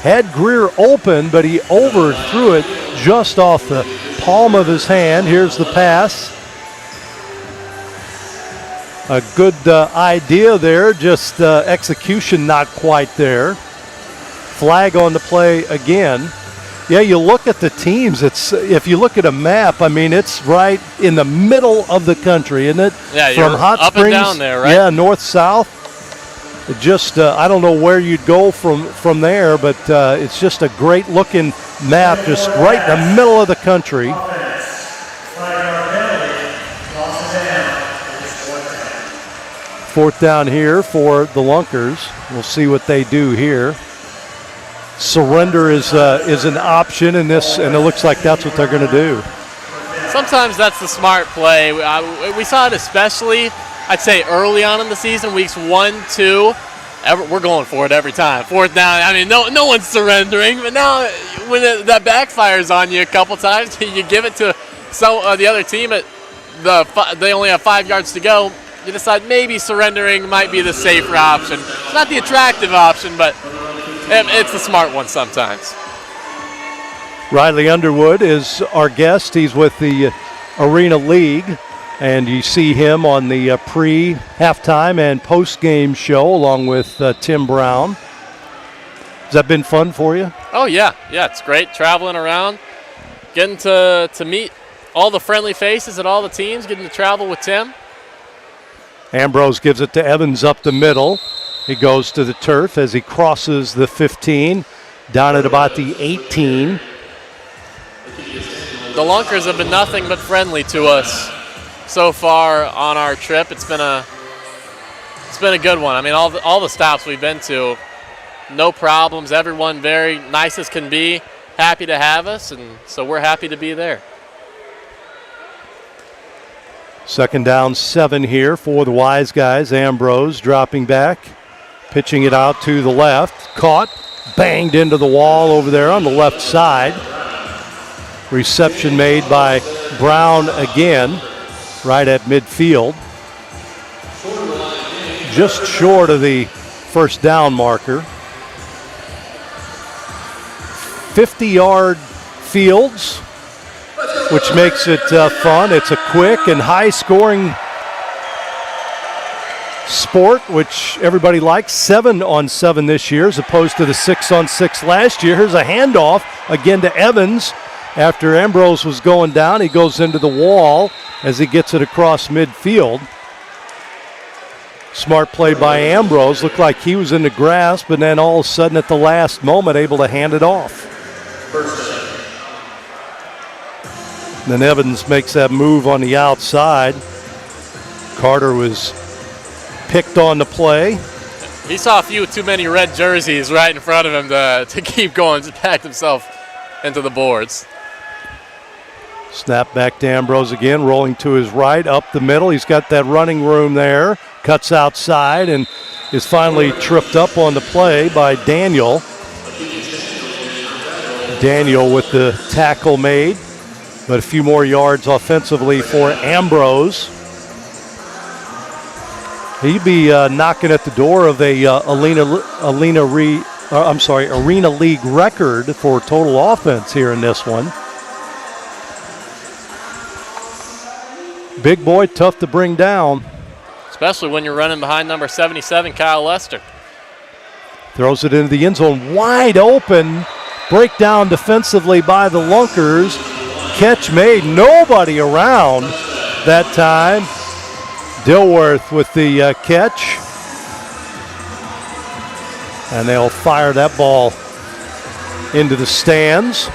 Had Greer open, but he overthrew it just off the palm of his hand. Here's the pass. A good idea there, just execution not quite there. Flag on the play again. Yeah, you look at the teams. If you look at a map, I mean, it's right in the middle of the country, isn't it? Yeah, From you're Hot up Springs, and down there, right? Yeah, north-south. It just, I don't know where you'd go from there, but it's just a great-looking map, just right in the middle of the country. Fourth down here for the Lunkers. We'll see what they do here. Surrender is an option in this, and it looks like that's what they're going to do. Sometimes that's the smart play. We saw it especially, I'd say, early on in the season, weeks 1, 2. We're going for it every time. Fourth down, I mean, no one's surrendering. But now when that backfires on you a couple times, you give it to the other team. They only have 5 yards to go. You decide maybe surrendering might be the safer option. It's not the attractive option, but it's the smart one sometimes. Riley Underwood is our guest. He's with the Arena League, and you see him on the pre-halftime and post-game show along with Tim Brown. Has that been fun for you? Oh, yeah. Yeah, it's great traveling around, getting to meet all the friendly faces at all the teams, getting to travel with Tim. Ambrose gives it to Evans up the middle. He goes to the turf as he crosses the 15, down at about the 18. The Lunkers have been nothing but friendly to us so far on our trip. It's been a It's been a good one. I mean, all the stops we've been to, no problems. Everyone very nice as can be, happy to have us, and so we're happy to be there. 2nd down 7 here for the Wise Guys. Ambrose dropping back, pitching it out to the left. Caught, banged into the wall over there on the left side. Reception made by Brown again, right at midfield. Just short of the first down marker. 50-yard fields, which makes it fun. It's a quick and high-scoring sport, which everybody likes. 7-on-7 this year as opposed to the 6-on-6 last year. Here's a handoff again to Evans. After Ambrose was going down, he goes into the wall as he gets it across midfield. Smart play by Ambrose. Looked like he was in the grasp, and then all of a sudden at the last moment able to hand it off. Then Evans makes that move on the outside. Carter was picked on the play. He saw a few too many red jerseys right in front of him to keep going, just packed himself into the boards. Snap back to Ambrose again, rolling to his right, up the middle. He's got that running room there. Cuts outside and is finally tripped up on the play by Daniel. Daniel with the tackle made, but a few more yards offensively for Ambrose. He'd be knocking at the door of a Arena League record for total offense here in this one. Big boy, tough to bring down. Especially when you're running behind number 77, Kyle Lester. Throws it into the end zone, wide open. Breakdown defensively by the Lunkers. Catch made, nobody around that time. Dilworth with the catch. And they'll fire that ball into the stands.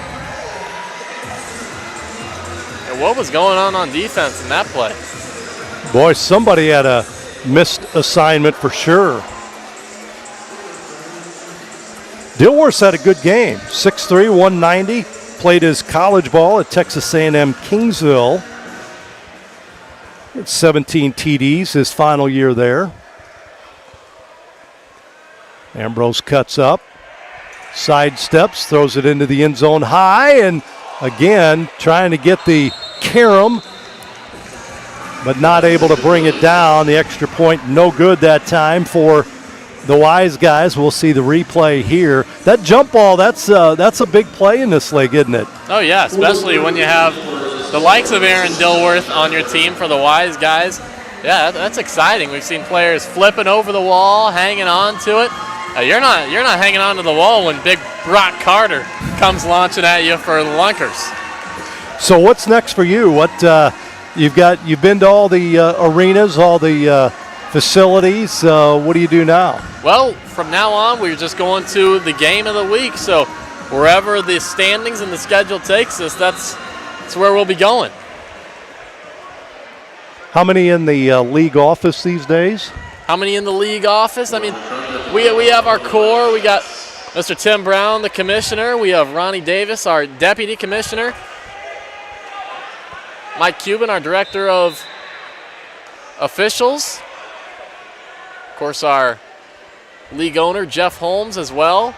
And what was going on defense in that play? Boy, somebody had a missed assignment for sure. Dilworth had a good game. 6'3", 190. Played his college ball at Texas A&M Kingsville. 17 TDs his final year there. Ambrose cuts up, sidesteps, throws it into the end zone high, and again trying to get the carom, but not able to bring it down. The extra point no good that time for the Wise Guys. We'll see the replay here. That jump ball, that's a big play in this league, isn't it? Oh yeah, especially when you have the likes of Aaron Dilworth on your team for the Wise Guys. Yeah, that's exciting. We've seen players flipping over the wall, hanging on to it. You're not hanging on to the wall when big Brock Carter comes launching at you for the Lunkers. So what's next for you? What you've been to all the arenas, all the facilities. What do you do now? Well, from now on, we're just going to the game of the week. So wherever the standings and the schedule takes us, that's where we'll be going. How many in the league office these days? How many in the league office? I mean, we have our core. We got Mr. Tim Brown, the commissioner. We have Ronnie Davis, our deputy commissioner. Mike Cuban, our director of officials. Of course, our league owner, Jeff Holmes, as well.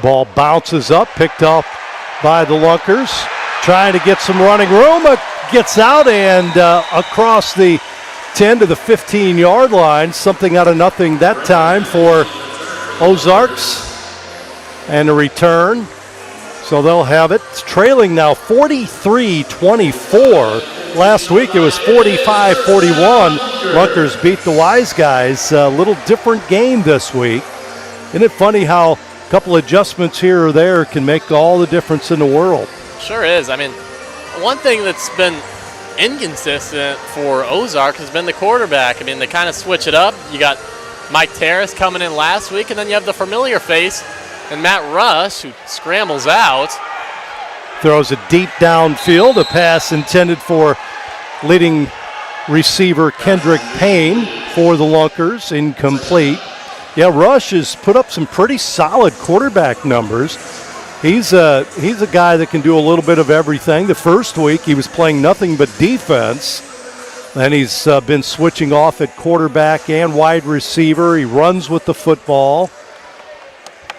Ball bounces up, picked up by the Lunkers. Trying to get some running room. Gets out and across the 10 to the 15-yard line. Something out of nothing that time for Ozarks. And a return. So they'll have it. It's trailing now 43-24. Last week it was 45-41. Lunkers beat the Wise Guys. A little different game this week. Isn't it funny how a couple adjustments here or there can make all the difference in the world? Sure is. I mean, one thing that's been inconsistent for Ozark has been the quarterback. I mean, they kind of switch it up. You got Mike Terrace coming in last week, and then you have the familiar face and Matt Rush, who scrambles out. Throws it deep downfield, a pass intended for leading receiver Kendrick Payne for the Lunkers, incomplete. Yeah, Rush has put up some pretty solid quarterback numbers. He's a guy that can do a little bit of everything. The first week he was playing nothing but defense. Then he's been switching off at quarterback and wide receiver. He runs with the football.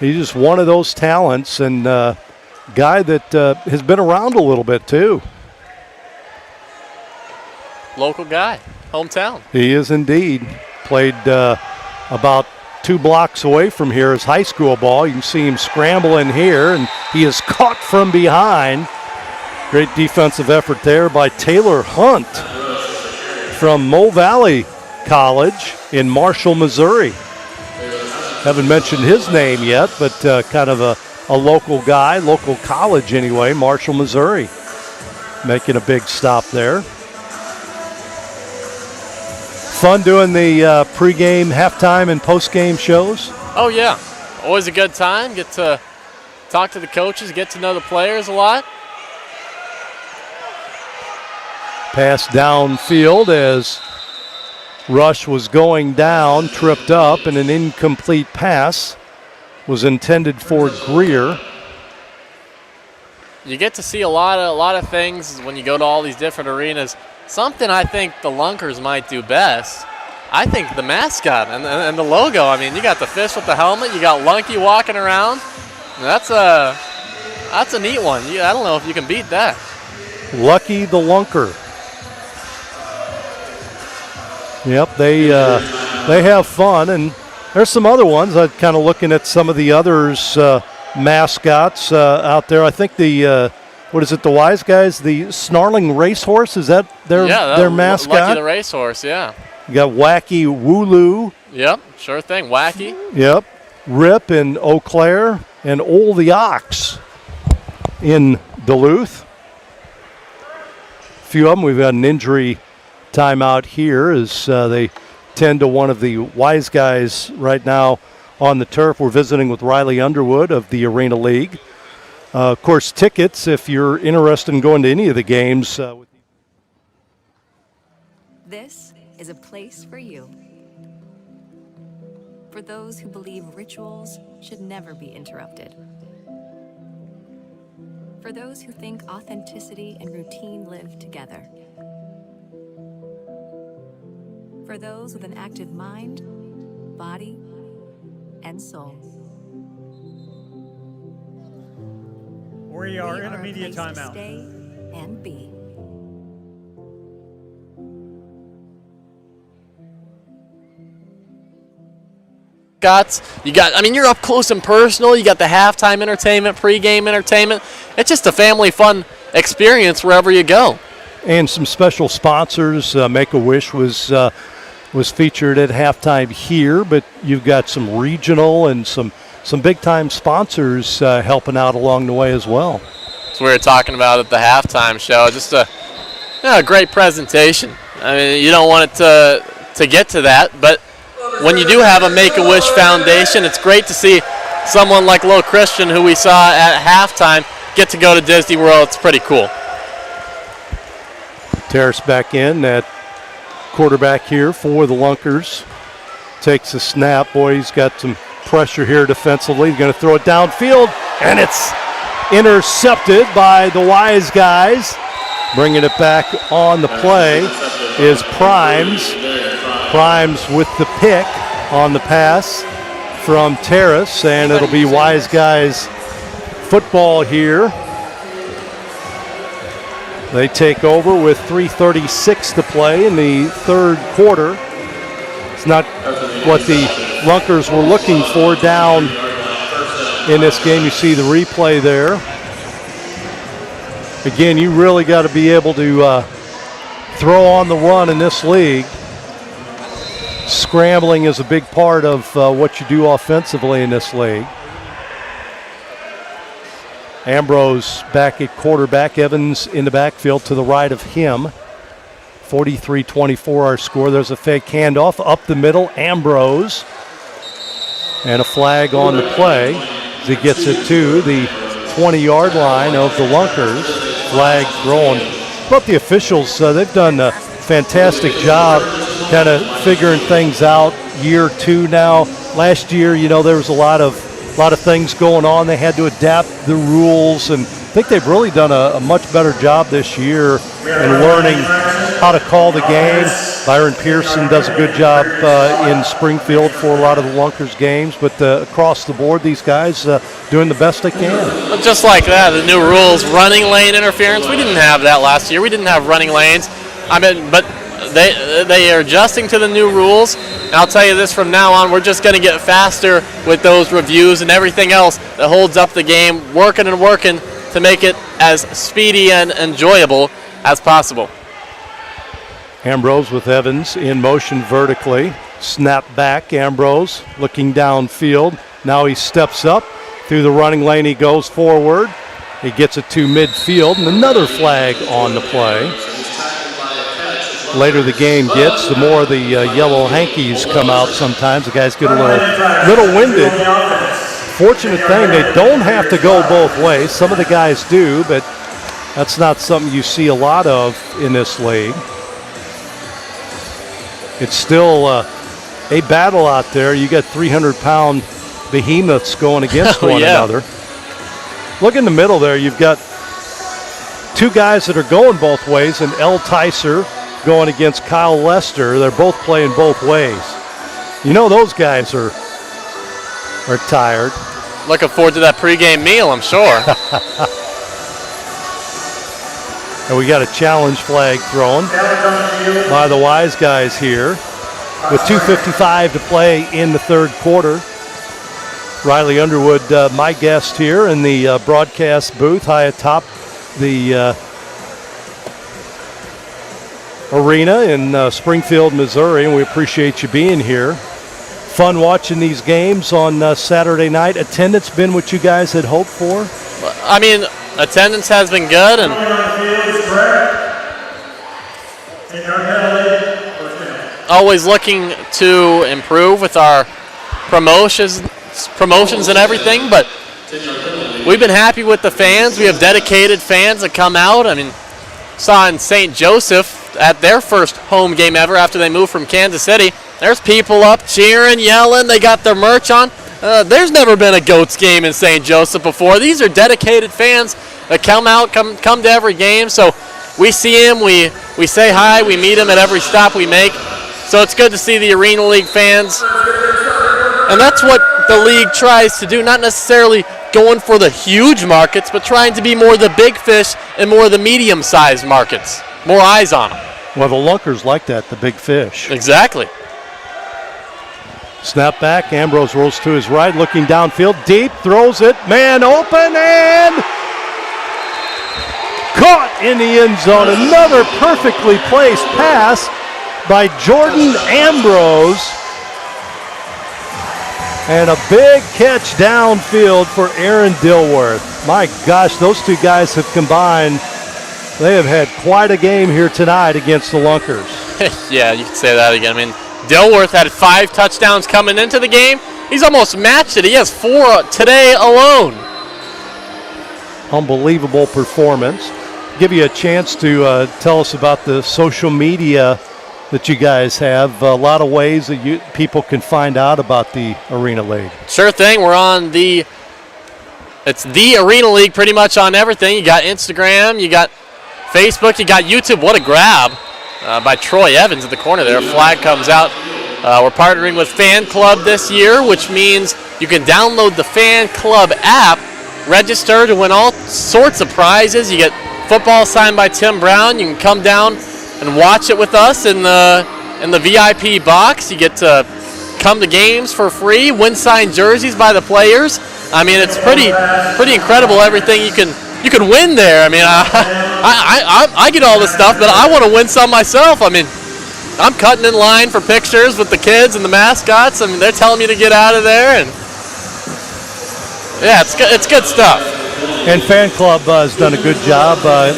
He's just one of those talents, and guy that has been around a little bit too. Local guy, hometown. He is indeed. Played about 2 blocks away from here as high school ball. You can see him scrambling here, and he is caught from behind. Great defensive effort there by Taylor Hunt from Mo Valley College in Marshall, Missouri. Haven't mentioned his name yet, but kind of a local guy, local college anyway, Marshall, Missouri. Making a big stop there. Fun doing the pregame, halftime, and postgame shows? Oh, yeah. Always a good time. Get to talk to the coaches, get to know the players a lot. Pass downfield as Rush was going down, tripped up, and an incomplete pass was intended for Greer. You get to see a lot of things when you go to all these different arenas. Something I think the Lunkers might do best, I think the mascot and the logo. I mean, you got the fish with the helmet, you got Lunky walking around. That's a neat one. I don't know if you can beat that. Lucky the Lunker. Yep, they have fun, and there's some other ones. I'm kind of looking at some of the others mascots out there. I think the what is it? The Wise Guys, the Snarling Racehorse. Is that their mascot? Lucky the Racehorse, yeah. You got Wacky Wooloo. Yep, sure thing. Wacky. Yep. Rip in Eau Claire, and Ole the Ox in Duluth. A few of them. We've got an injury timeout here as they tend to one of the Wise Guys right now on the turf. We're visiting with Riley Underwood of the Arena League. Of course, tickets, if you're interested in going to any of the games. This is a place for you. For those who believe rituals should never be interrupted. For those who think authenticity and routine live together. For those with an active mind, body, and soul. We are in immediate timeout. Stay and be. You're up close and personal. You got the halftime entertainment, pregame entertainment. It's just a family fun experience wherever you go. And some special sponsors. Make-A-Wish was featured at halftime here, but you've got some regional and some big-time sponsors helping out along the way as well. So we were talking about at the halftime show, just a great presentation. I mean, you don't want it to get to that, but when you do have a Make-A-Wish Foundation, it's great to see someone like Low Christian, who we saw at halftime, get to go to Disney World. It's pretty cool. Terrace back in at quarterback here for the Lunkers. Takes a snap. Boy, he's got some pressure here defensively. He's going to throw it downfield, and it's intercepted by the Wise Guys. Bringing it back on the play is Primes. Primes with the pick on the pass from Terrace, and it'll be Wise Guys football here. They take over with 3:36 to play in the third quarter. It's not what the Lunkers were looking for down in this game. You see the replay there. Again, you really got to be able to throw on the run in this league. Scrambling is a big part of what you do offensively in this league. Ambrose back at quarterback. Evans in the backfield to the right of him. 43-24 our score. There's a fake handoff up the middle. Ambrose. And a flag on the play as he gets it to the 20-yard line of the Lunkers. Flag thrown. But the officials, they've done fantastic job kind of figuring things out. Year 2 now. Last year, there was a lot of things going on. They had to adapt the rules, and I think they've really done a much better job this year in learning how to call the game. Byron Pearson does a good job in Springfield for a lot of the Lunkers games, but across the board, these guys doing the best they can. But just like that, the new rules, running lane interference, we didn't have that last year. We didn't have running lanes. But they are adjusting to the new rules. And I'll tell you this, from now on, we're just going to get faster with those reviews and everything else that holds up the game, working to make it as speedy and enjoyable as possible. Ambrose with Evans in motion vertically. Snap back, Ambrose looking downfield. Now he steps up. Through the running lane he goes forward. He gets it to midfield, and another flag on the play. Later the game gets, the more the yellow hankies come out sometimes. The guys get a little winded. Fortunate thing, they don't have to go both ways. Some of the guys do, but that's not something you see a lot of in this league. It's still a battle out there. You got 300-pound behemoths going against one another. Look in the middle there. You've got two guys that are going both ways, and L. Tyser going against Kyle Lester. They're both playing both ways. Those guys are tired. Looking forward to that pregame meal, I'm sure. And we got a challenge flag thrown by the Wise guys here with 2:55 to play in the third quarter. Riley Underwood, my guest here in the broadcast booth high atop the arena in Springfield, Missouri, and we appreciate you being here. Fun watching these games on Saturday night. Attendance been what you guys had hoped for? I mean, attendance has been good, and always looking to improve with our promotions and everything, but we've been happy with the fans. We have dedicated fans that come out. I mean, saw in St. Joseph at their first home game ever after they moved from Kansas City. There's people up cheering, yelling. They got their merch on. There's never been a Goats game in St. Joseph before. These are dedicated fans that come out, come to every game. So we see them, we say hi, we meet them at every stop we make. So it's good to see the Arena League fans. And that's what the league tries to do, not necessarily going for the huge markets, but trying to be more the big fish and more the medium-sized markets. More eyes on them. Well, the Lunkers like that, the big fish. Exactly. Snap back, Ambrose rolls to his right, looking downfield, deep, throws it, man open, and caught in the end zone. Another perfectly placed pass by Jordan Ambrose. And a big catch downfield for Aaron Dilworth. My gosh, those two guys have combined. They have had quite a game here tonight against the Lunkers. Yeah, you can say that again. I mean, Dilworth had 5 touchdowns coming into the game. He's almost matched it. He has 4 today alone. Unbelievable performance. Give you a chance to tell us about the social media that you guys have. A lot of ways that people can find out about the Arena League. Sure thing. We're on it's the Arena League pretty much on everything. You got Instagram, you got Facebook, you got YouTube. What a grab by Troy Evans at the corner there. A flag comes out. We're partnering with Fan Club this year, which means you can download the Fan Club app, register to win all sorts of prizes. You get football signed by Tim Brown. You can come down and watch it with us in the VIP box. You get to come to games for free, win signed jerseys by the players. I mean, it's pretty incredible everything you can win there. I mean, I get all this stuff, but I want to win some myself. I mean, I'm cutting in line for pictures with the kids and the mascots. I mean, they're telling me to get out of there, and yeah, it's good stuff. And Fan Club has done a good job. A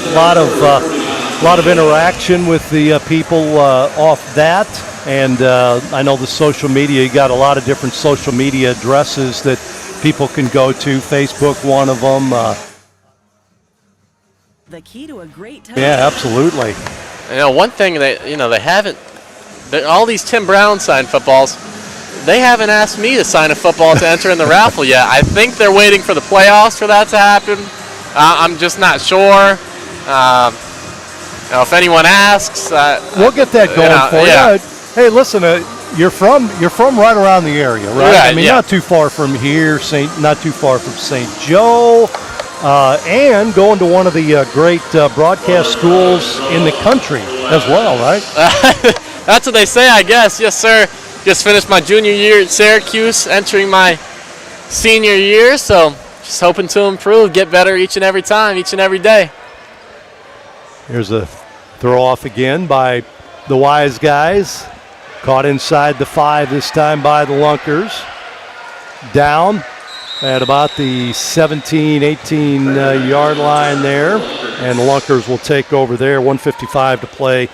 lot of interaction with the people off that, and I know the social media. You got a lot of different social media addresses that people can go to. Facebook, one of them. The key to a great toast. Yeah, absolutely. One thing they haven't. All these Tim Brown signed footballs, they haven't asked me to sign a football to enter in the raffle yet. I think they're waiting for the playoffs for that to happen. I'm just not sure. If anyone asks, we'll get that going for you. Hey, listen, you're from right around the area, right? Right, I mean, not too far from here, not too far from St. Joe, and going to one of the great broadcast schools in the country as well, right? That's what they say, I guess. Yes, sir. Just finished my junior year at Syracuse, entering my senior year, so just hoping to improve, get better each and every time, each and every day. Here's a throw off again by the Wise guys. Caught inside the 5 this time by the Lunkers. Down at about the 17, 18-yard line there. And the Lunkers will take over there. 1:55 to play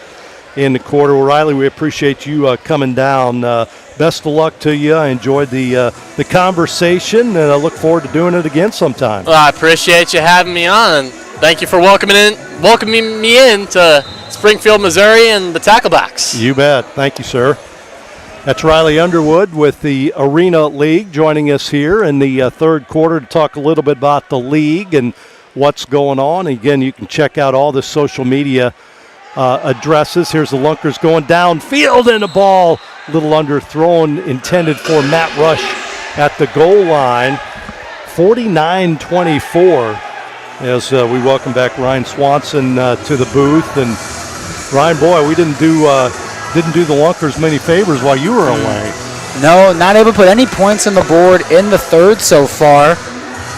in the quarter. Well, Riley, we appreciate you coming down. Best of luck to you. I enjoyed the conversation, and I look forward to doing it again sometime. Well, I appreciate you having me on. Thank you for welcoming me in to Springfield, Missouri, and the Tacklebacks. You bet. Thank you, sir. That's Riley Underwood with the Arena League joining us here in the third quarter to talk a little bit about the league and what's going on. Again, you can check out all the social media addresses. Here's the Lunkers going downfield, and a ball a little underthrown, intended for Matt Rush at the goal line. 49-24 as we welcome back Ryan Swanson to the booth. And Ryan, boy, we didn't do the Lunkers many favors while you were away. No, not able to put any points on the board in the third so far,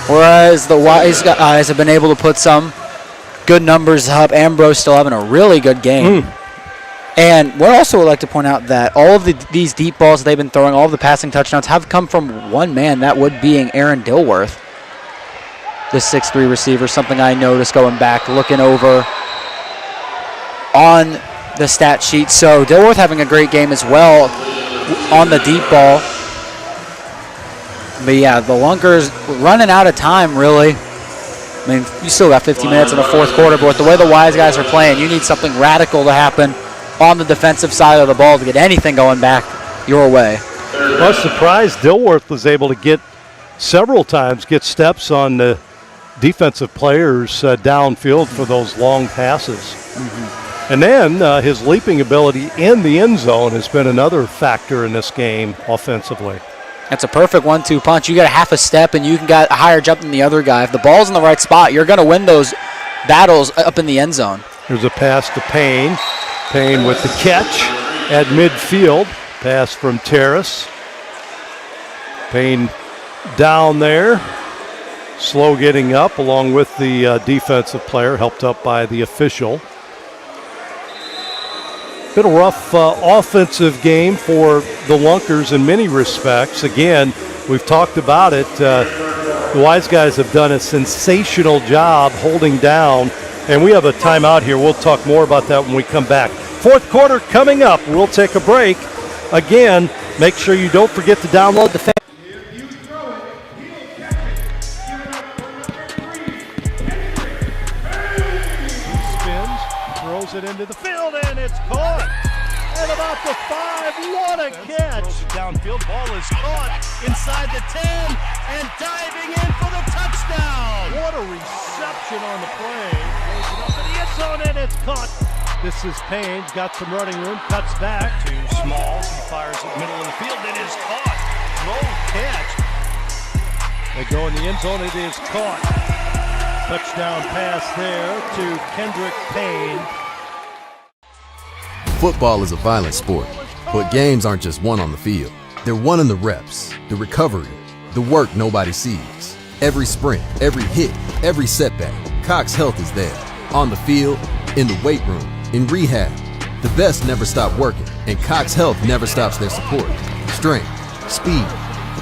whereas the Wise guys have been able to put some good numbers up. Ambrose still having a really good game. And we also would like to point out that all of these deep balls they've been throwing, all of the passing touchdowns have come from one man, that would being Aaron Dilworth, the 6'3 receiver, something I noticed going back, looking over on the stat sheet. So Dilworth having a great game as well on the deep ball. But yeah, the Lunkers running out of time, really. I mean, you still got 15 minutes in the fourth quarter, but with the way the Wise guys are playing, you need something radical to happen on the defensive side of the ball to get anything going back your way. I was surprised Dilworth was able to get steps on the defensive players downfield for those long passes. And then his leaping ability in the end zone has been another factor in this game offensively. That's a perfect 1-2 punch. You got a half a step and you can get a higher jump than the other guy. If the ball's in the right spot, you're going to win those battles up in the end zone. Here's a pass to Payne. Payne with the catch at midfield. Pass from Terrace. Payne down there. Slow getting up along with the defensive player, helped up by the official. Been a rough offensive game for the Lunkers in many respects. Again, we've talked about it. The Wise guys have done a sensational job holding down, and we have a timeout here. We'll talk more about that when we come back. Fourth quarter coming up. We'll take a break. Again, make sure you don't forget to download the it into the field, and it's caught at about the 5. What a catch! Throws it downfield. Ball is caught inside the 10 and diving in for the touchdown. What a reception on the play. Throws it up to the end zone, and it's caught. This is Payne. Got some running room. Cuts back to Smalls. He fires it middle of the field. It is caught. Low catch. They go in the end zone. It is caught. Touchdown pass there to Kendrick Payne. Football is a violent sport, but games aren't just won on the field. They're won in the reps, the recovery, the work nobody sees. Every sprint, every hit, every setback, Cox Health is there. On the field, in the weight room, in rehab. The best never stop working, and Cox Health never stops their support. Strength, speed,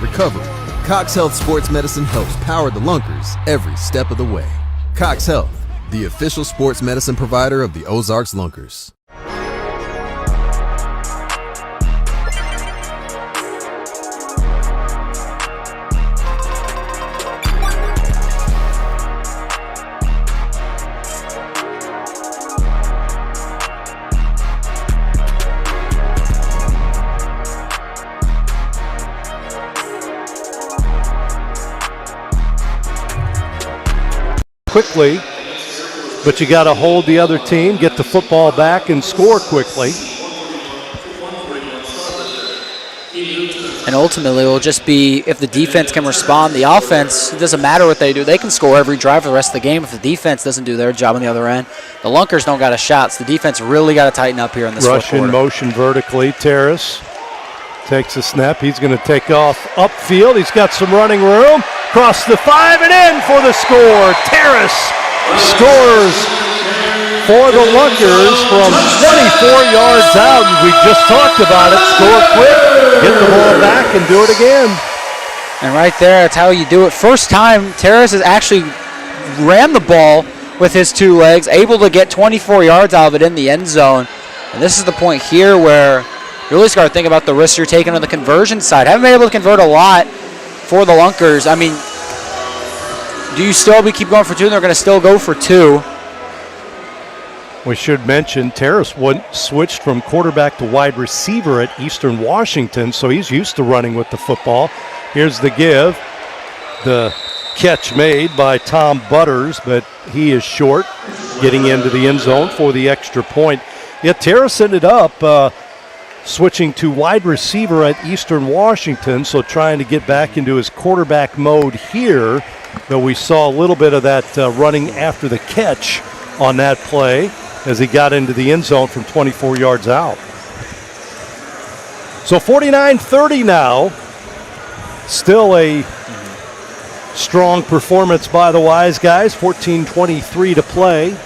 recovery. Cox Health Sports Medicine helps power the Lunkers every step of the way. Cox Health, the official sports medicine provider of the Ozarks Lunkers. quickly, but you got to hold the other team, get the football back, and score quickly. And ultimately, it will just be if the defense can respond. The offense, it doesn't matter what they do. They can score every drive for the rest of the game. If the defense doesn't do their job on the other end, the Lunkers don't got a shot. So the defense really got to tighten up here in this fourth quarter. Rush in motion vertically. Terrace takes a snap. He's going to take off upfield. He's got some running room. Cross the 5 and in for the score. Terrace scores for the Lunkers from 24 yards out. And we just talked about it. Score quick, get the ball back, and do it again. And right there, that's how you do it. First time, Terrace has actually ran the ball with his 2 legs, able to get 24 yards out of it in the end zone. And this is the point here where you really start to think about the risks you're taking on the conversion side. Haven't been able to convert a lot for the Lunkers. I mean, do you still keep going for 2? And they're going to still go for 2. We should mention Terrace switched from quarterback to wide receiver at Eastern Washington, so he's used to running with the football. Here's the give. The catch made by Tom Butters, but he is short, getting into the end zone for the extra point. Yeah, Terrace ended up switching to wide receiver at Eastern Washington, so trying to get back into his quarterback mode here, though we saw a little bit of that running after the catch on that play as he got into the end zone from 24 yards out. So 49-30 now. Still a strong performance by the Wise Guys. 14:23 to play.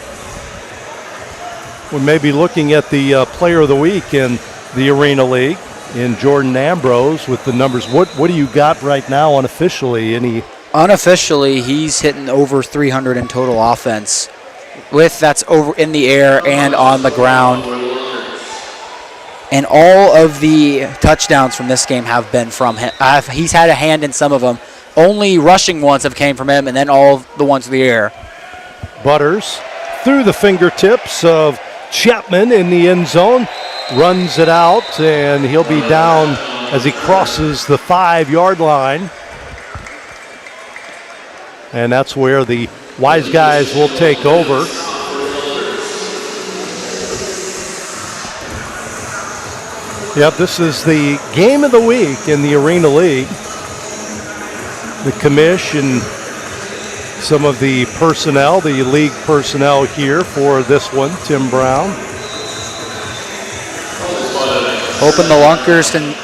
We may be looking at the player of the week in the Arena League in Jordan Ambrose with the numbers. What do you got right now unofficially? Unofficially, he's hitting over 300 in total offense. That's over in the air and on the ground. And all of the touchdowns from this game have been from him. He's had a hand in some of them. Only rushing ones have came from him, and then all the ones in the air. Butters through the fingertips of Chapman in the end zone. Runs it out, and he'll be down as he crosses the 5-yard line. And that's where the Wise Guys will take over. Yep, this is the game of the week in the Arena League. The commish and some of the personnel, the league personnel here for this one, Tim Brown. Hoping the Lunkers can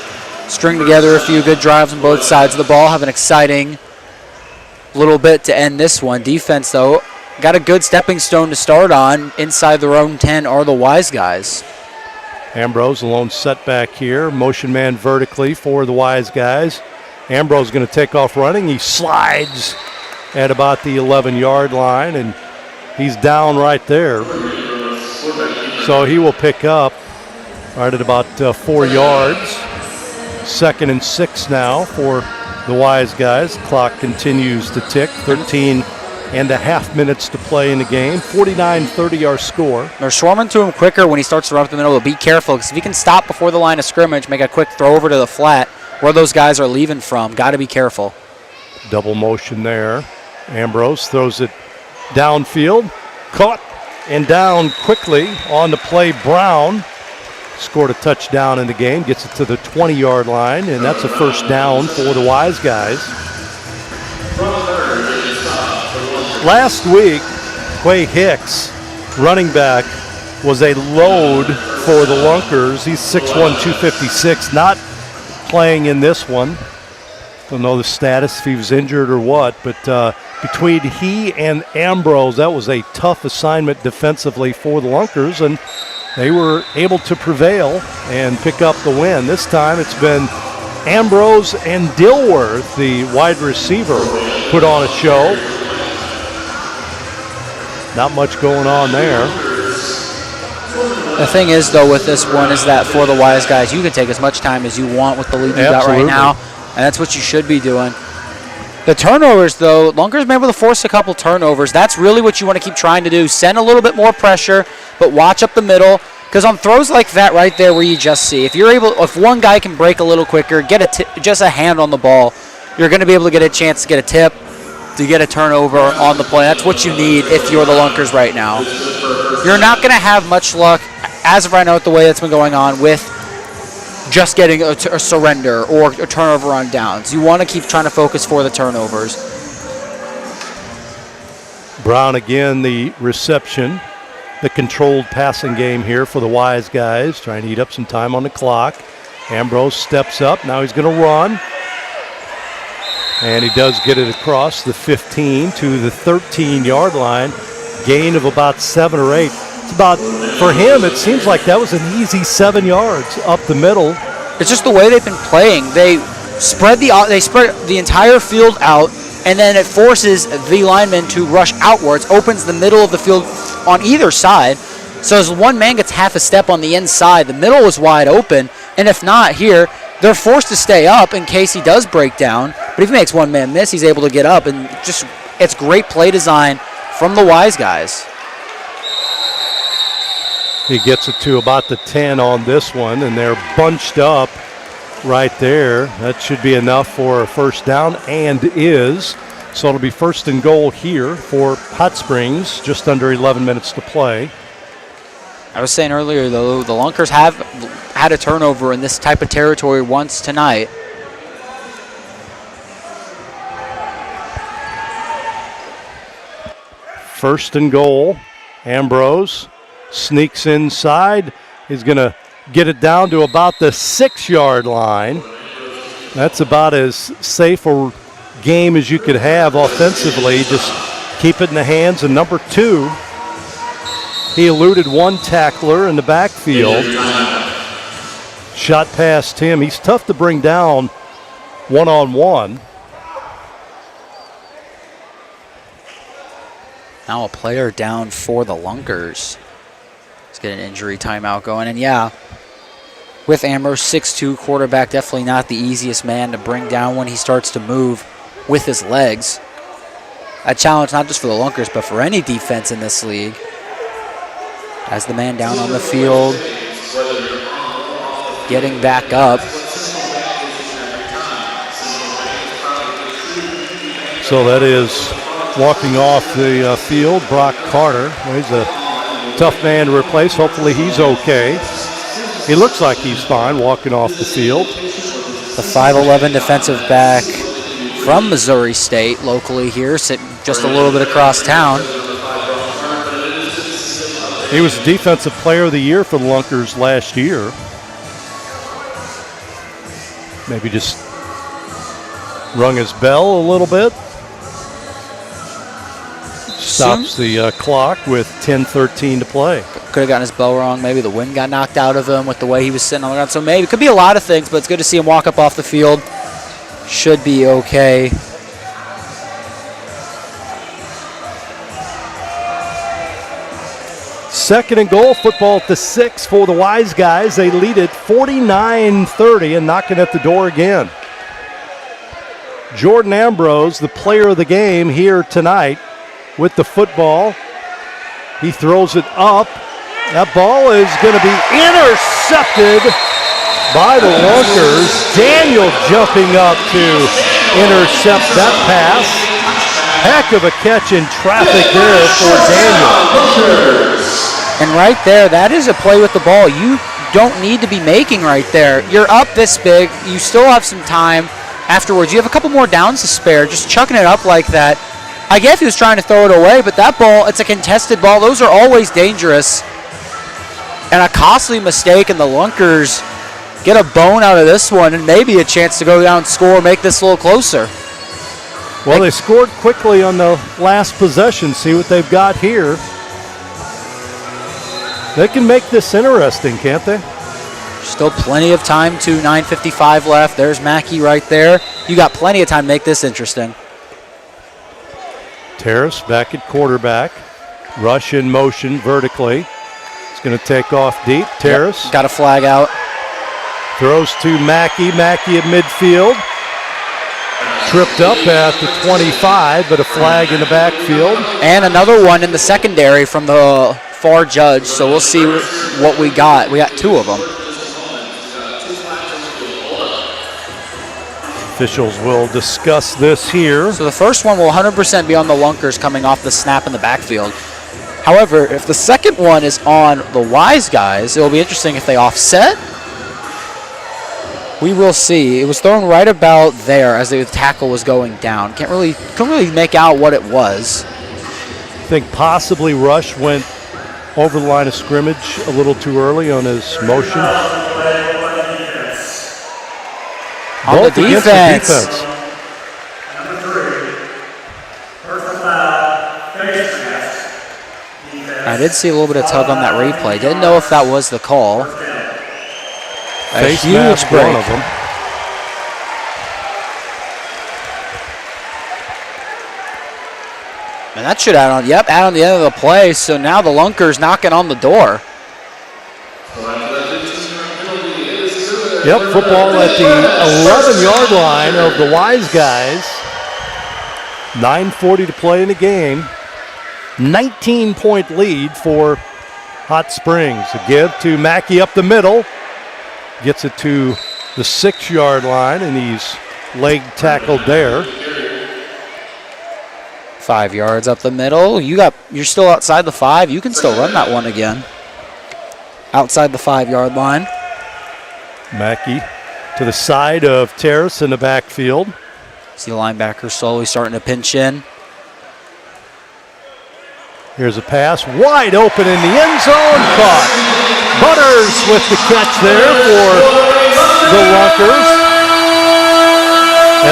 string together a few good drives on both sides of the ball, have an exciting little bit to end this one. Defense, though, got a good stepping stone to start on. Inside their own 10 are the Wise Guys. Ambrose, a lone setback here. Motion man vertically for the Wise Guys. Ambrose going to take off running. He slides at about the 11-yard line, and he's down right there. So he will pick up right at about 4 yards. 2nd and 6 now for the Wise Guys. Clock continues to tick. 13.5 minutes to play in the game. 49-30 our score. They're swarming to him quicker when he starts to run up the middle. Be careful, because if he can stop before the line of scrimmage, make a quick throw over to the flat where those guys are leaving from. Got to be careful. Double motion there. Ambrose throws it downfield. Caught and down quickly on the play. Brown scored a touchdown in the game. Gets it to the 20-yard line, and that's a first down for the Wise Guys. Last week, Quay Hicks, running back, was a load for the Lunkers. He's 6'1", 256, not playing in this one. Don't know the status, if he was injured or what, but between he and Ambrose, that was a tough assignment defensively for the Lunkers, and they were able to prevail and pick up the win. This time it's been Ambrose and Dilworth, the wide receiver, put on a show. Not much going on there. The thing is, though, with this one is that for the Wise Guys, you can take as much time as you want with the lead you got right now, and that's what you should be doing. The turnovers, though, Lunkers been able to force a couple turnovers. That's really what you want to keep trying to do. Send a little bit more pressure, but watch up the middle, because on throws like that right there where you just see, if one guy can break a little quicker, get just a hand on the ball, you're going to be able to get a chance to get a tip. to get a turnover on the play. That's what you need if you're the Lunkers right now. You're not going to have much luck, as of right now with the way it's been going on, with just getting a surrender or a turnover on downs. You want to keep trying to focus for the turnovers. Brown again, the reception, the controlled passing game here for the Wise guys, trying to eat up some time on the clock. Ambrose steps up. Now he's going to run. And he does get it across the 15 to the 13-yard line. Gain of about 7 or 8. It's about, for him, it seems like that was an easy 7 yards up the middle. It's just the way they've been playing. They spread the entire field out, and then it forces the linemen to rush outwards, opens the middle of the field on either side. So as one man gets half a step on the inside, the middle is wide open, and if not here, they're forced to stay up in case he does break down. But if he makes one man miss, he's able to get up, and just it's great play design from the Wise guys. He gets it to about the 10 on this one, and they're bunched up right there. That should be enough for a first down, and is. So it'll be first and goal here for Hot Springs, just under 11 minutes to play. I was saying earlier, though, the Lunkers have had a turnover in this type of territory once tonight. First and goal. Ambrose sneaks inside. He's going to get it down to about the 6-yard line. That's about as safe a game as you could have offensively. Just keep it in the hands of number 2. He eluded one tackler in the backfield. Shot past him. He's tough to bring down one-on-one. Now a player down for the Lunkers. Let's get an injury timeout going. And yeah, with Ambrose, 6'2", quarterback, definitely not the easiest man to bring down when he starts to move with his legs. A challenge not just for the Lunkers, but for any defense in this league. As the man down on the field, getting back up. So that is walking off the field, Brock Carter. Well, he's a tough man to replace. Hopefully he's okay. He looks like he's fine walking off the field. The 5'11" defensive back from Missouri State, locally here, sitting just a little bit across town. He was the Defensive Player of the Year for the Lunkers last year. Maybe just rung his bell a little bit. Stops the clock with 10:13 to play. Could have gotten his bell wrong. Maybe the wind got knocked out of him with the way he was sitting on the ground. So maybe it could be a lot of things, but it's good to see him walk up off the field. Should be okay. Second and goal, football at the 6 for the Wise guys. They lead it 49-30 and knocking at the door again. Jordan Ambrose, the player of the game here tonight with the football. He throws it up. That ball is going to be intercepted by the Lunkers. Daniel jumping up to intercept that pass. Heck of a catch in traffic there for Daniel. And right there, that is a play with the ball you don't need to be making right there. You're up this big. You still have some time afterwards. You have a couple more downs to spare. Just chucking it up like that. I guess he was trying to throw it away, but that ball, it's a contested ball. Those are always dangerous. And a costly mistake, and the Lunkers get a bone out of this one and maybe a chance to go down and score, make this a little closer. Well, they scored quickly on the last possession. See what they've got here. They can make this interesting, can't they? Still plenty of time to 9:55 left. There's Mackey right there. You got plenty of time to make this interesting. Terrace back at quarterback. Rush in motion vertically. It's going to take off deep. Terrace. Yep, got a flag out. Throws to Mackey. Mackey at midfield. Tripped up at the 25, but a flag in the backfield. And another one in the secondary from the far judge, so we'll see what we got. We got 2 of them. Officials will discuss this here. So the first one will 100% be on the Lunkers coming off the snap in the backfield. However, if the second one is on the Wise guys, it will be interesting if they offset. We will see. It was thrown right about there as the tackle was going down. Couldn't really make out what it was. I think possibly Rush went over the line of scrimmage a little too early on his motion. On Both the against defense. the defense. I did see a little bit of tug on that replay. Didn't know if that was the call. A Face huge mask, break. one of them. And that should add on. Yep, add on the end of the play. So now the Lunkers knocking on the door. Yep, football at the 11-yard line of the Wise guys. 9:40 to play in the game. 19-point lead for Hot Springs. A give to Mackey up the middle. Gets it to the 6-yard line, and he's leg tackled there. 5 yards up the middle. You're still outside the 5. You can still run that one again. Outside the 5-yard line. Mackey to the side of Terrace in the backfield. See the linebacker slowly starting to pinch in. Here's a pass, wide open in the end zone, caught. Butters with the catch there for the Lunkers.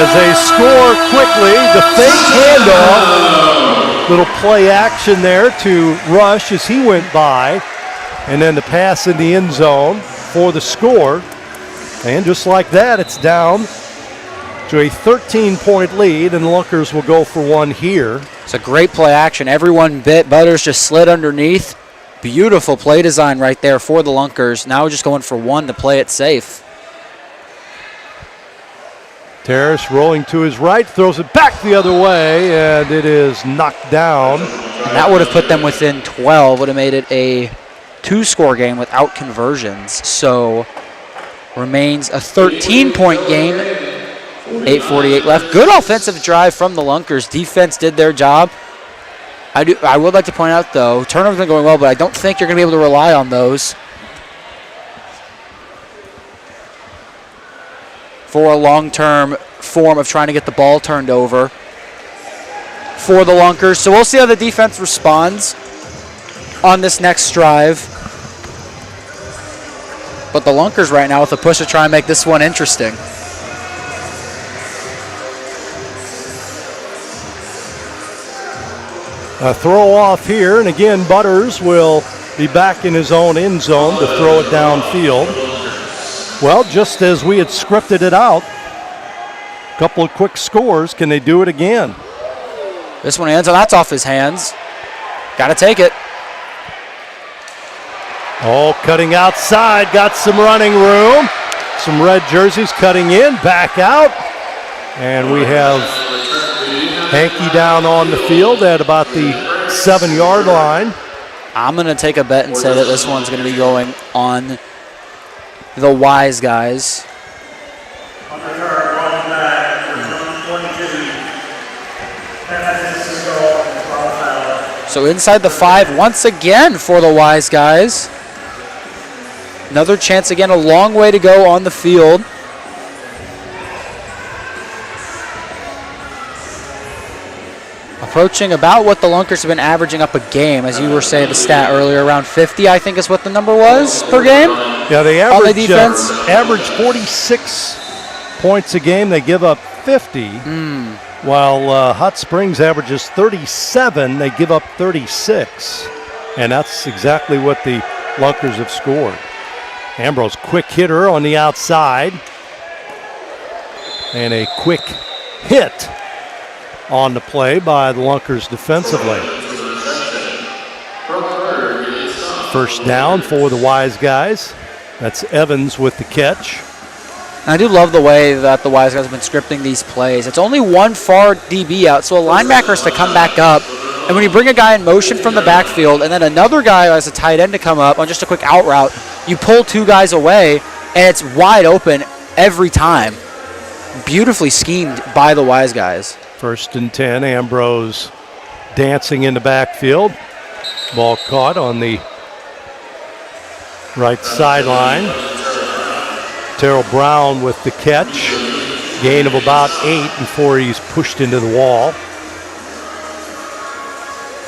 As they score quickly, the fake handoff. Little play action there to Rush as he went by. And then the pass in the end zone for the score. And just like that, it's down to a 13-point lead, and the Lunkers will go for one here. It's a great play action. Everyone bit. Butters just slid underneath. Beautiful play design right there for the Lunkers. Now we're just going for one to play it safe. Terrace rolling to his right, throws it back the other way, and it is knocked down. And that would have put them within 12. Would have made it a 2-score game without conversions. So remains a 13-point game. 8:48 left. Good offensive drive from the Lunkers. Defense did their job. I would like to point out, though, turnovers have been going well, but I don't think you're going to be able to rely on those for a long-term form of trying to get the ball turned over for the Lunkers. So we'll see how the defense responds on this next drive. But the Lunkers right now with a push to try and make this one interesting. A throw off here, and again, Butters will be back in his own end zone to throw it downfield. Well, just as we had scripted it out, a couple of quick scores. Can they do it again? This one ends, and that's off his hands. Got to take it. Oh, cutting outside, got some running room. Some red jerseys cutting in, back out. And we have Hankey down on the field at about the 7-yard line. I'm going to take a bet and say that this one's going to be going on the Wise guys. So inside the 5 once again for the Wise guys. Another chance again, a long way to go on the field. Approaching about what the Lunkers have been averaging up a game, as you were saying the stat earlier, around 50, I think is what the number was per game. Yeah, they on the average, defense. Average 46 points a game. They give up 50. While Hot Springs averages 37, they give up 36. And that's exactly what the Lunkers have scored. Ambrose, quick hitter on the outside. And a quick hit on the play by the Lunkers defensively. First down for the Wise guys. That's Evans with the catch. And I do love the way that the Wise guys have been scripting these plays. It's only one far DB out, so a linebacker has to come back up. And when you bring a guy in motion from the backfield and then another guy as a tight end to come up on just a quick out route, you pull 2 guys away, and it's wide open every time. Beautifully schemed by the Wise guys. 1st and 10, Ambrose dancing in the backfield. Ball caught on the right sideline. Terrell Brown with the catch. Gain of about 8 before he's pushed into the wall.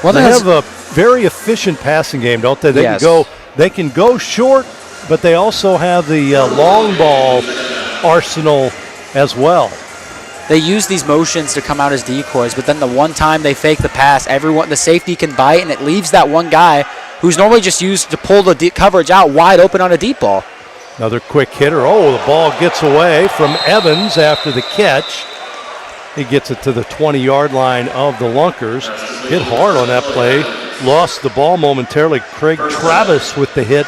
Well, they have a very efficient passing game, don't they? They can go short, but they also have the long ball arsenal as well. They use these motions to come out as decoys, but then the one time they fake the pass, the safety can bite, and it leaves that one guy who's normally just used to pull the coverage out wide open on a deep ball. Another quick hitter. Oh, the ball gets away from Evans after the catch. He gets it to the 20-yard line of the Lunkers. Hit hard on that play. Lost the ball momentarily. Craig Travis with the hit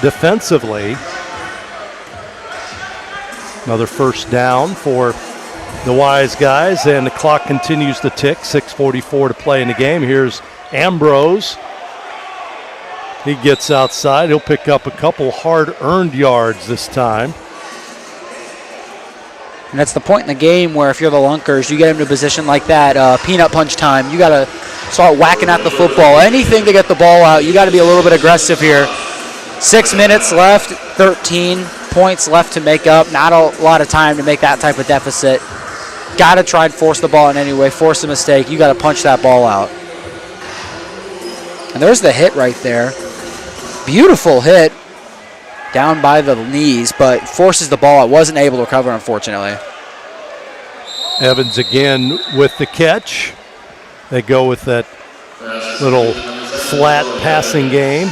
defensively. Another first down for the Wise guys, and the clock continues to tick. 6:44 to play in the game. Here's Ambrose. He gets outside. He'll pick up a couple hard-earned yards this time. And that's the point in the game where if you're the Lunkers, you get into a position like that, peanut punch time. You got to start whacking at the football. Anything to get the ball out. You got to be a little bit aggressive here. 6 minutes left, 13 points left to make up. Not a lot of time to make that type of deficit. Got to try and force the ball in any way. Force a mistake. You got to punch that ball out. And there's the hit right there. Beautiful hit down by the knees, but forces the ball. It wasn't able to recover, unfortunately. Evans again with the catch. They go with that little flat passing game,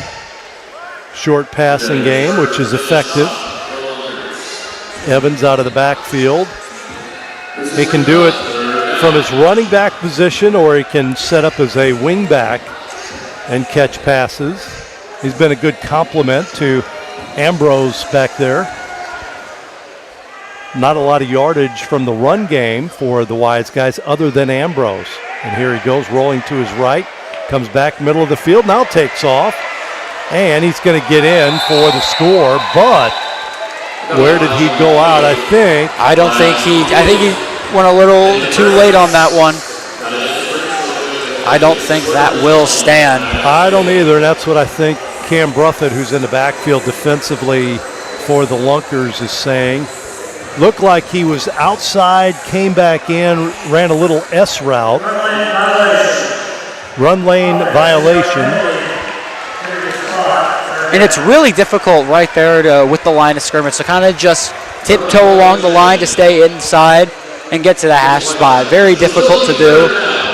short passing game, which is effective. Evans out of the backfield. He can do it from his running back position, or he can set up as a wing back and catch passes. He's been a good complement to Ambrose back there. Not a lot of yardage from the run game for the Wise guys other than Ambrose. And here he goes rolling to his right. Comes back middle of the field, now takes off. And he's going to get in for the score, but where did he go out? I think he went a little too late on that one. I don't think that will stand. I don't either, and that's what I think Cam Bruffett, who's in the backfield defensively for the Lunkers, is saying. Looked like he was outside, came back in, ran a little S route. Run lane violation. And it's really difficult right there with the line of scrimmage to kind of just tiptoe along the line to stay inside and get to the hash spot. Very difficult to do.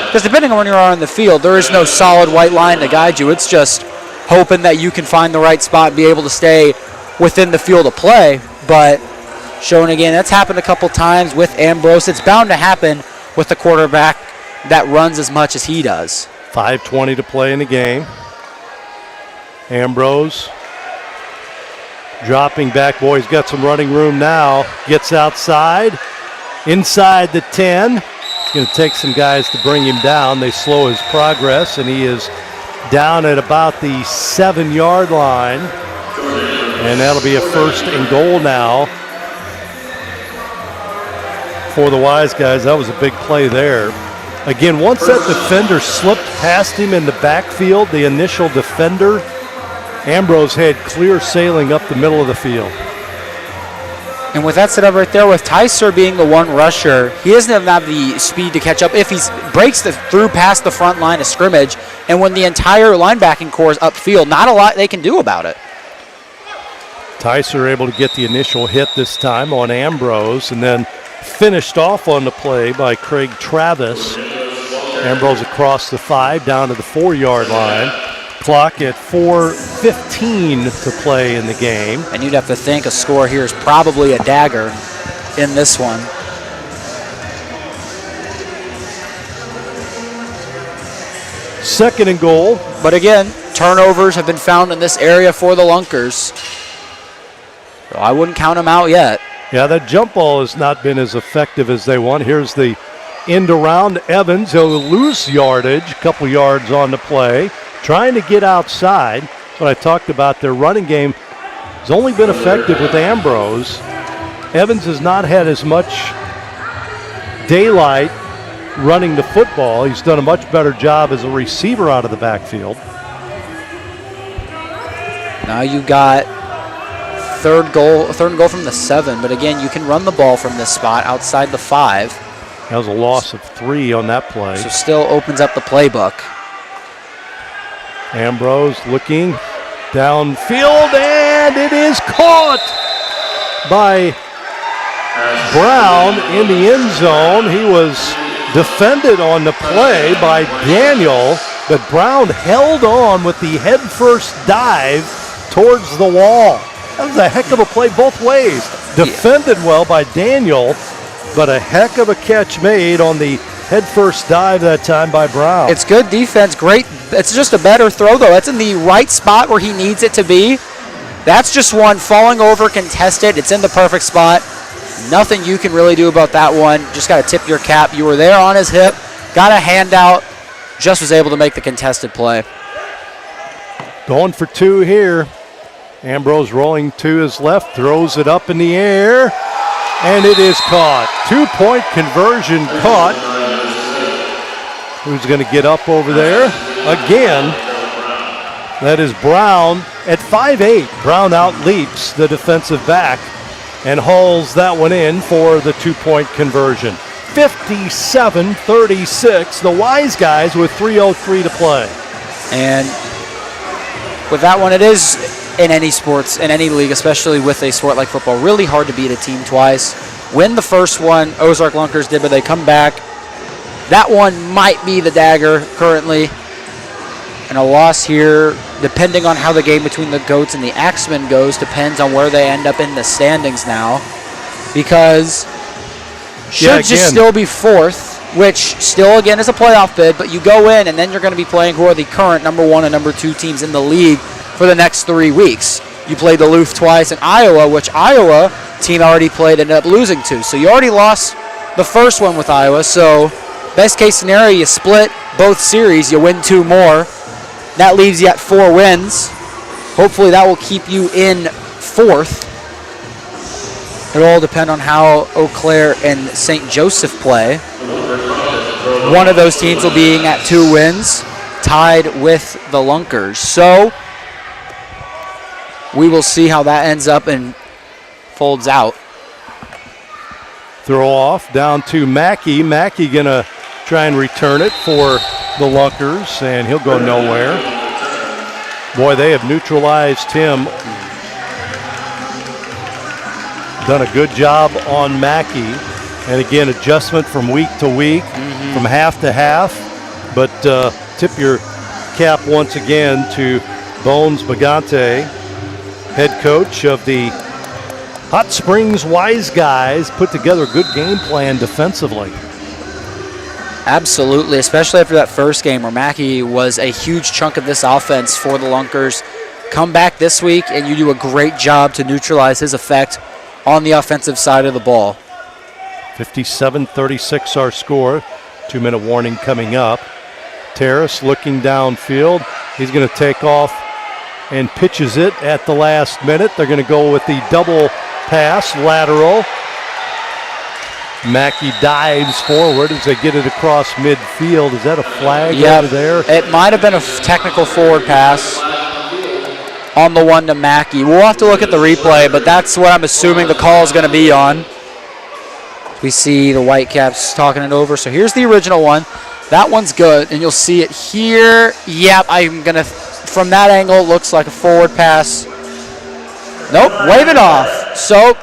Because depending on where you are on the field, there is no solid white line to guide you. It's just hoping that you can find the right spot and be able to stay within the field of play. But showing again, that's happened a couple times with Ambrose. It's bound to happen with the quarterback that runs as much as he does. 5:20 to play in the game. Ambrose dropping back. Boy, he's got some running room now. Gets outside, inside the 10. It's going to take some guys to bring him down. They slow his progress, and he is down at about the 7-yard line. And that'll be a 1st and goal now for the Wise guys. That was a big play there. Again, once that defender slipped past him in the backfield, the initial defender, Ambrose had clear sailing up the middle of the field. And with that set up right there, with Tyser being the one rusher, he doesn't have the speed to catch up if he breaks through past the front line of scrimmage. And when the entire linebacking core is upfield, not a lot they can do about it. Tyser able to get the initial hit this time on Ambrose, and then finished off on the play by Craig Travis. Ambrose across the 5, down to the 4-yard line. Clock at 4:15 to play in the game. And you'd have to think a score here is probably a dagger in this one. Second and goal. But again, turnovers have been found in this area for the Lunkers. So I wouldn't count them out yet. Yeah, that jump ball has not been as effective as they want. Here's the end around Evans. He'll lose yardage, a couple yards on the play. Trying to get outside. What I talked about, their running game has only been effective with Ambrose. Evans has not had as much daylight running the football. He's done a much better job as a receiver out of the backfield. Now you got third and goal from the 7, but again, you can run the ball from this spot outside the 5. That was a loss of 3 on that play. So still opens up the playbook. Ambrose looking downfield, and it is caught by Brown in the end zone. He was defended on the play by Daniel, but Brown held on with the head-first dive towards the wall. That was a heck of a play both ways. Defended well by Daniel, but a heck of a catch made on the head-first dive that time by Brown. It's good defense, great. It's just a better throw, though. That's in the right spot where he needs it to be. That's just one falling over, contested. It's in the perfect spot. Nothing you can really do about that one. Just got to tip your cap. You were there on his hip, got a handout, just was able to make the contested play. Going for 2 here. Ambrose rolling to his left, throws it up in the air, and it is caught. 2-point conversion caught. Who's going to get up over there? Again, that is Brown at 5'8". Brown out-leaps the defensive back and hauls that one in for the 2-point conversion. 57-36, the Wise Guys with 3:03 to play. And with that one, it is in any sports, in any league, especially with a sport like football, really hard to beat a team twice. Win the first one, Ozark Lunkers did, but they come back. That one might be the dagger currently. And a loss here, depending on how the game between the Goats and the Axemen goes, depends on where they end up in the standings now. Because should just still be 4th, which still, again, is a playoff bid, but you go in and then you're going to be playing who are the current number 1 and number 2 teams in the league for the next 3 weeks. You played Duluth twice and Iowa, which Iowa team already played and ended up losing to. So you already lost the first one with Iowa. So best case scenario, you split both series, you win 2 more. That leaves you at 4 wins. Hopefully that will keep you in 4th. It'll all depend on how Eau Claire and St. Joseph play. One of those teams will be at 2 wins, tied with the Lunkers. So we will see how that ends up and folds out. Throw off down to Mackey. Mackey going to try and return it for the Lunkers, and he'll go nowhere. Boy, they have neutralized him. Done a good job on Mackey. And again, adjustment from week to week, from half to half. But tip your cap once again to Bones Magante, head coach of the Hot Springs Wise Guys. Put together a good game plan defensively. Absolutely, especially after that first game where Mackey was a huge chunk of this offense for the Lunkers. Come back this week and you do a great job to neutralize his effect on the offensive side of the ball. 57-36 our score. 2-minute warning coming up. Terrace looking downfield. He's going to take off and pitches it at the last minute. They're going to go with the double pass, lateral. Mackey dives forward as they get it across midfield. Is that a flag over there? It might have been a technical forward pass on the one to Mackey. We'll have to look at the replay, but that's what I'm assuming the call is going to be on. We see the Whitecaps talking it over. So here's the original one. That one's good, and you'll see it here. Yep, I'm going to, from that angle, it looks like a forward pass. Nope, wave it off. So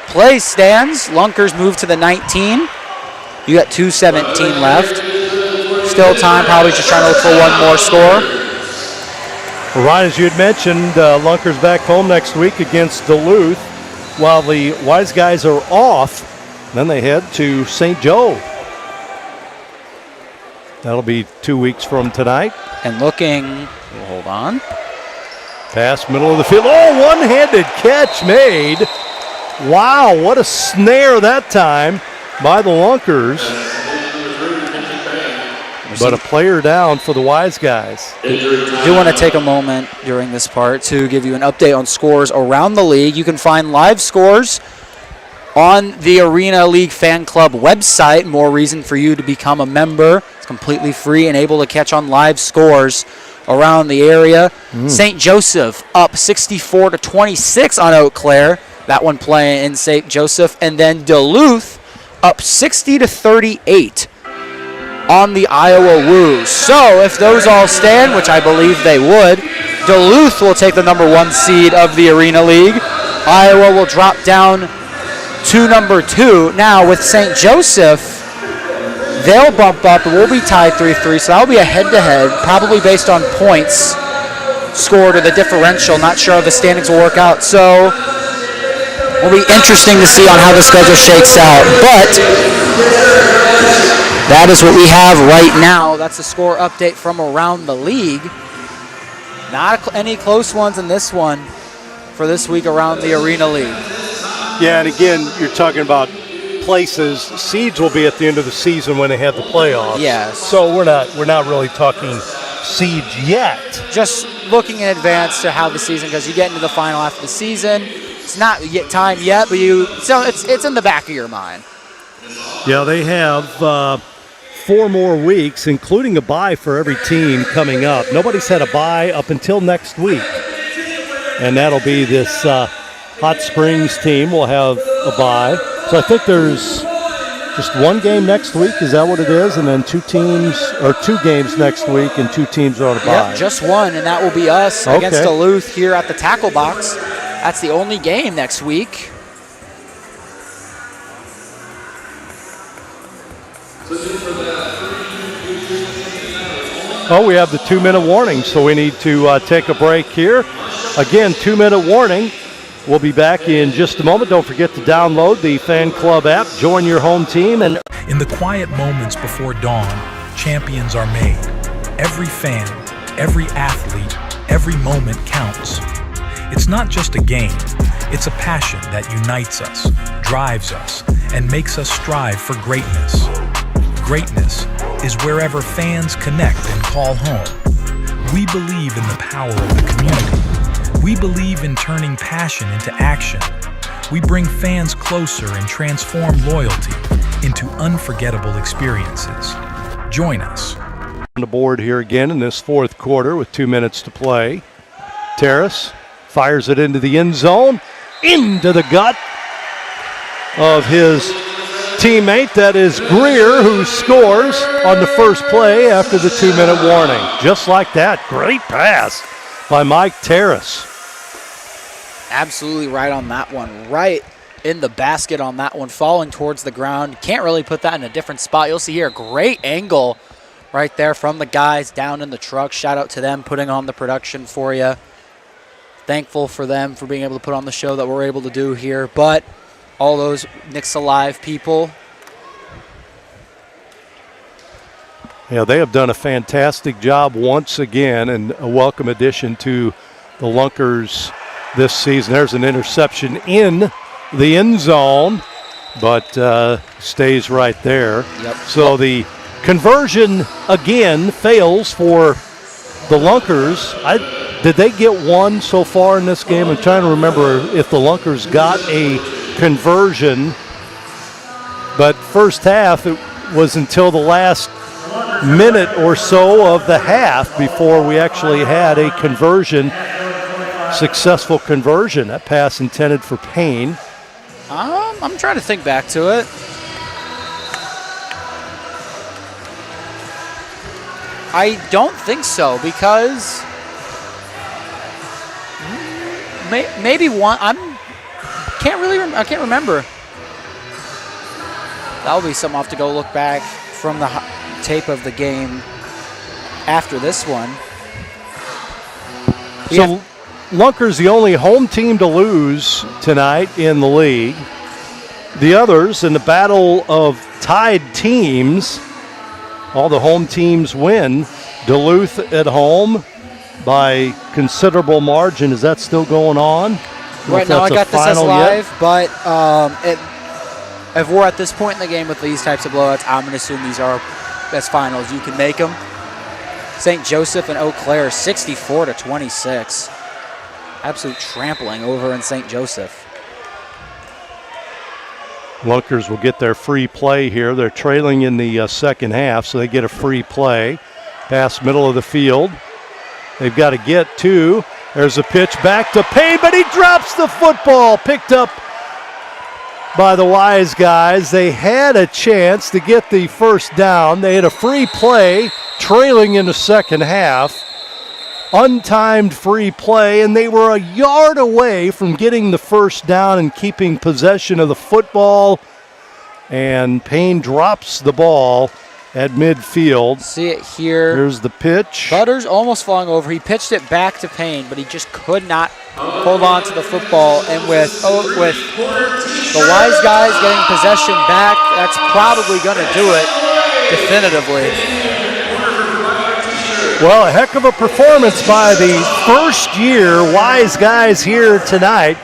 play stands. Lunkers move to the 19. You got 2:17 left. Still time, probably just trying to look for one more score. Well, Ryan, as you had mentioned, Lunkers back home next week against Duluth, while the Wise Guys are off. Then they head to St. Joe. That'll be 2 weeks from tonight. And looking, hold on. Pass middle of the field. Oh, one-handed catch made. Wow, what a snare that time by the Lunkers. But a player down for the Wise Guys. I do want to take a moment during this part to give you an update on scores around the league. You can find live scores on the Arena League Fan Club website. More reason for you to become a member. It's completely free and able to catch on live scores around the area. St. Joseph up 64-26 on Eau Claire. That one playing in St. Joseph. And then Duluth up 60-38 on the Iowa Woos. So if those all stand, which I believe they would, Duluth will take the number 1 seed of the Arena League. Iowa will drop down to number 2. Now with St. Joseph, they'll bump up and we'll be tied 3-3. So that'll be a head-to-head, probably based on points scored or the differential. Not sure how the standings will work out. So it'll be interesting to see on how the schedule shakes out. But that is what we have right now. That's a score update from around the league. Not any close ones in this one for this week around the Arena League. Yeah, and again, you're talking about places. Seeds will be at the end of the season when they have the playoffs. Yes. So we're not really talking seeds yet. Just looking in advance to how the season, because you get into the final after the season. It's not yet time yet, but it's in the back of your mind. Yeah, they have 4 more weeks, including a bye for every team coming up. Nobody's had a bye up until next week. And that'll be this Hot Springs team will have a bye. So I think there's just 1 game next week. Is that what it is? And then 2 games next week, and 2 teams are on a bye. Yep, just 1, and that will be us against Duluth here at the Tackle Box. That's the only game next week. Oh, we have the 2-minute warning, so we need to take a break here. Again, 2-minute warning. We'll be back in just a moment. Don't forget to download the Fan Club app, join your home team. And in the quiet moments before dawn, champions are made. Every fan, every athlete, every moment counts. It's not just a game. It's a passion that unites us, drives us, and makes us strive for greatness. Greatness is wherever fans connect and call home. We believe in the power of the community. We believe in turning passion into action. We bring fans closer and transform loyalty into unforgettable experiences. Join us. on the board here again in this 4th quarter with 2 minutes to play. Terrace fires it into the end zone, into the gut of his teammate. That is Greer, who scores on the first play after the 2-minute warning. Just like that, great pass by Mike Terrace. Absolutely right on that one. Right in the basket on that one, falling towards the ground. Can't really put that in a different spot. You'll see here a great angle right there from the guys down in the truck. Shout out to them putting on the production for you. Thankful for them for being able to put on the show that we're able to do here. But all those Knicks Alive people. Yeah, they have done a fantastic job once again, and a welcome addition to the Lunkers this season. There's an interception in the end zone, but stays right there. Yep. So the conversion again fails for the Lunkers. Did they get one so far in this game? I'm trying to remember if the Lunkers got a conversion, but first half it was until the last minute or so of the half before we actually had a conversion, successful conversion. That pass intended for Payne. I'm trying to think back to it. I don't think so, because maybe one. I can't remember. That'll be something I'll have to go look back from the tape of the game after this one. So Lunkers the only home team to lose tonight in the league. The others in the battle of tied teams, all the home teams win. Duluth at home by considerable margin. Is that still going on? Right now I got this as live, but if we're at this point in the game with these types of blowouts, I'm going to assume these are best finals. You can make them. St. Joseph and Eau Claire 64-26. Absolute trampling over in St. Joseph. Lunkers will get their free play here. They're trailing in the second half, so they get a free play. Pass middle of the field. They've got to get to. There's a pitch back to Payne, but he drops the football. Picked up by the Wise guys. They had a chance to get the first down. They had a free play trailing in the second half. Untimed free play, and they were a yard away from getting the first down and keeping possession of the football. And Payne drops the ball at midfield. See it here. Here's the pitch. Butters almost falling over. He pitched it back to Payne, but he just could not hold on to the football. And with the Wise guys getting possession back, that's probably going to do it definitively. Well, a heck of a performance by the first-year Wise guys here tonight.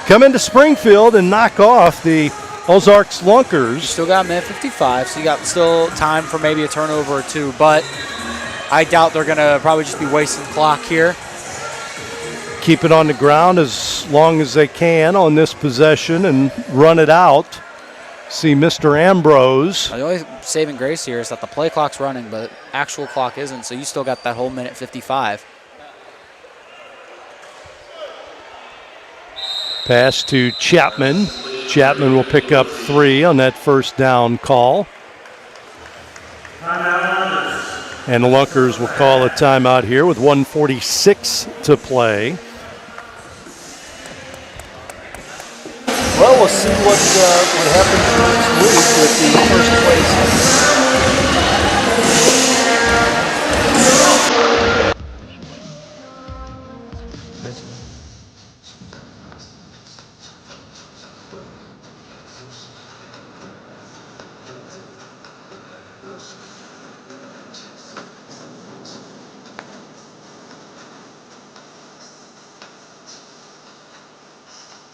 Come into Springfield and knock off the Ozarks Lunkers. Still got a minute 55, so you got still time for maybe a turnover or two, but I doubt they're going to probably just be wasting clock here. Keep it on the ground as long as they can on this possession and run it out. See Mr. Ambrose. The only saving grace here is that the play clock's running, but actual clock isn't, so you still got that whole minute 55. Pass to Chapman. Chapman will pick up 3 on that first down call. And the Lunkers will call a timeout here with 1:46 to play. Well, we'll see what happens next week with the first place.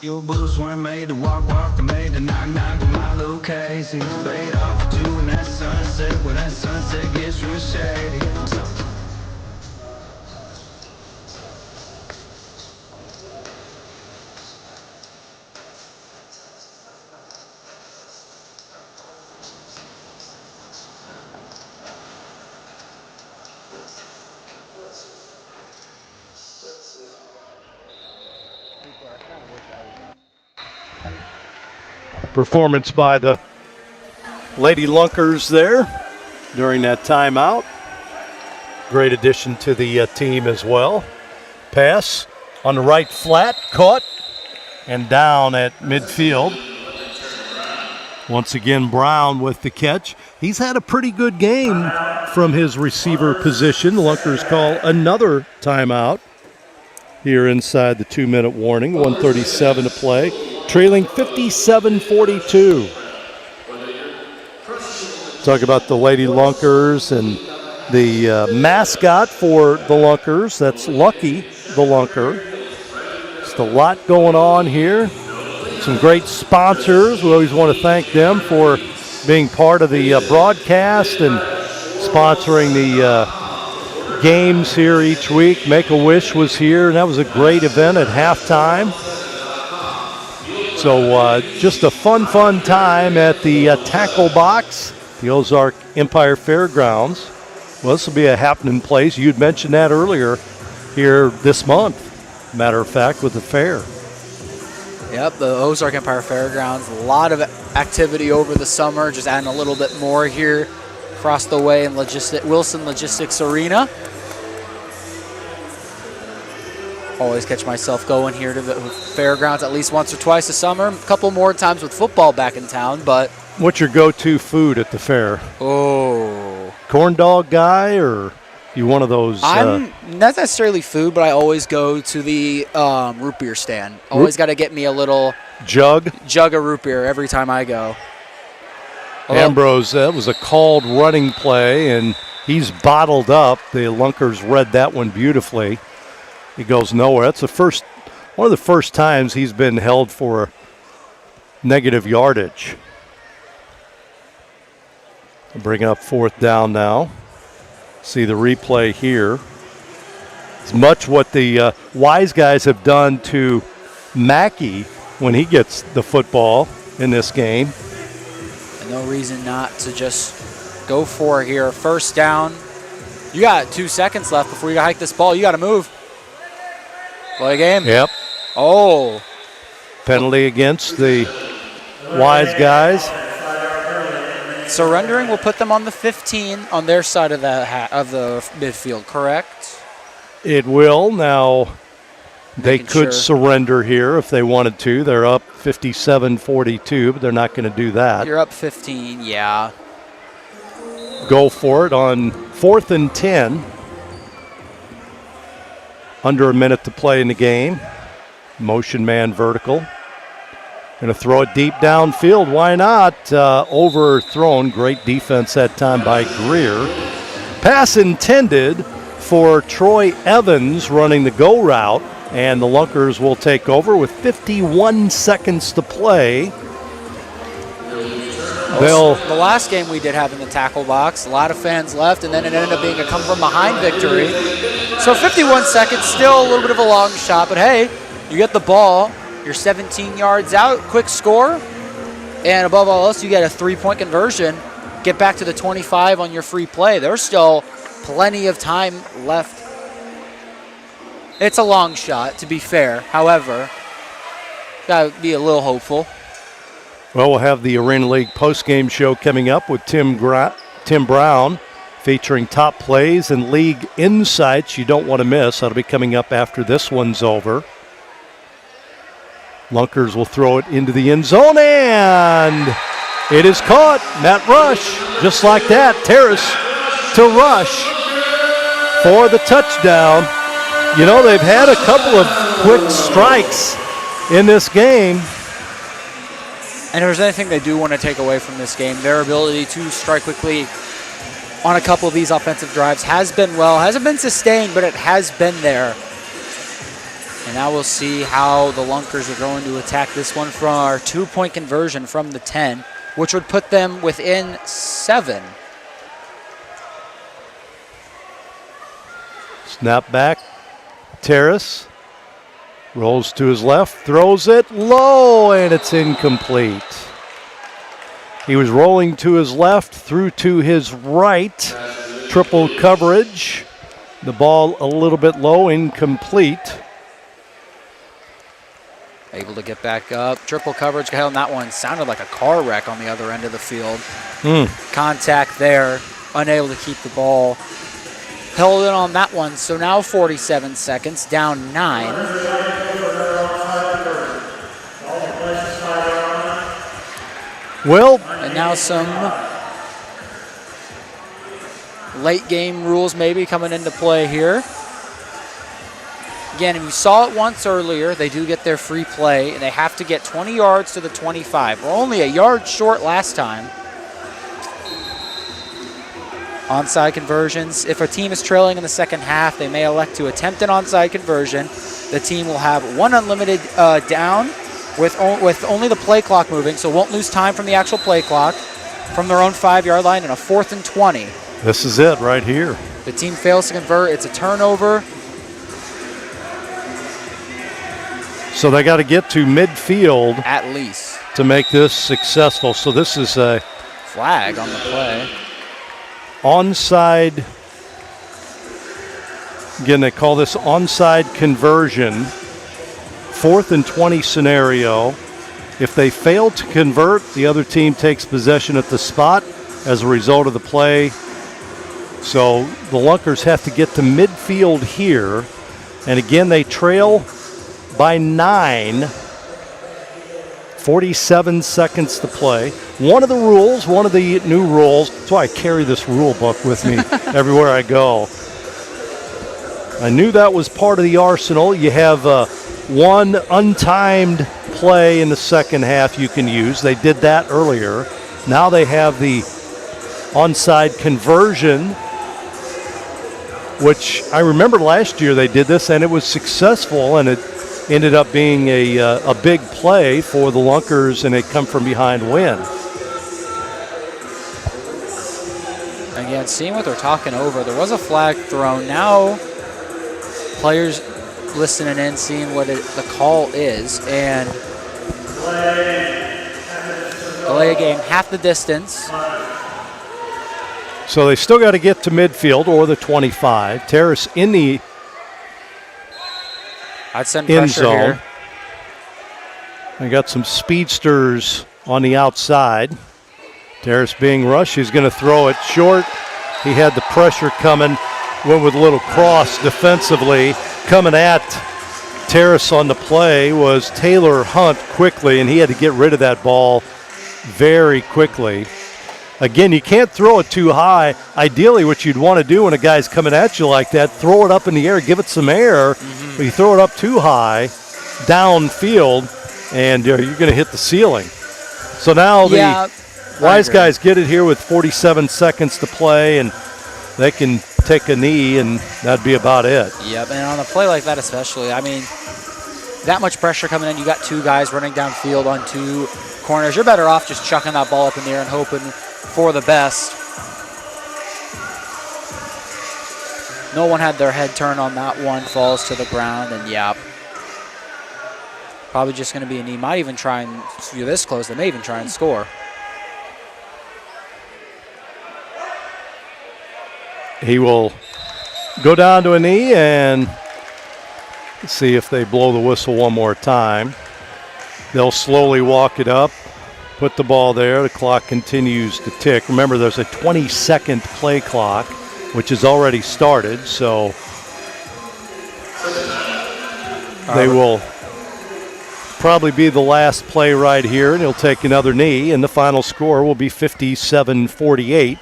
Your boots weren't made to walk, they're made to knock with my little case. He's fade off for 2 in that sunset, when that sunset gets real shady. Performance by the Lady Lunkers there during that timeout. Great addition to the team as well. Pass on the right flat, caught, and down at midfield. Once again, Brown with the catch. He's had a pretty good game from his receiver position. The Lunkers call another timeout here inside the 2-minute warning. 1:37 to play. Trailing 57-42. Talk about the Lady Lunkers and the mascot for the Lunkers. That's Lucky the Lunker. Just a lot going on here. Some great sponsors. We always want to thank them for being part of the broadcast and sponsoring the games here each week. Make-A-Wish was here, and that was a great event at halftime. So just a fun time at the Tackle Box, the Ozark Empire Fairgrounds. Well, this will be a happening place. You'd mentioned that earlier here this month, matter of fact, with the fair. Yep, the Ozark Empire Fairgrounds. A lot of activity over the summer, just adding a little bit more here across the way in Wilson Logistics Arena. Always catch myself going here to the fairgrounds at least once or twice a summer. A couple more times with football back in town, but... What's your go-to food at the fair? Oh. Corn dog guy, or you one of those... I'm not necessarily food, but I always go to the root beer stand. Always got to get me a little... Jug of root beer every time I go. Ambrose, that was a called running play, and he's bottled up. The Lunkers read that one beautifully. He goes nowhere. That's one of the first times he's been held for negative yardage. Bring up 4th down now. See the replay here. It's much what the Wise guys have done to Mackey when he gets the football in this game. And no reason not to just go for it here. First down. You got 2 seconds left before you hike this ball. You got to move. Play game. Yep. Oh. Penalty against the Wise guys. Surrendering will put them on the 15 on their side of the midfield, correct? It will. Now, they Making could sure. surrender here if they wanted to. They're up 57-42, but they're not going to do that. You're up 15, yeah. Go for it on 4th and 10. Under a minute to play in the game. Motion man vertical. Going to throw it deep downfield. Why not? Overthrown. Great defense that time by Greer. Pass intended for Troy Evans running the go route. And the Lunkers will take over with 51 seconds to play. The last game we did have in the tackle box, a lot of fans left, and then it ended up being a come-from-behind victory. So 51 seconds, still a little bit of a long shot, but hey, you get the ball, you're 17 yards out, quick score, and above all else, you get a 3-point conversion, get back to the 25 on your free play. There's still plenty of time left. It's a long shot, to be fair. However, gotta be a little hopeful. Well, we'll have the Arena League postgame show coming up with Tim Brown, featuring top plays and league insights you don't want to miss. That'll be coming up after this one's over. Lunkers will throw it into the end zone, and it is caught. Matt Rush, just like that. Terrace to Rush for the touchdown. You know, they've had a couple of quick strikes in this game. And if there's anything they do want to take away from this game, their ability to strike quickly on a couple of these offensive drives has been hasn't been sustained, but it has been there. And now we'll see how the Lunkers are going to attack this one from our 2-point conversion from the 10, which would put them within 7. Snap back. Terrace rolls to his left, throws it low, and it's incomplete. He was rolling to his left, threw to his right. Triple coverage. The ball a little bit low, incomplete. Able to get back up. Triple coverage. Hell, and that one sounded like a car wreck on the other end of the field. Contact there. Unable to keep the ball. Held in on that one. So now 47 seconds. Down 9. Well, and now some late game rules maybe coming into play here. Again, if you saw it once earlier, they do get their free play, and they have to get 20 yards to the 25. We're only a yard short last time. Onside conversions. If a team is trailing in the second half, they may elect to attempt an onside conversion. The team will have one unlimited down with only the play clock moving, so won't lose time from the actual play clock from their own 5-yard line, and a 4th and 20. This is it right here. The team fails to convert. It's a turnover. So they got to get to midfield at least to make this successful. So this is a flag on the play. Onside. Again, they call this onside conversion. 4th and 20 scenario. If they fail to convert, the other team takes possession at the spot as a result of the play. So the Lunkers have to get to midfield here. And again, they trail by 9. 47 seconds to play. One of the new rules, that's why I carry this rule book with me everywhere I go. I knew that was part of the arsenal. You have one untimed play in the second half you can use. They did that earlier. Now they have the onside conversion, which I remember last year they did this and it was successful, and it ended up being a big play for the Lunkers and a come from behind win. Again, seeing what they're talking over, there was a flag thrown. Now players listening in, seeing what the call is, and Delay a game half the distance. So they still got to get to midfield or the 25. Terrace in the I'd send end pressure zone. here. I got some speedsters on the outside. Terrace being rushed. He's going to throw it short. He had the pressure coming. Went with a little cross defensively. Coming at Terrace on the play was Taylor Hunt quickly, and he had to get rid of that ball very quickly. Again, you can't throw it too high. Ideally, what you'd want to do when a guy's coming at you like that, throw it up in the air, give it some air. But you throw it up too high, downfield, and you're going to hit the ceiling. So now the Wise guys get it here with 47 seconds to play, and they can take a knee, and that'd be about it. Yep, and on a play like that especially, I mean, that much pressure coming in, you got two guys running downfield on two corners. You're better off just chucking that ball up in the air and hoping for the best. No one had their head turned on that one, falls to the ground, and yeah, probably just going to be a knee. Might even try and, if you're this close, they may even try and score. He will go down to a knee and see if they blow the whistle one more time. They'll slowly walk it up, put the ball there. The clock continues to tick. Remember, there's a 20-second play clock, which has already started, so they will probably be the last play right here, and he'll take another knee, and the final score will be 57-48.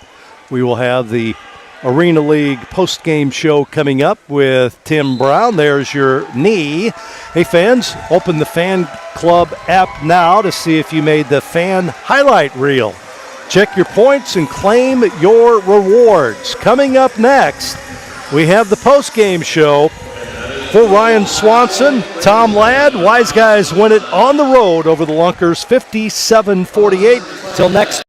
We will have the Arena League post-game show coming up with Tim Brown. There's your knee. Hey, fans, open the Fan Club app now to see if you made the fan highlight reel. Check your points and claim your rewards. Coming up next, we have the post-game show for Ryan Swanson, Tom Ladd. Wise Guys win it on the road over the Lunkers, 57-48. Till next.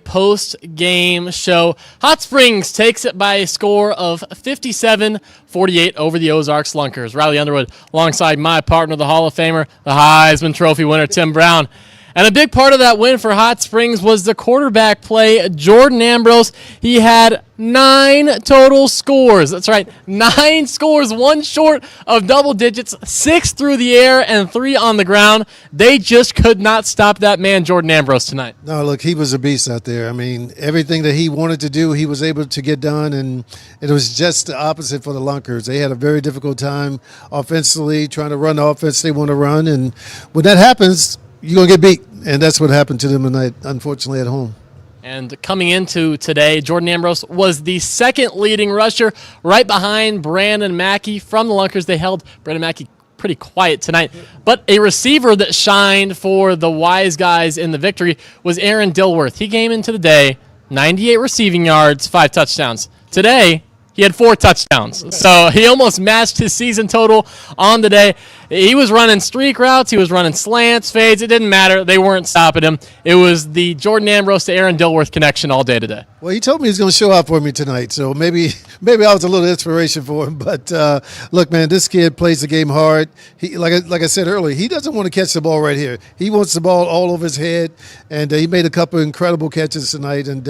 Post-game show. Hot Springs takes it by a score of 57-48 over the Ozarks Lunkers. Riley Underwood alongside my partner, the Hall of Famer, the Heisman Trophy winner, Tim Brown. And a big part of that win for Hot Springs was the quarterback play, Jordan Ambrose. He had 9 total scores. That's right, 9 scores, 1 short of double digits, 6 through the air and 3 on the ground. They just could not stop that man, Jordan Ambrose, tonight. No, look, he was a beast out there. I mean, everything that he wanted to do, he was able to get done, and it was just the opposite for the Lunkers. They had a very difficult time offensively, trying to run the offense they want to run, and when that happens, you're going to get beat, and that's what happened to them tonight, unfortunately, at home. And coming into today, Jordan Ambrose was the second leading rusher, right behind Brandon Mackey from the Lunkers. They held Brandon Mackey pretty quiet tonight. But a receiver that shined for the Wise Guys in the victory was Aaron Dilworth. He came into the day, 98 receiving yards, 5 touchdowns. Today, he had 4 touchdowns. So he almost matched his season total on the day. He was running streak routes. He was running slants, fades. It didn't matter. They weren't stopping him. It was the Jordan Ambrose to Aaron Dilworth connection all day today. Well, he told me he's going to show out for me tonight, so maybe I was a little inspiration for him. But look, man, this kid plays the game hard. He, like I said earlier, he doesn't want to catch the ball right here. He wants the ball all over his head, and he made a couple of incredible catches tonight, and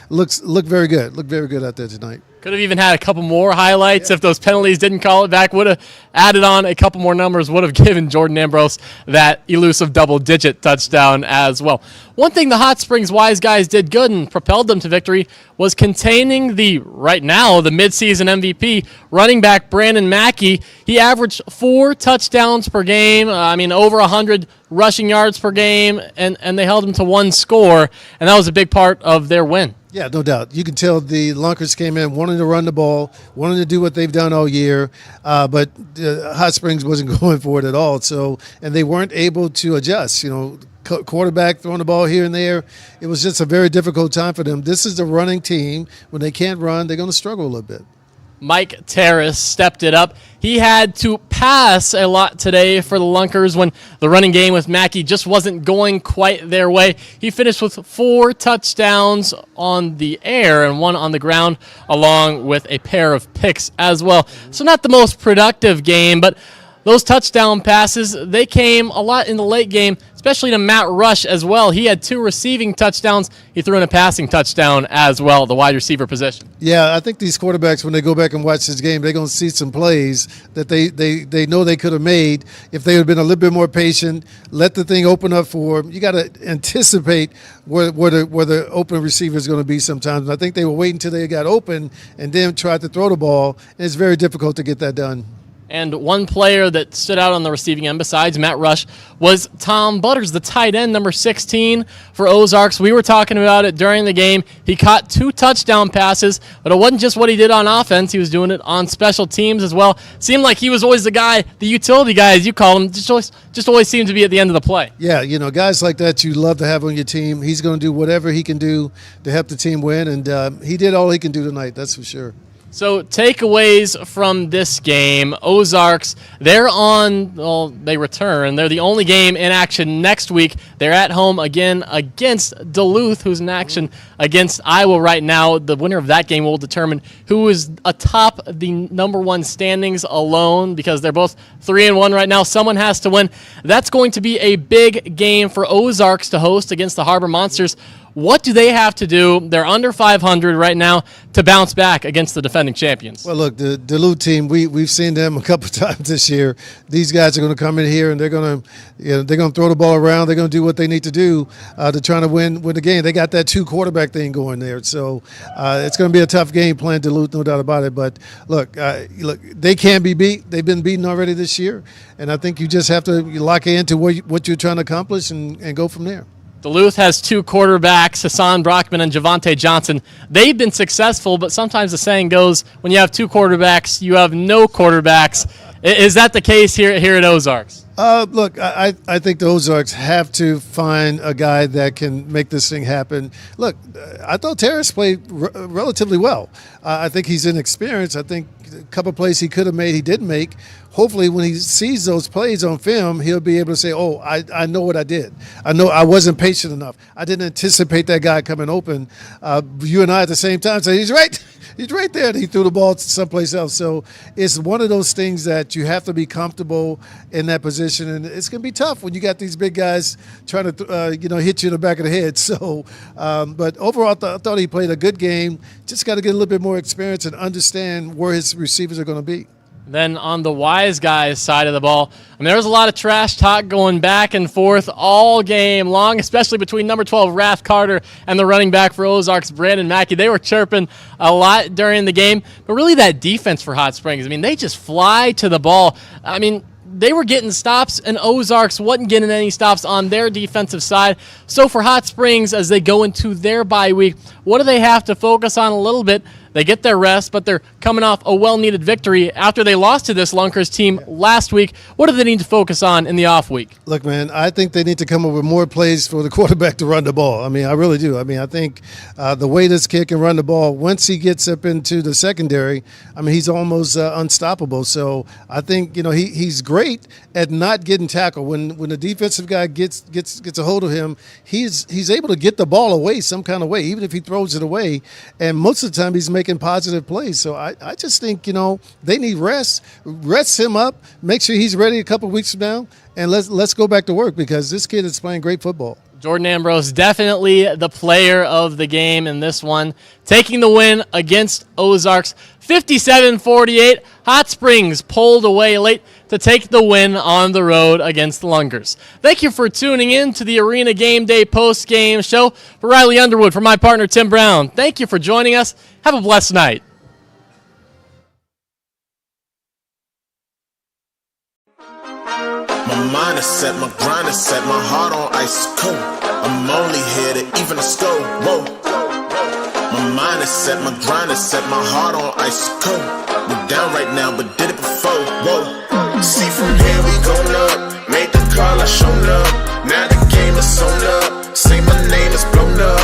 looked very good. Looked very good out there tonight. Could have even had a couple more highlights if those penalties didn't call it back. Would have added on a couple more numbers. Would have given Jordan Ambrose that elusive double-digit touchdown as well. One thing the Hot Springs Wise guys did good and propelled them to victory was containing right now, the midseason MVP, running back Brandon Mackey. He averaged 4 touchdowns per game. Over 100 rushing yards per game, and they held him to 1 score, and that was a big part of their win. Yeah, no doubt. You can tell the Lunkers came in wanting to run the ball, wanting to do what they've done all year, but Hot Springs wasn't going for it at all. So, and they weren't able to adjust. Quarterback throwing the ball here and there. It was just a very difficult time for them. This is the running team. When they can't run, they're going to struggle a little bit. Mike Terrace stepped it up. He had to pass a lot today for the Lunkers when the running game with Mackey just wasn't going quite their way. He finished with 4 touchdowns on the air and 1 on the ground, along with a pair of picks as well. So not the most productive game, but those touchdown passes, they came a lot in the late game, especially to Matt Rush as well. He had 2 receiving touchdowns. He threw in a passing touchdown as well, the wide receiver position. Yeah, I think these quarterbacks, when they go back and watch this game, they're going to see some plays that they know they could have made if they had been a little bit more patient, let the thing open up for them. You got to anticipate where the open receiver is going to be sometimes. And I think they were waiting until they got open and then tried to throw the ball, and it's very difficult to get that done. And one player that stood out on the receiving end besides Matt Rush was Tom Butters, the tight end, number 16 for Ozarks. We were talking about it during the game. He caught 2 touchdown passes, but it wasn't just what he did on offense. He was doing it on special teams as well. Seemed like he was always the guy, the utility guy, as you call him, just always seemed to be at the end of the play. Yeah, guys like that you love to have on your team. He's going to do whatever he can do to help the team win, and he did all he can do tonight, that's for sure. So takeaways from this game, Ozarks, they return. They're the only game in action next week. They're at home again against Duluth, who's in action against Iowa right now. The winner of that game will determine who is atop the number 1 standings alone, because they're both 3-1 right now. Someone has to win. That's going to be a big game for Ozarks to host against the Harbor Monsters. What do they have to do? They're under 500 right now to bounce back against the defending champions. Well, look, the Duluth team, we've seen them a couple times this year. These guys are going to come in here and they're going to throw the ball around. They're going to do what they need to do to try to win the game. They got that 2 quarterback thing going there, so it's going to be a tough game playing Duluth, no doubt about it. But look, they can be beat. They've been beaten already this year, and I think you just have to lock into what you're trying to accomplish and go from there. Duluth has 2 quarterbacks, Hassan Brockman and Javante Johnson. They've been successful, but sometimes the saying goes, when you have 2 quarterbacks, you have no quarterbacks. Is that the case here at Ozarks? Look, I think the Ozarks have to find a guy that can make this thing happen. Look, I thought Terrace played relatively well. I think he's inexperienced. I think a couple plays he could have made, he didn't make. Hopefully when he sees those plays on film, he'll be able to say, oh, I know what I did. I know I wasn't patient enough. I didn't anticipate that guy coming open. You and I at the same time say, he's right. He's right there. And he threw the ball someplace else. So it's one of those things that you have to be comfortable in that position. And it's going to be tough when you got these big guys trying to, hit you in the back of the head. So, but overall, I thought he played a good game. Just got to get a little bit more experience and understand where his receivers are going to be. Then on the Wise guys side of the ball, there was a lot of trash talk going back and forth all game long, especially between number 12, Rath Carter, and the running back for Ozarks, Brandon Mackey. They were chirping a lot during the game. But really that defense for Hot Springs, they just fly to the ball. They were getting stops, and Ozarks wasn't getting any stops on their defensive side. So for Hot Springs, as they go into their bye week, what do they have to focus on a little bit? They get their rest, but they're coming off a well-needed victory after they lost to this Lunkers team last week. What do they need to focus on in the off week? Look, man, I think they need to come up with more plays for the quarterback to run the ball. I really do. I think the way this kid can run the ball, once he gets up into the secondary, he's almost unstoppable. So I think, he's great at not getting tackled. When the defensive guy gets a hold of him, he's able to get the ball away some kind of way, even if he throws it away. And most of the time he's making positive plays. So I just think, they need rest him up, make sure he's ready a couple of weeks from now, and let's go back to work because this kid is playing great football. Jordan Ambrose, definitely the player of the game in this one, taking the win against Ozarks, 57-48. Hot Springs pulled away late to take the win on the road against the Lunkers. Thank you for tuning in to the Arena Game Day post-game show. For Riley Underwood, for my partner Tim Brown, thank you for joining us. Have a blessed night. My mind is set, my grind is set, my heart on ice cold. I'm only here to even a score. Whoa. My mind is set, my grind is set, my heart on ice cold. We're down right now, but did it before. Whoa. See from here we going up. Made the call, I shown up. Now the game is sewn up. Say my name is blown up.